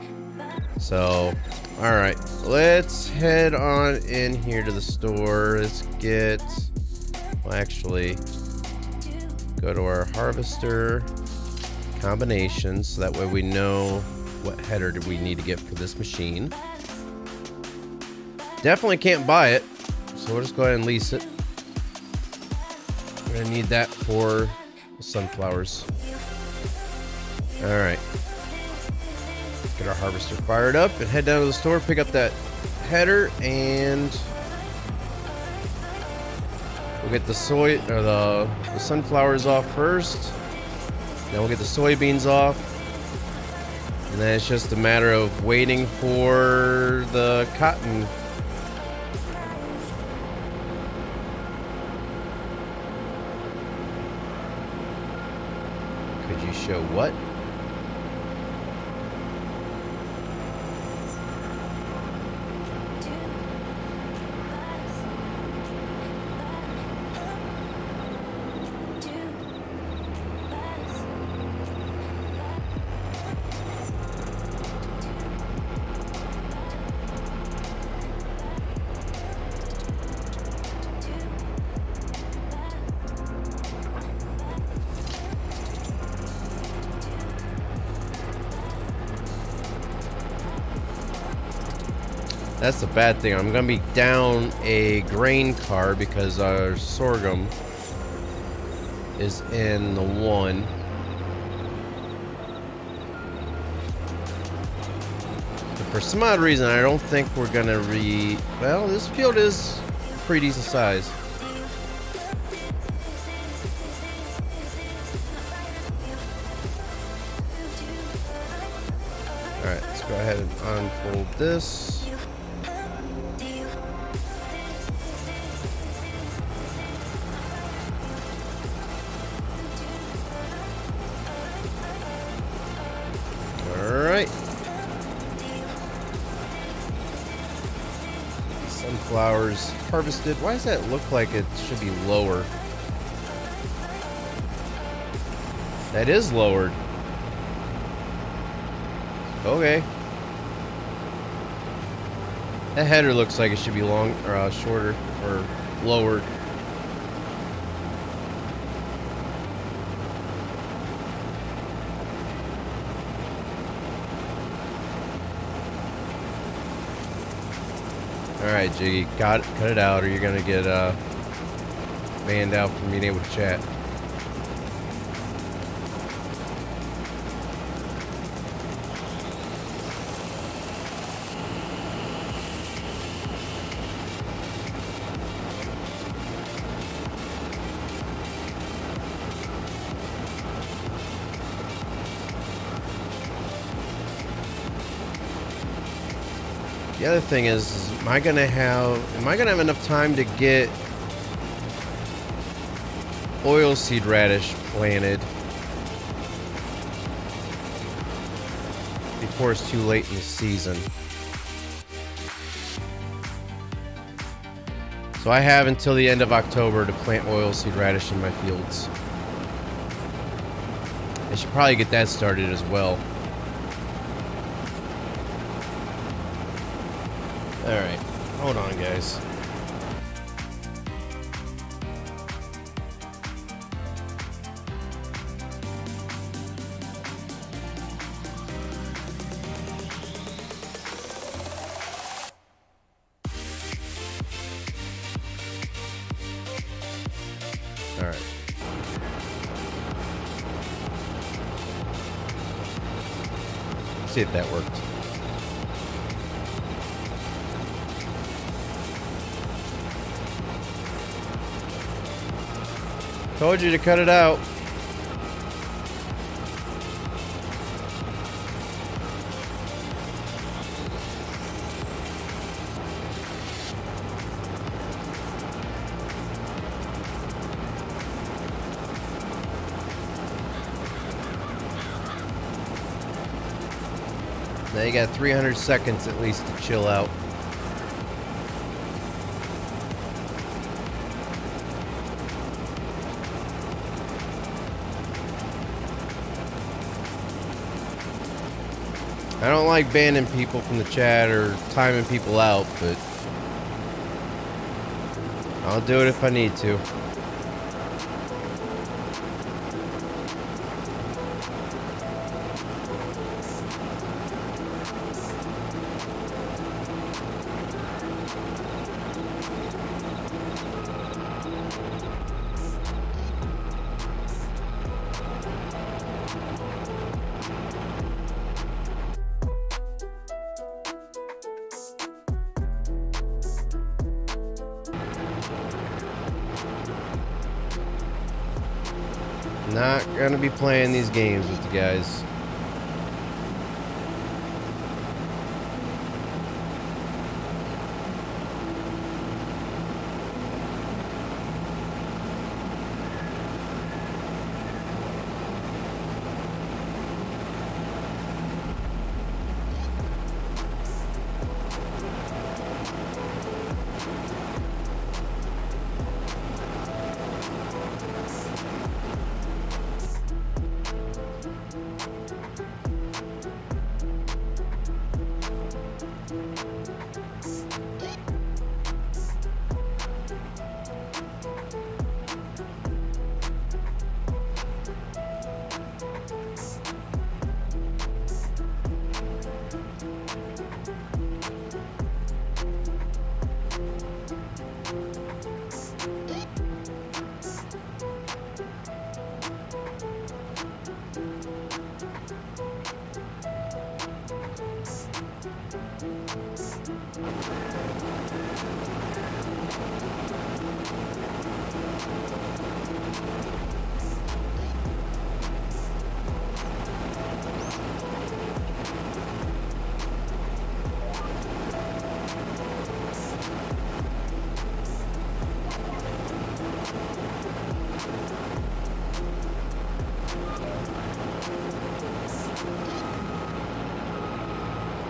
So, alright. Let's head on in here to the store. Let's get We'll actually go to our harvester combinations so that way we know what header do we need to get for this machine. Definitely can't buy it, so we'll just go ahead and lease it. We're gonna need that for the sunflowers. Alright. Get our harvester fired up and head down to the store, pick up that header, and we'll get the soy or the sunflowers off first. Then we'll get the soybeans off. And then it's just a matter of waiting for the cotton. Could you show what? That's the bad thing. I'm going to be down a grain car because our sorghum is in the one. But for some odd reason, I don't think we're going to well, this field is pretty decent size. Alright, let's go ahead and unfold this. Alright. Sunflowers harvested. Why does that look like it should be lower? That is lowered. Okay. That header looks like it should be long or shorter or lowered. Alright, Jiggy, cut it out or you're gonna get banned out from being able to chat. The other thing is am I gonna have enough time to get oilseed radish planted before it's too late in the season? So I have until the end of October to plant oilseed radish in my fields. I should probably get that started as well. Alright, hold on, guys. Alright. See if that worked. Told you to cut it out. Now you got 300 seconds at least to chill out. I don't like banning people from the chat or timing people out, but I'll do it if I need to. Not gonna be playing these games with you guys.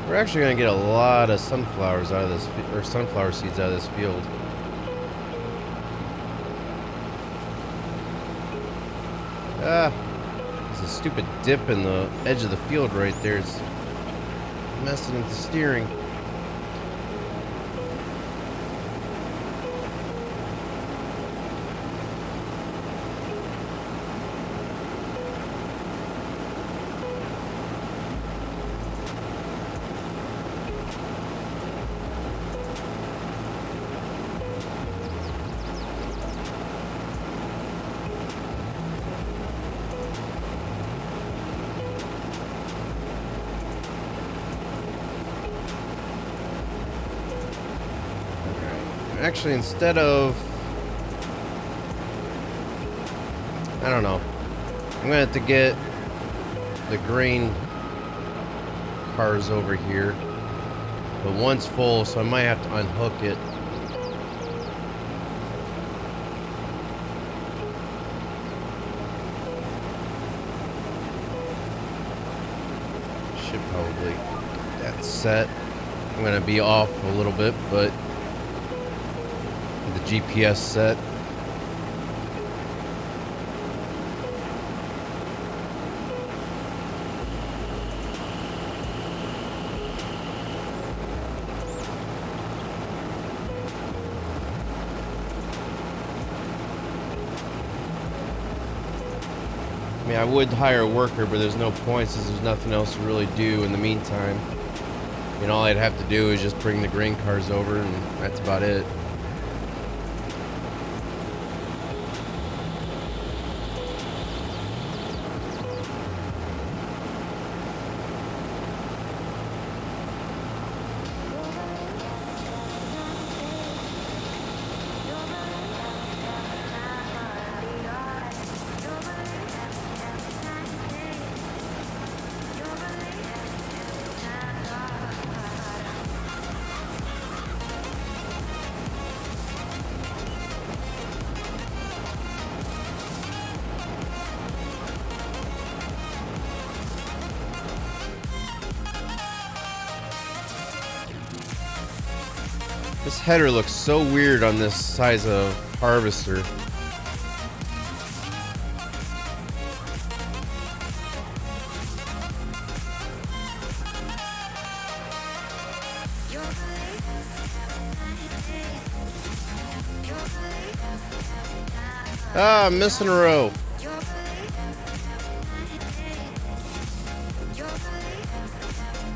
We're actually going to get a lot of sunflowers out of this, or sunflower seeds out of this field. There's a stupid dip in the edge of the field right there. It's messing with the steering. Actually, instead of, I don't know, I'm gonna have to get the grain cars over here, but one's full, so I might have to unhook it. Should probably get that set. I'm gonna be off a little bit, but the GPS set. I mean, I would hire a worker, but there's no point since there's nothing else to really do in the meantime. You know, all I'd have to do is just bring the grain cars over, and that's about it. This header looks so weird on this size of harvester. Ah, I'm missing a row.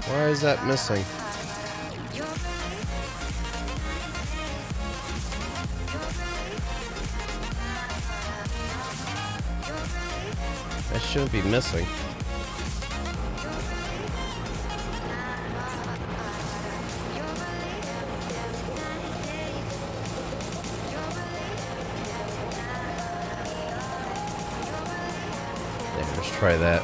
Why is that missing? That shouldn't be missing. Let's try that.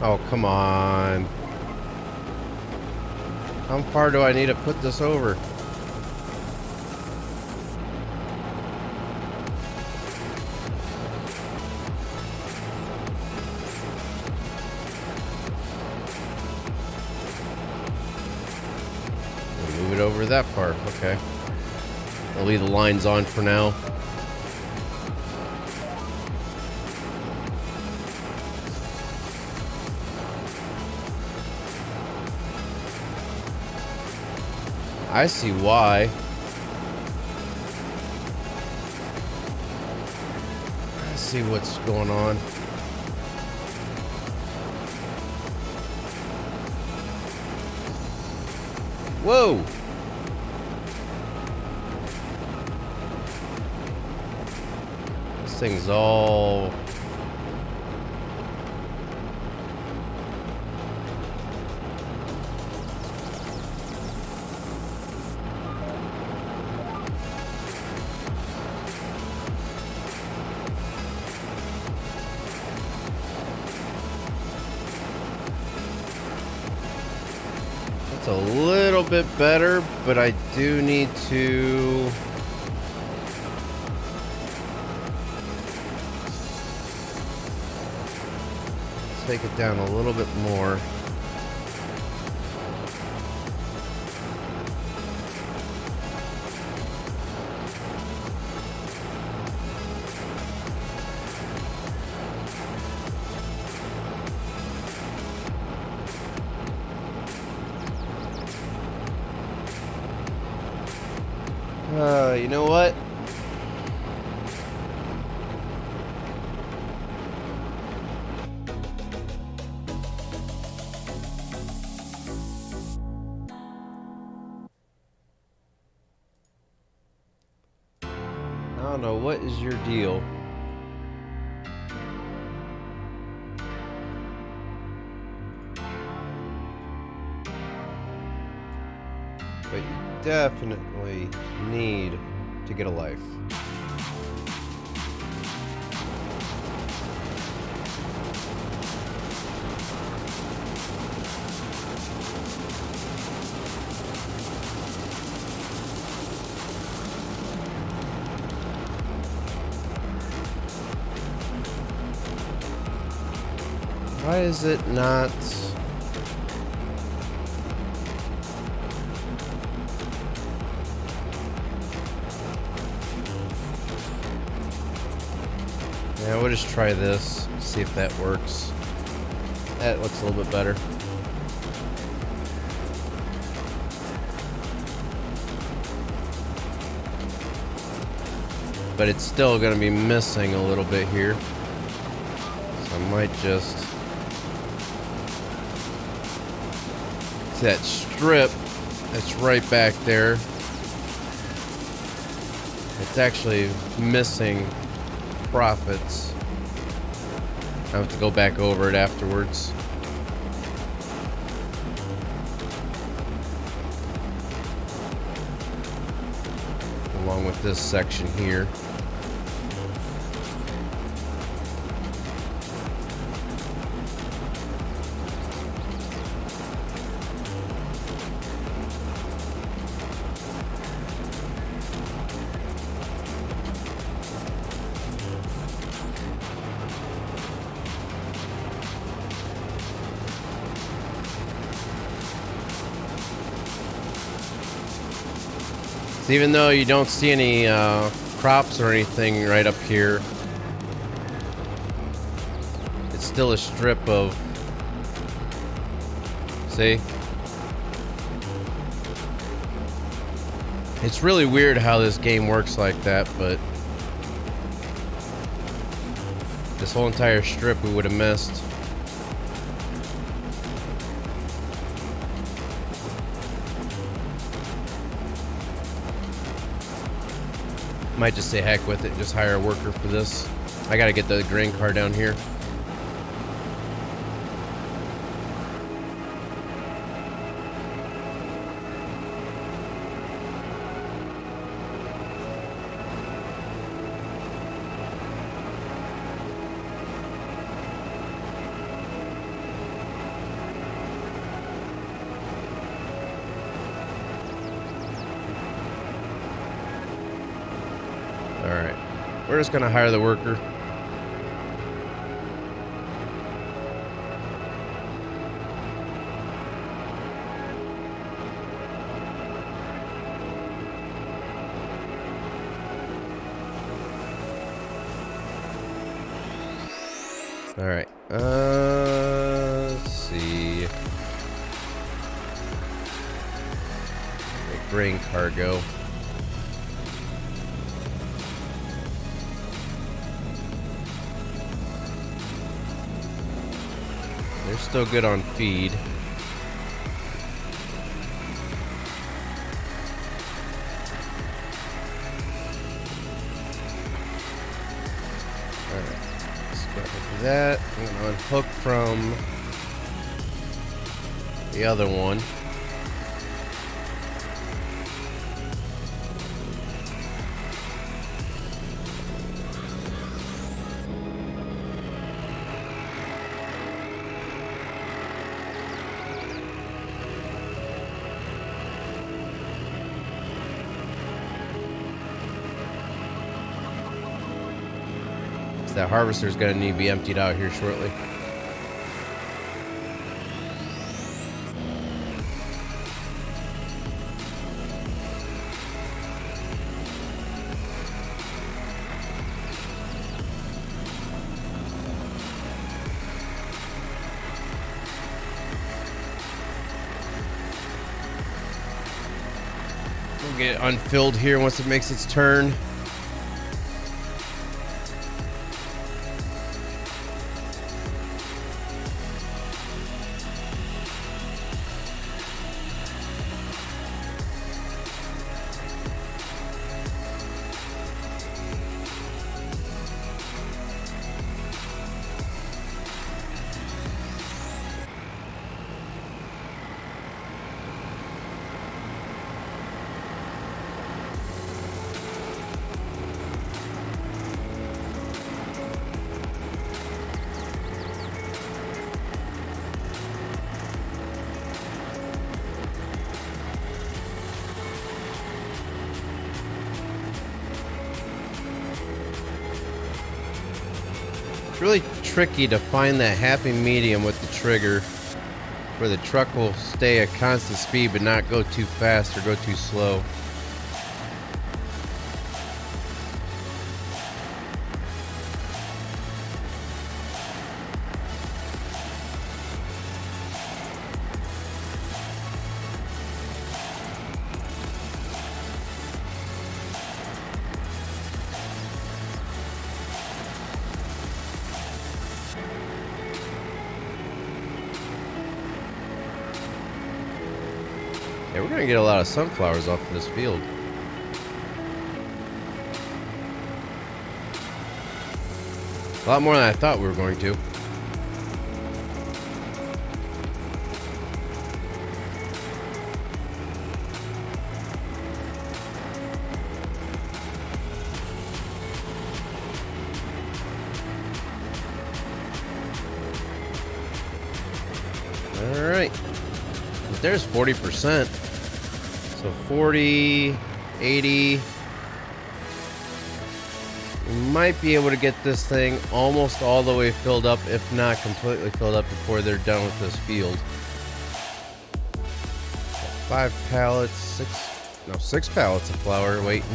Oh, come on. How far do I need to put this over? Move it over that far. Okay. I'll leave the lines on for now. I see why. I see what's going on. Whoa! This thing's all... a little bit better, but I do need to take it down a little bit more. You know what? I don't know, what is your deal? But you definitely need to get a life. Why is it not? Yeah, we'll just try this, see if that works. That looks a little bit better. But it's still going to be missing a little bit here. So I might just... See that strip that's right back there. It's actually missing profits. I have to go back over it afterwards. Along with this section here. So even though you don't see any crops or anything right up here, it's still a strip of, see? It's really weird how this game works like that, but this whole entire strip we would have missed. Might just say heck with it, just hire a worker for this. I gotta get the grain car down here. Alright, we're just gonna hire the worker. Alright, let's see. Grain cargo. They're still good on feed. Alright, let's go ahead and do that. I'm going to unhook from the other one. That harvester's going to need to be emptied out here shortly. We'll get it unfilled here once it makes its turn. It's really tricky to find that happy medium with the trigger where the truck will stay at constant speed but not go too fast or go too slow. Yeah, we're gonna get a lot of sunflowers off of this field. A lot more than I thought we were going to. All right, but there's 40%. So 40, 80. We might be able to get this thing almost all the way filled up, if not completely filled up, before they're done with this field. 5 pallets, 6 No, 6 pallets of flour waiting.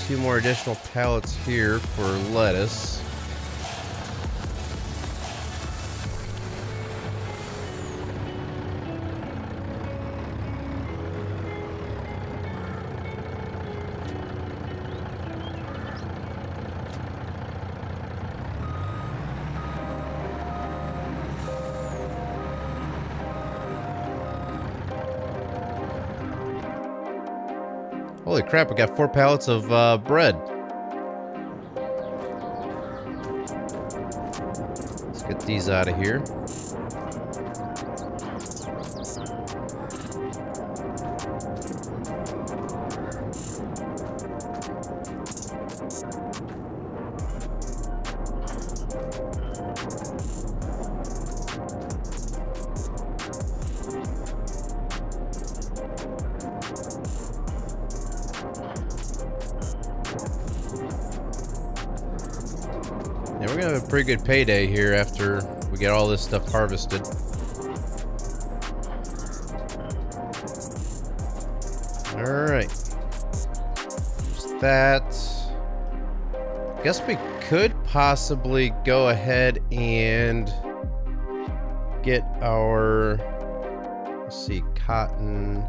2 more additional pallets here for lettuce. Holy crap, we got 4 pallets of bread. Let's get these out of here. Yeah, we're gonna have a pretty good payday here after we get all this stuff harvested. Alright. There's that. Guess we could possibly go ahead and get our, let's see, cotton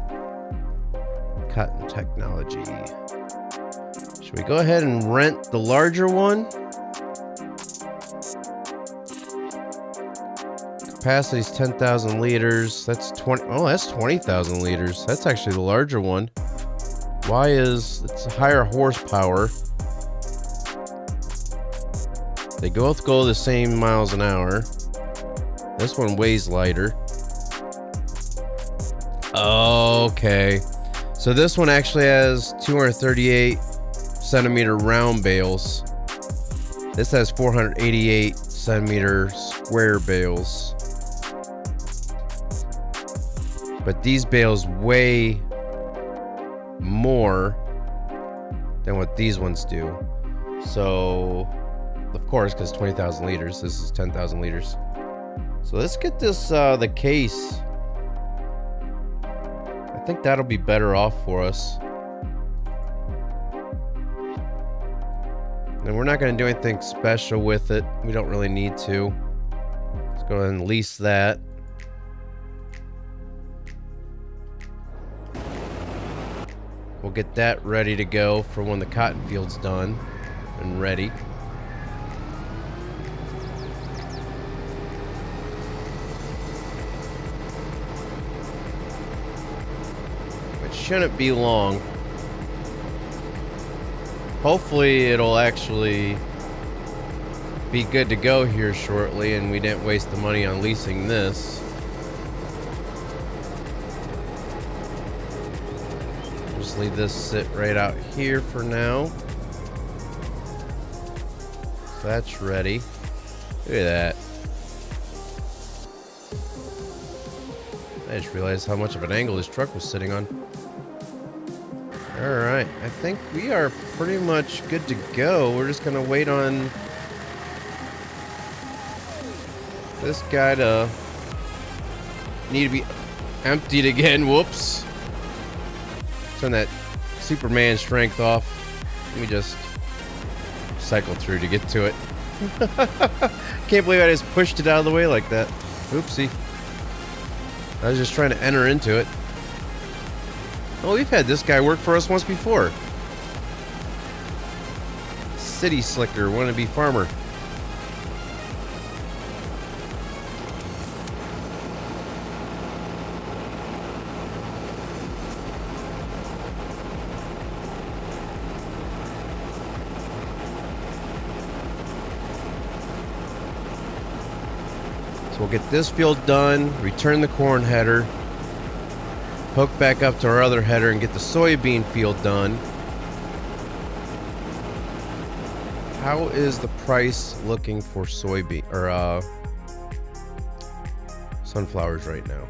technology. Should we go ahead and rent the larger one? Capacity is 10,000 liters. That's 20. Oh, that's 20,000 liters. That's actually the larger one. Why is it's a higher horsepower? They both go the same miles an hour. This one weighs lighter. Okay. So this one actually has 238 centimeter round bales. This has 488 centimeter square bales. But these bales weigh more than what these ones do. So, of course, because 20,000 liters, this is 10,000 liters. So let's get this, the case. I think that'll be better off for us. And we're not going to do anything special with it. We don't really need to. Let's go ahead and lease that. We'll get that ready to go for when the cotton field's done and ready. It shouldn't be long. Hopefully it'll actually be good to go here shortly and we didn't waste the money on leasing this. Just leave this sit right out here for now. So that's ready. Look at that. I just realized how much of an angle this truck was sitting on. Alright, I think we are pretty much good to go. We're just gonna wait on this guy to need to be emptied again. Whoops. Turn that Superman strength off. Let me just cycle through to get to it. Can't believe I just pushed it out of the way like that. Oopsie. I was just trying to enter into it. Oh, we've had this guy work for us once before. City Slicker, wannabe farmer. So we'll get this field done, return the corn header, hook back up to our other header and get the soybean field done. How is the price looking for soybean or sunflowers right now?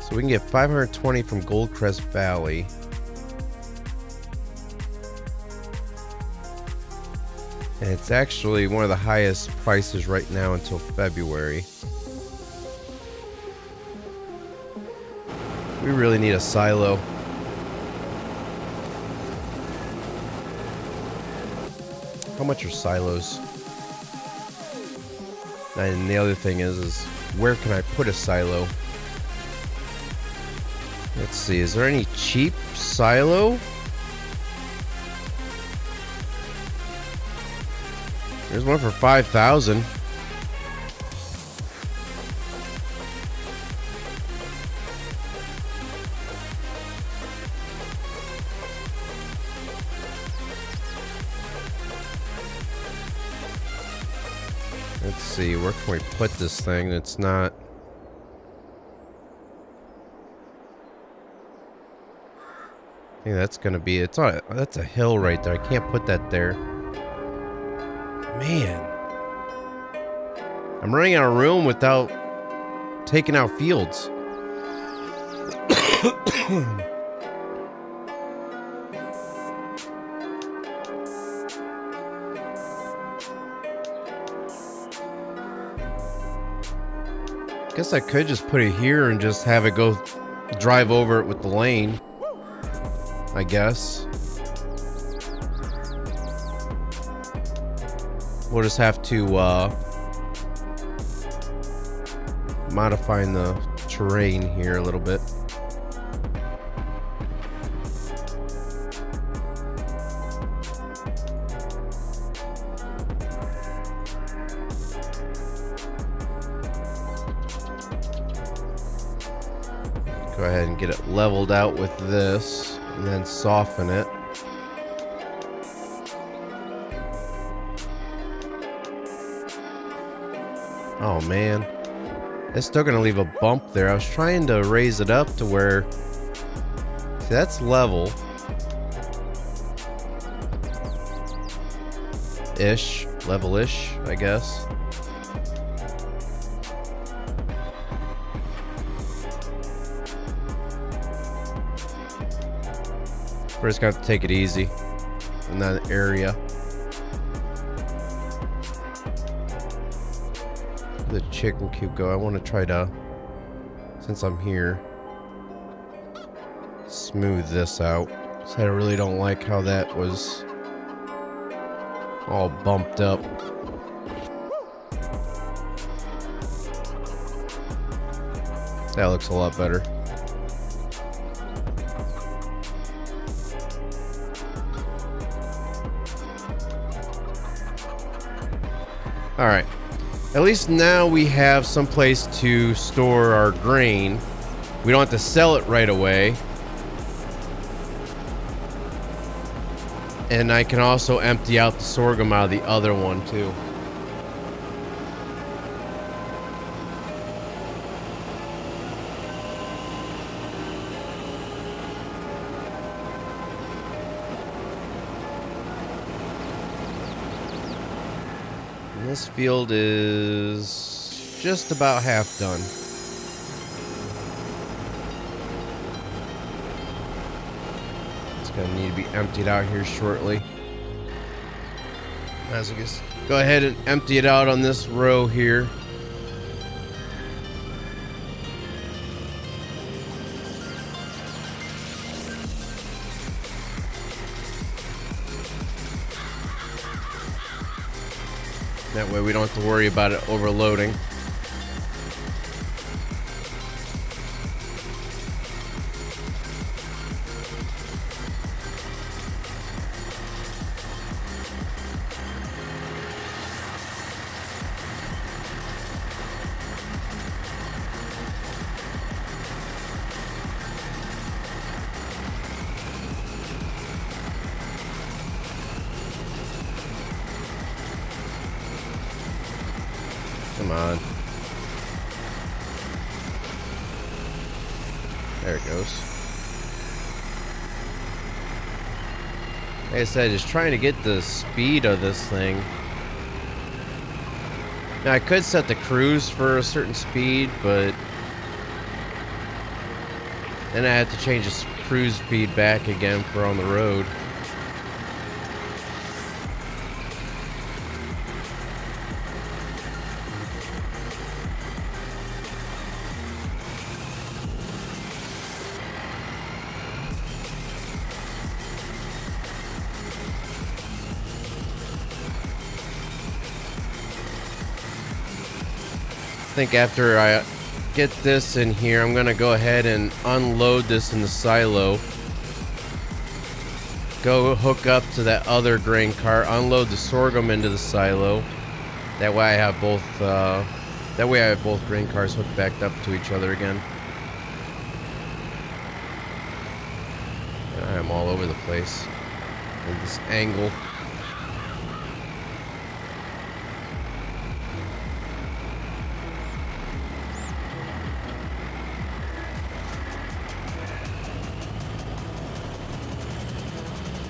So we can get 520 from Goldcrest Valley. And it's actually one of the highest prices right now until February. We really need a silo. How much are silos? And the other thing is where can I put a silo? Let's see, is there any cheap silo? There's one for 5,000. Let's see, where can we put this thing that's not... I think that's gonna be... It's on, that's a hill right there. I can't put that there. Man. I'm running out of room without taking out fields. Guess I could just put it here and just have it go drive over it with the lane. I guess. We'll just have to modify the terrain here a little bit. Go ahead and get it leveled out with this, and then soften it. Oh man, it's still gonna leave a bump there. I was trying to raise it up to where, see, that's level ish, level-ish, I guess. We're just gonna have to take it easy in that area. The chicken coop go. I want to try to, since I'm here, smooth this out. So I really don't like how that was all bumped up. That looks a lot better. All right. At least now we have some place to store our grain. We don't have to sell it right away. And I can also empty out the sorghum out of the other one too. This field is just about half done. It's gonna need to be emptied out here shortly. As we just go ahead and empty it out on this row here. That way we don't have to worry about it overloading. Come on. There it goes. Like I said, just trying to get the speed of this thing. Now I could set the cruise for a certain speed, but then I have to change the cruise speed back again for on the road. think after I get this in here, I'm gonna go ahead and unload this in the silo. Go hook up to that other grain cart, unload the sorghum into the silo. That way I have both grain cars hooked back up to each other again. I'm all over the place with this angle.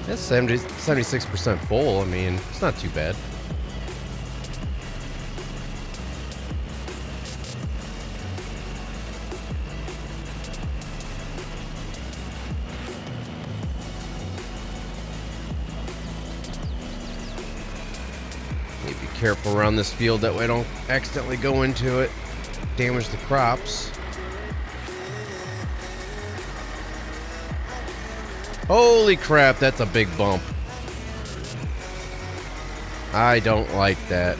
That's 76% full. I mean, it's not too bad. Be careful around this field, that way I don't accidentally go into it, damage the crops. Holy crap, that's a big bump. I don't like that.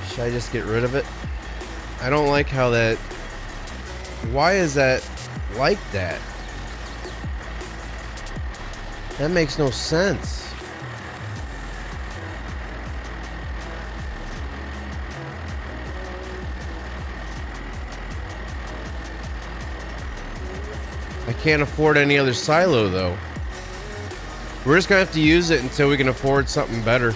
Should I just get rid of it? I don't like how that... Why is that like that? That makes no sense. I can't afford any other silo, though. We're just gonna have to use it until we can afford something better.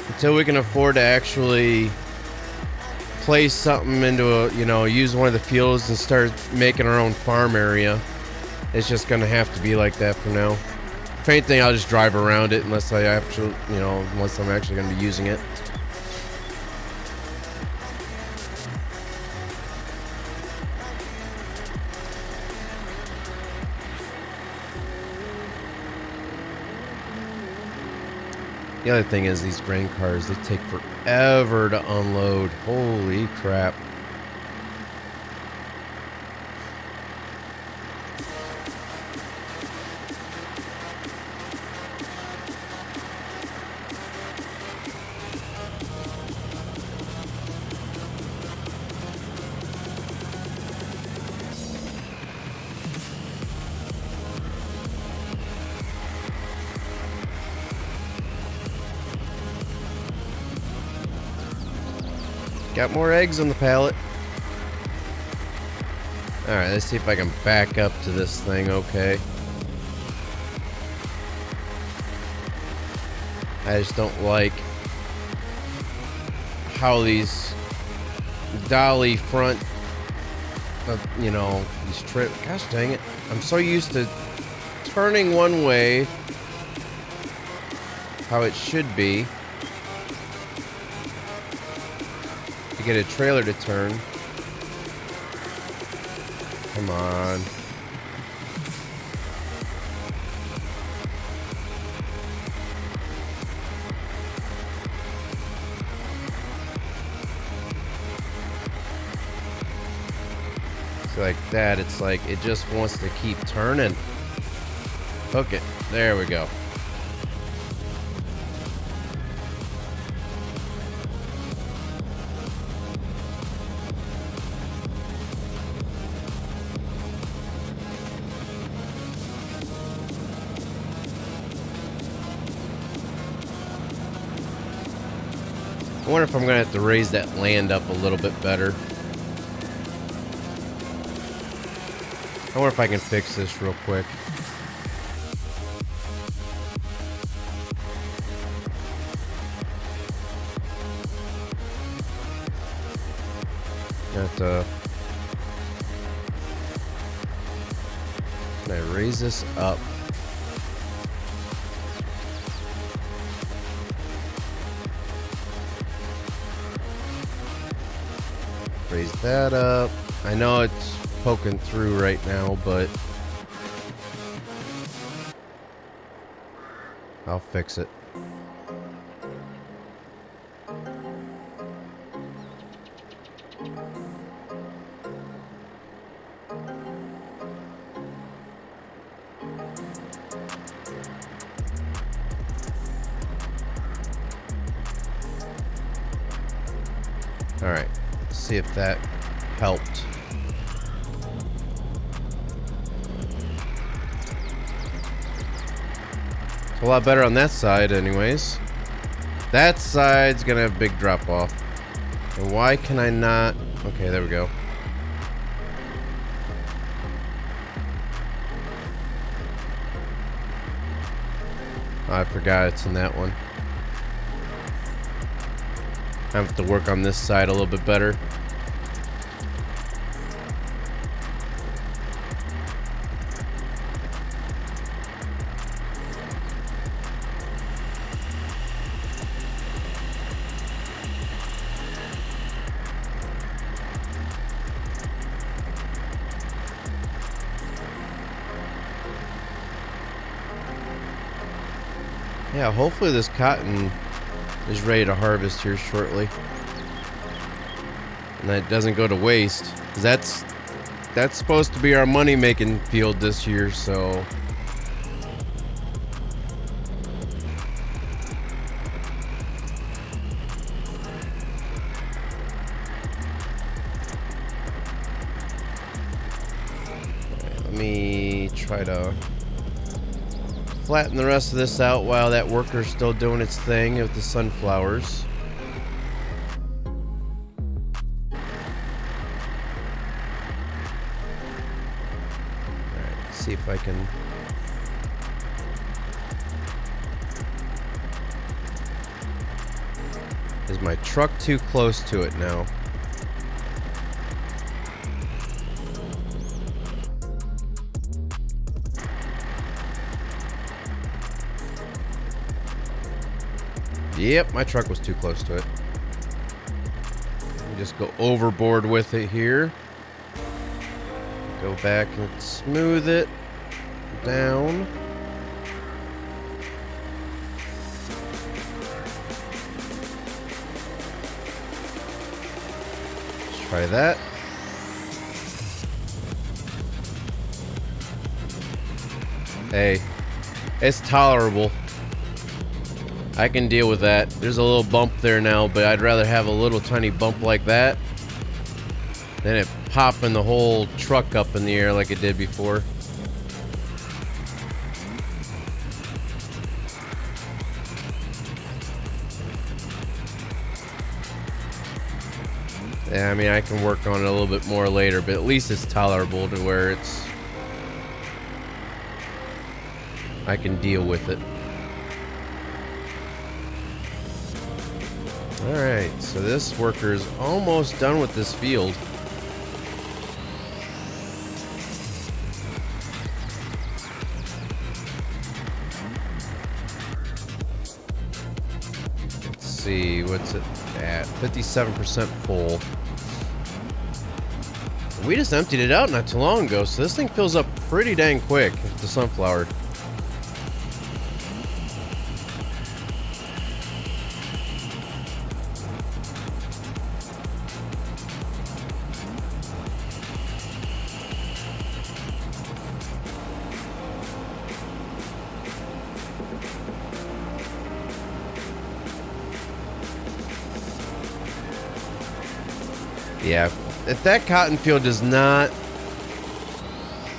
Until we can afford to actually place something into a, use one of the fields and start making our own farm area. It's just gonna have to be like that for now. If anything, I'll just drive around it unless I actually, unless I'm actually gonna be using it. The other thing is these grain cars, they take forever to unload. Holy crap. Got more eggs on the pallet. Alright, let's see if I can back up to this thing okay. I just don't like how these dolly front, these trip. Gosh dang it. I'm so used to turning one way, how it should be, to get a trailer to turn. Come on. So like that, it's like it just wants to keep turning. Hook it. There we go. I wonder if I'm going to have to raise that land up a little bit better. I wonder if I can fix this real quick. Can I raise this up? Raise that up. I know it's poking through right now, but I'll fix it. All right, let's see if that helped. It's a lot better on that side anyways. That side's gonna have a big drop off. And why can I not? Okay, there we go. I forgot it's in that one. I have to work on this side a little bit better. Yeah, hopefully this cotton is ready to harvest here shortly. And that doesn't go to waste. 'Cause that's supposed to be our money-making field this year, so... Alright, let me try to flatten the rest of this out while that worker's still doing its thing with the sunflowers. Alright, see if I can... Is my truck too close to it now? Yep, my truck was too close to it. Let me just go overboard with it here. Go back and smooth it down. Let's try that. Hey, it's tolerable. I can deal with that. There's a little bump there now, but I'd rather have a little tiny bump like that than it popping the whole truck up in the air like it did before. Yeah, I mean, I can work on it a little bit more later, but at least it's tolerable to where I can deal with it. Alright, so this worker is almost done with this field. Let's see, what's it at? 57% full. We just emptied it out not too long ago, so this thing fills up pretty dang quick, the sunflower. Yeah, if that cotton field does not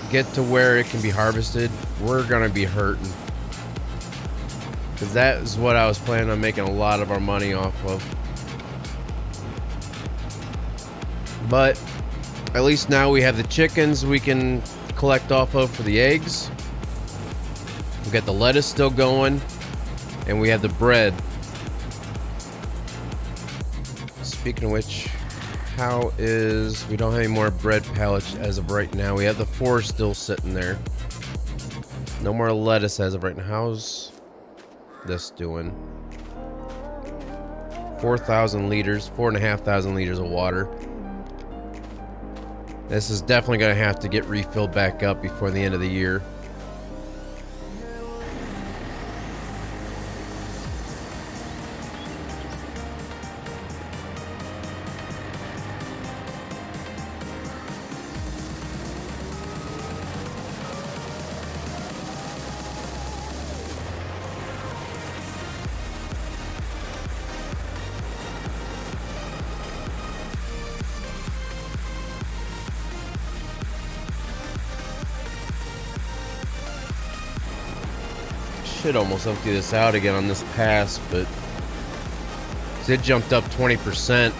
get to where it can be harvested, we're gonna be hurting. Because that is what I was planning on making a lot of our money off of. But at least now we have the chickens we can collect off of for the eggs. We got the lettuce still going, and we have the bread. Speaking of which, we don't have any more bread pallets as of right now. We have the 4 still sitting there. No more lettuce as of right now. How's this doing? 4,000 liters, 4,500 liters of water. This is definitely going to have to get refilled back up before the end of the year. should almost empty this out again on this pass, but it jumped up 20%.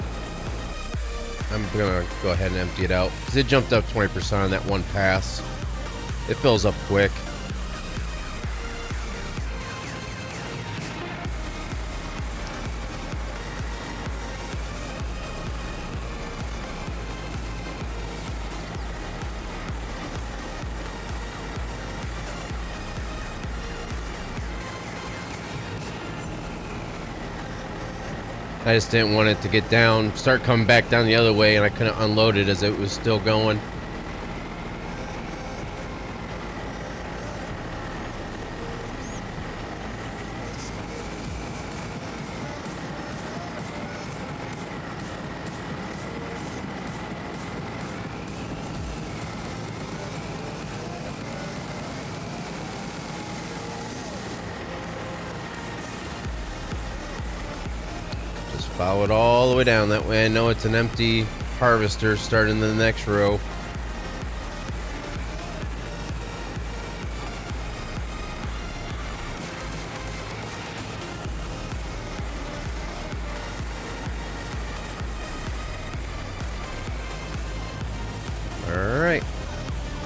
I'm gonna go ahead and empty it out because it jumped up 20% on that one pass. It fills up quick. I just didn't want it to get down, start coming back down the other way, and I couldn't unload it as it was still going. Follow it all the way down. That way I know it's an empty harvester starting the next row. Alright.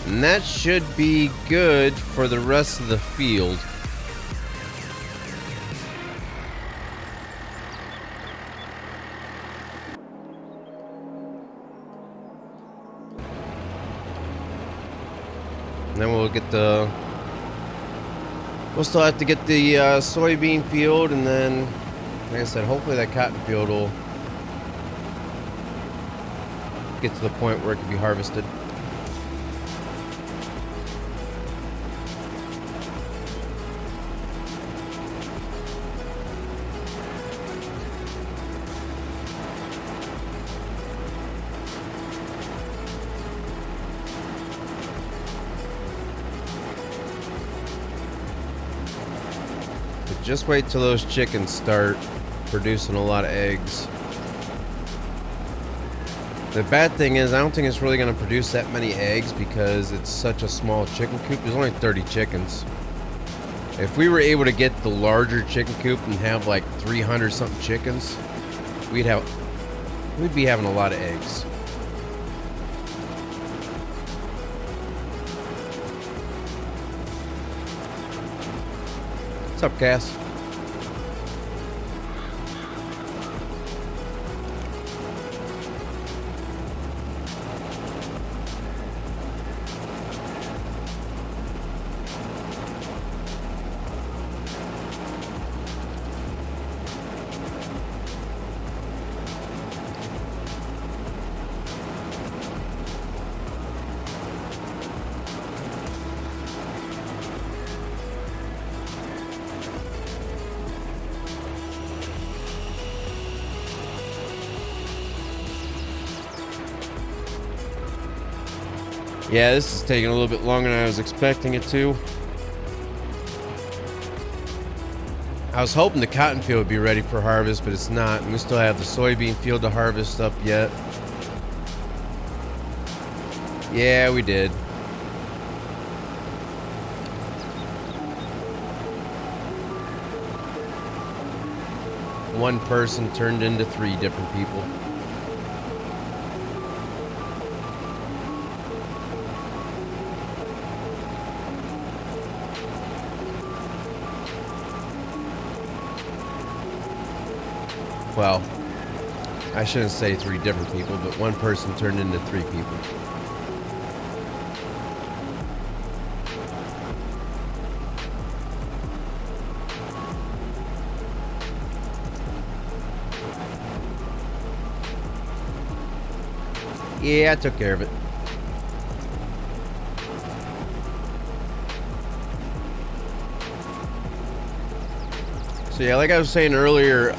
And that should be good for the rest of the field. Then we'll get the. We'll still have to get the soybean field, and then, like I said, hopefully that cotton field will get to the point where it can be harvested. Just wait till those chickens start producing a lot of eggs. The bad thing is I don't think it's really going to produce that many eggs because it's such a small chicken coop. There's only 30 chickens. If we were able to get the larger chicken coop and have like 300 something chickens, we'd be having a lot of eggs. What's up, Cass? Yeah, this is taking a little bit longer than I was expecting it to. I was hoping the cotton field would be ready for harvest, but it's not. And we still have the soybean field to harvest up yet. Yeah, we did. One person turned into 3 different people. Well, I shouldn't say 3 different people, but one person turned into 3 people. Yeah, I took care of it. So yeah, like I was saying earlier,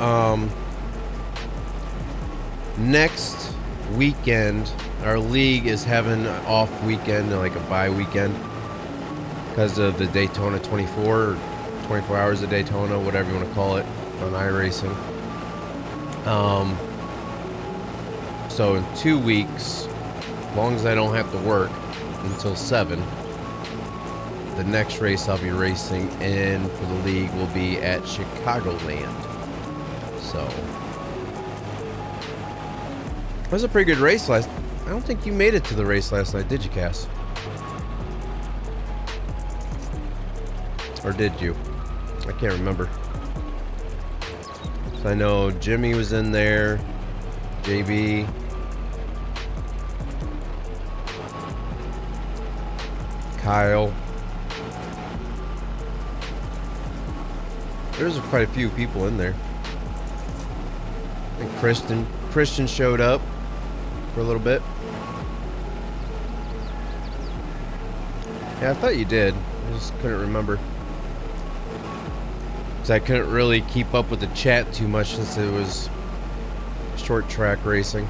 next weekend our league is having an off weekend, like a bye weekend, because of the Daytona 24 or 24 hours of Daytona, whatever you want to call it, on iRacing. So in 2 weeks, as long as I don't have to work until 7, the next race I'll be racing in for the league will be at Chicagoland. So it was a pretty good race last. I don't think you made it to the race last night, did you, Cass? Or did you? I can't remember. So I know Jimmy was in there, JB. Kyle. There's quite a few people in there. And Christian showed up for a little bit. Yeah, I thought you did. I just couldn't remember. Because I couldn't really keep up with the chat too much since it was short track racing.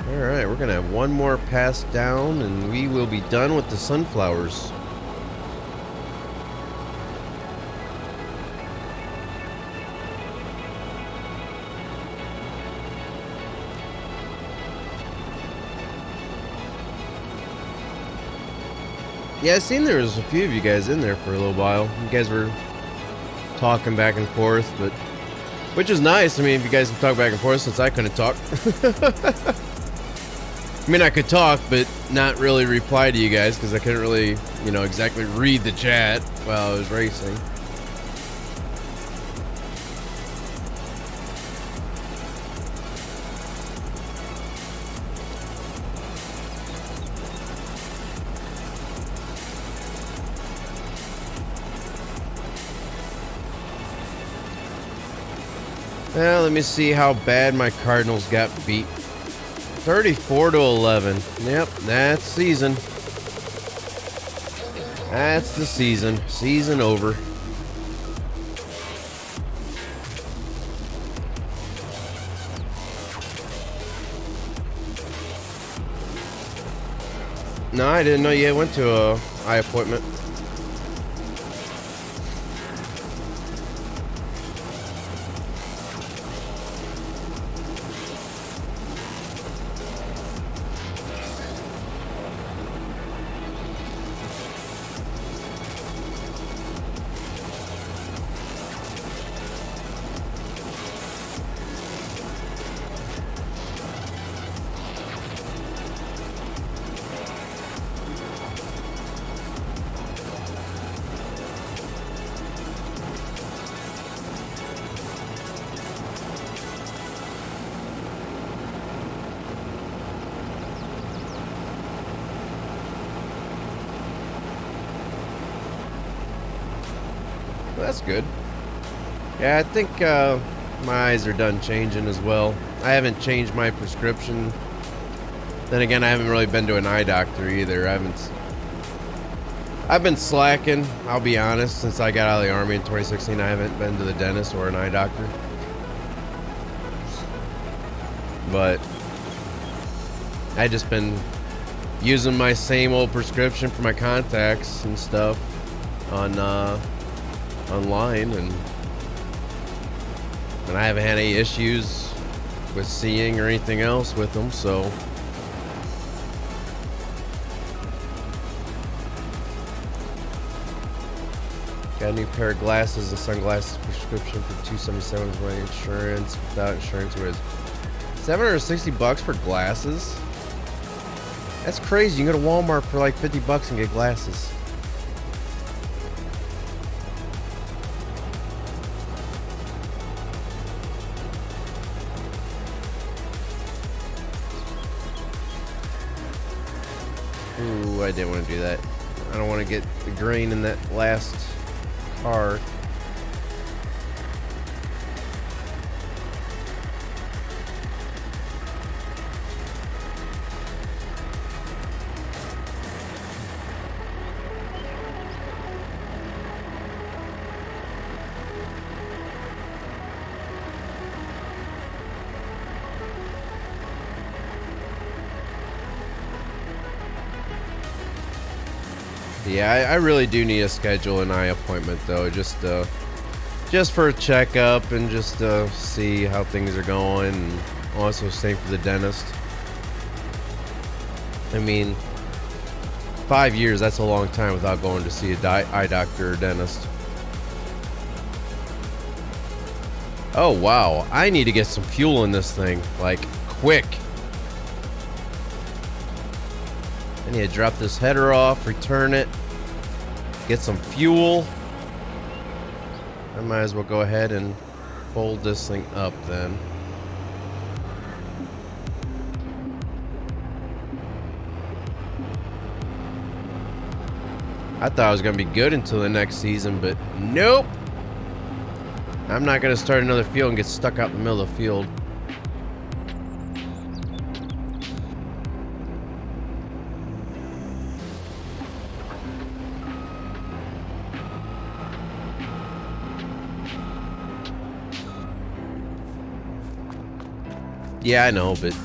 Alright, we're going to have one more pass down and we will be done with the sunflowers. Yeah, I seen there was a few of you guys in there for a little while. You guys were talking back and forth, but which is nice. I mean, if you guys can talk back and forth since I couldn't talk. I mean, I could talk, but not really reply to you guys because I couldn't really, you know, exactly read the chat while I was racing. Well, let me see how bad my Cardinals got beat. 34-11. Yep, that's season. That's the season. Season over. No, I didn't know you went to a eye appointment. That's good. Yeah, I think my eyes are done changing as well. I haven't changed my prescription. Then again, I haven't really been to an eye doctor either. I've been slacking, I'll be honest. Since I got out of the Army in 2016, I haven't been to the dentist or an eye doctor. But I just been using my same old prescription for my contacts and stuff on online, and I haven't had any issues with seeing or anything else with them, so got a new pair of glasses and sunglasses prescription for $277 with my insurance. Without insurance, it was $760 for glasses. That's crazy. You can go to Walmart for like $50 and get glasses. Ooh, I didn't want to do that. I don't want to get the grain in that last car. Yeah, I really do need to schedule an eye appointment though, just for a checkup and just to see how things are going. Also, same for the dentist. I mean, 5 years, that's a long time without going to see a eye doctor or dentist. Oh, wow. I need to get some fuel in this thing. Like, quick. I need to drop this header off, return it, get some fuel. I might as well go ahead and fold this thing up then. I thought it was going to be good until the next season, but nope. I'm not going to start another field and get stuck out in the middle of the field. Yeah, I know, but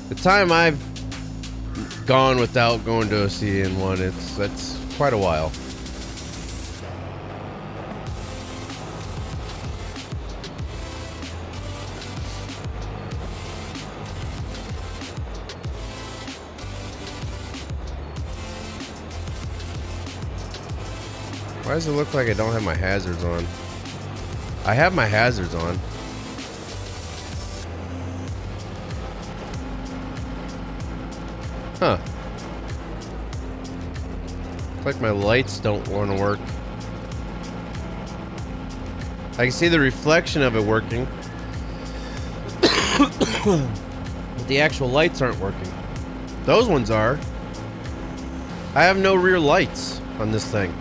the time I've gone without going to a CN1, that's quite a while. Why does it look like I don't have my hazards on? I have my hazards on. Huh. Looks like my lights don't want to work. I can see the reflection of it working. But the actual lights aren't working. Those ones are. I have no rear lights on this thing.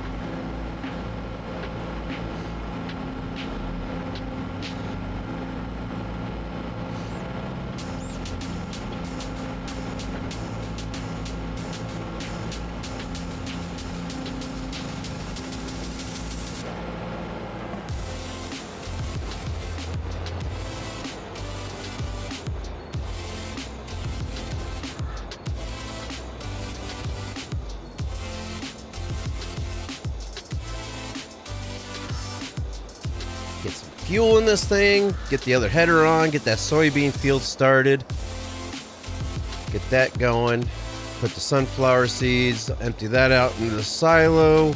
Get some fuel in this thing, get the other header on, get that soybean field started, get that going, put the sunflower seeds, empty that out into the silo.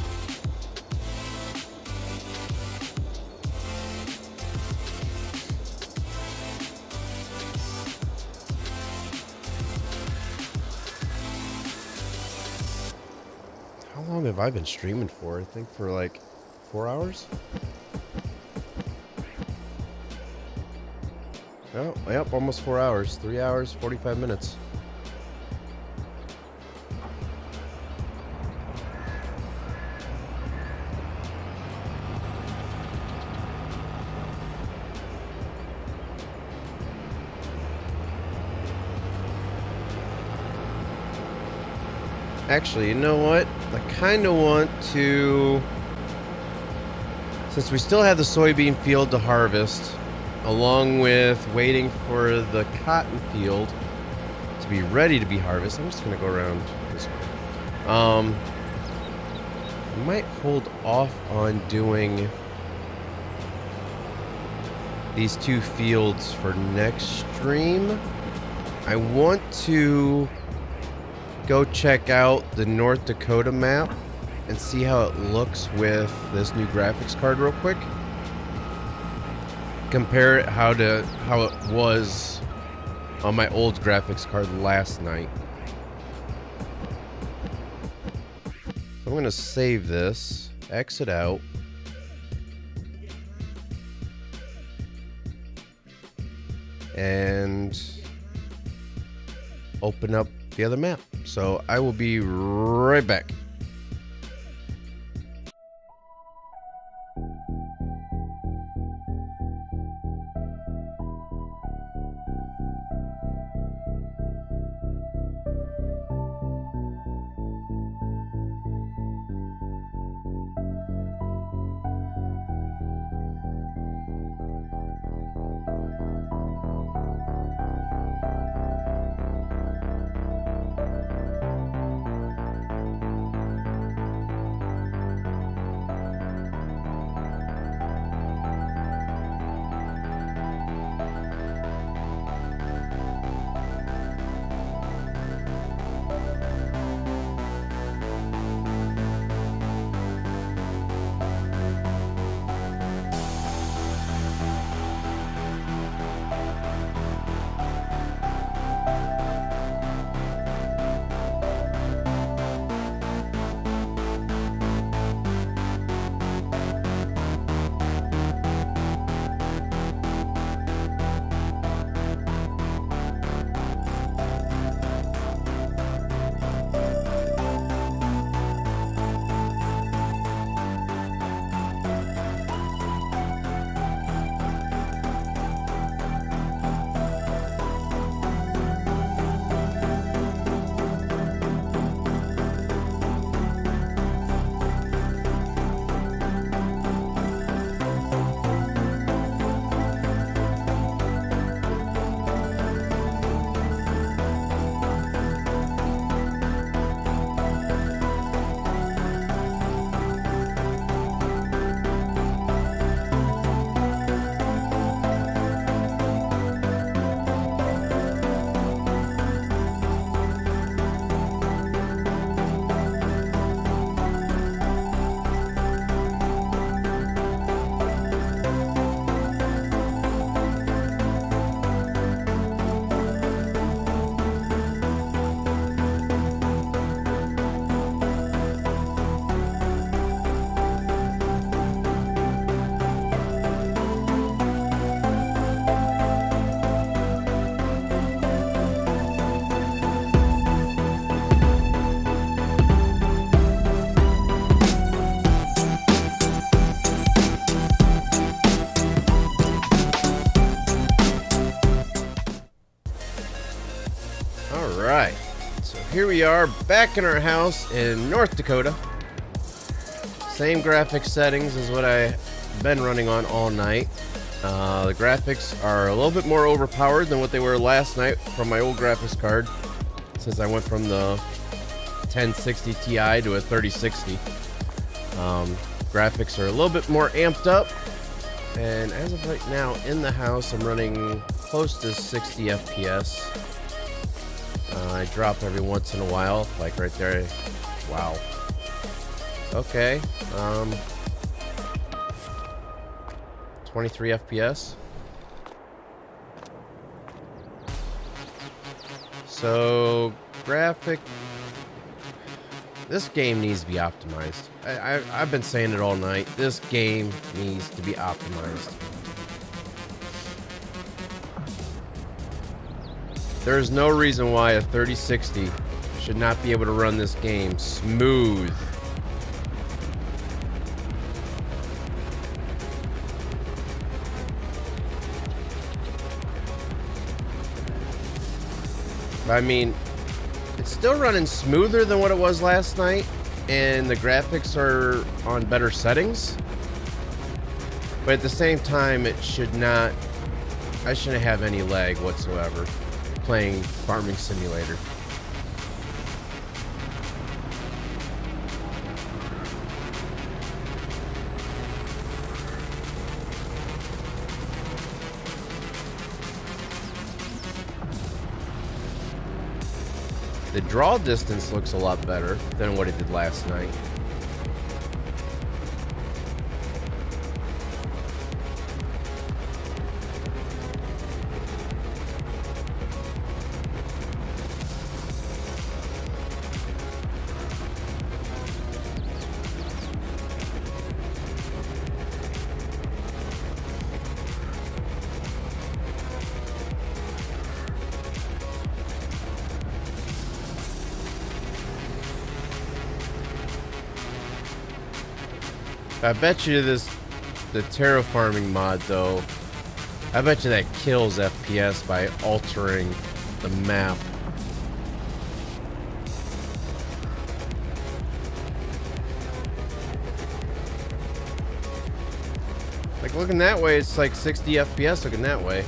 How long have I been streaming for? I think for like 4 hours? Oh, yep, almost 4 hours. 3 hours, 45 minutes. Actually, you know what? I kind of want to... Since we still have the soybean field to harvest, along with waiting for the cotton field to be ready to be harvested. I'm just going to go around this way. I might hold off on doing these two fields for next stream. I want to go check out the North Dakota map and see how it looks with this new graphics card real quick. Compare it how it was on my old graphics card last night. So I'm going to save this, exit out. And open up the other map. So I will be right back. All right, so here we are back in our house in North Dakota. Same graphics settings as what I've been running on all night. The graphics are a little bit more overpowered than what they were last night from my old graphics card, since I went from the 1060 Ti to a 3060. Graphics are a little bit more amped up, and as of right now in the house I'm running close to 60 FPS. I drop every once in a while, like right there. Wow. Okay. 23 FPS. So, graphic. This game needs to be optimized. I've been saying it all night. This game needs to be optimized. There's no reason why a 3060 should not be able to run this game smooth. I mean, it's still running smoother than what it was last night, and the graphics are on better settings. But at the same time, it should not... I shouldn't have any lag whatsoever playing Farming Simulator. The draw distance looks a lot better than what it did last night. I bet you the terraforming mod though, I bet you that kills FPS by altering the map. Like looking that way, it's like 60 FPS looking that way.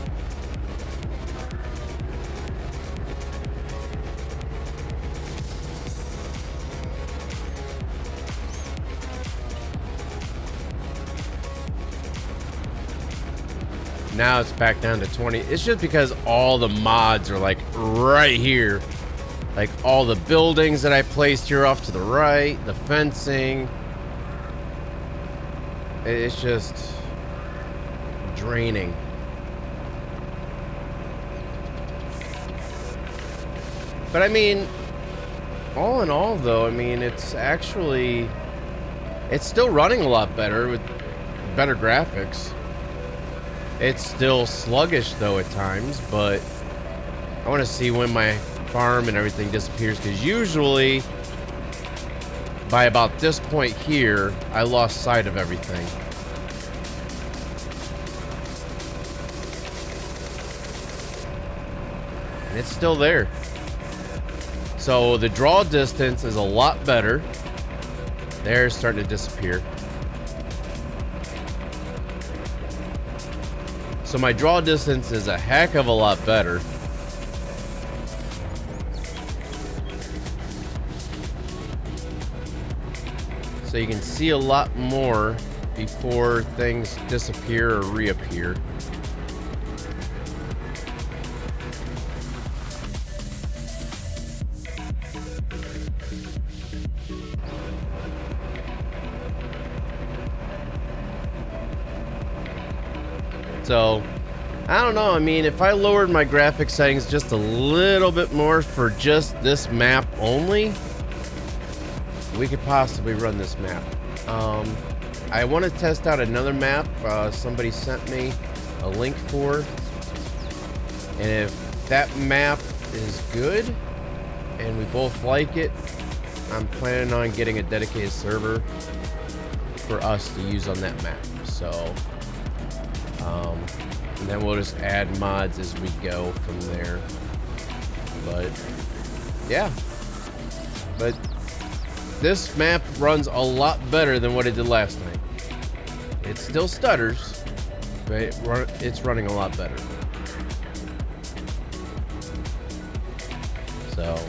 Now it's back down to 20. It's just because all the mods are like right here. Like all the buildings that I placed here off to the right, the fencing. It's just draining. But I mean, all in all though, I mean, it's still running a lot better with better graphics. It's still sluggish though at times, but I want to see when my farm and everything disappears, because usually by about this point here I lost sight of everything. And it's still there. So the draw distance is a lot better. They're starting to disappear. So my draw distance is a heck of a lot better. So you can see a lot more before things disappear or reappear. So, I don't know. I mean, if I lowered my graphic settings just a little bit more for just this map only, we could possibly run this map. I want to test out another map somebody sent me a link for. And if that map is good and we both like it, I'm planning on getting a dedicated server for us to use on that map. So, and then we'll just add mods as we go from there. But yeah, but this map runs a lot better than what it did last night. It still stutters, but it's running a lot better. So,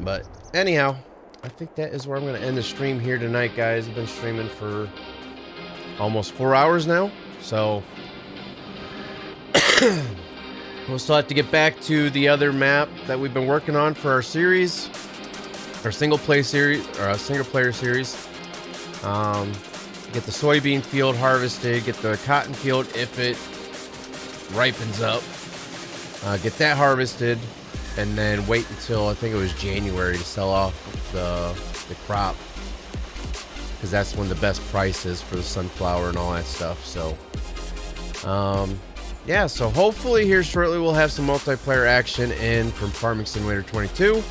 but anyhow, I think that is where I'm going to end the stream here tonight, guys. I've been streaming for almost 4 hours now, so we'll still have to get back to the other map that we've been working on for our series, our single player series. Get the soybean field harvested, get the cotton field if it ripens up, get that harvested, and then wait until I think it was January to sell off the crop, because that's when the best price is for the sunflower and all that stuff. So yeah, so hopefully here shortly we'll have some multiplayer action in from Farming Simulator 22.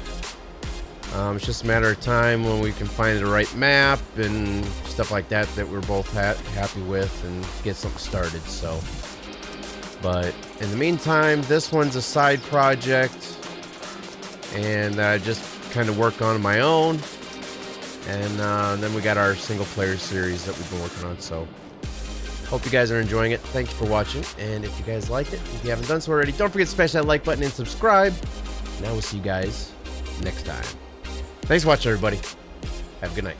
It's just a matter of time when we can find the right map and stuff like that that we're both happy with and get something started. So, but in the meantime, this one's a side project, and I just kind of work on my own. And then we got our single player series that we've been working on. So, hope you guys are enjoying it. Thanks for watching, and if you guys liked it, if you haven't done so already, don't forget to smash that like button and subscribe. Now we'll see you guys next time. Thanks for watching, everybody. Have a good night.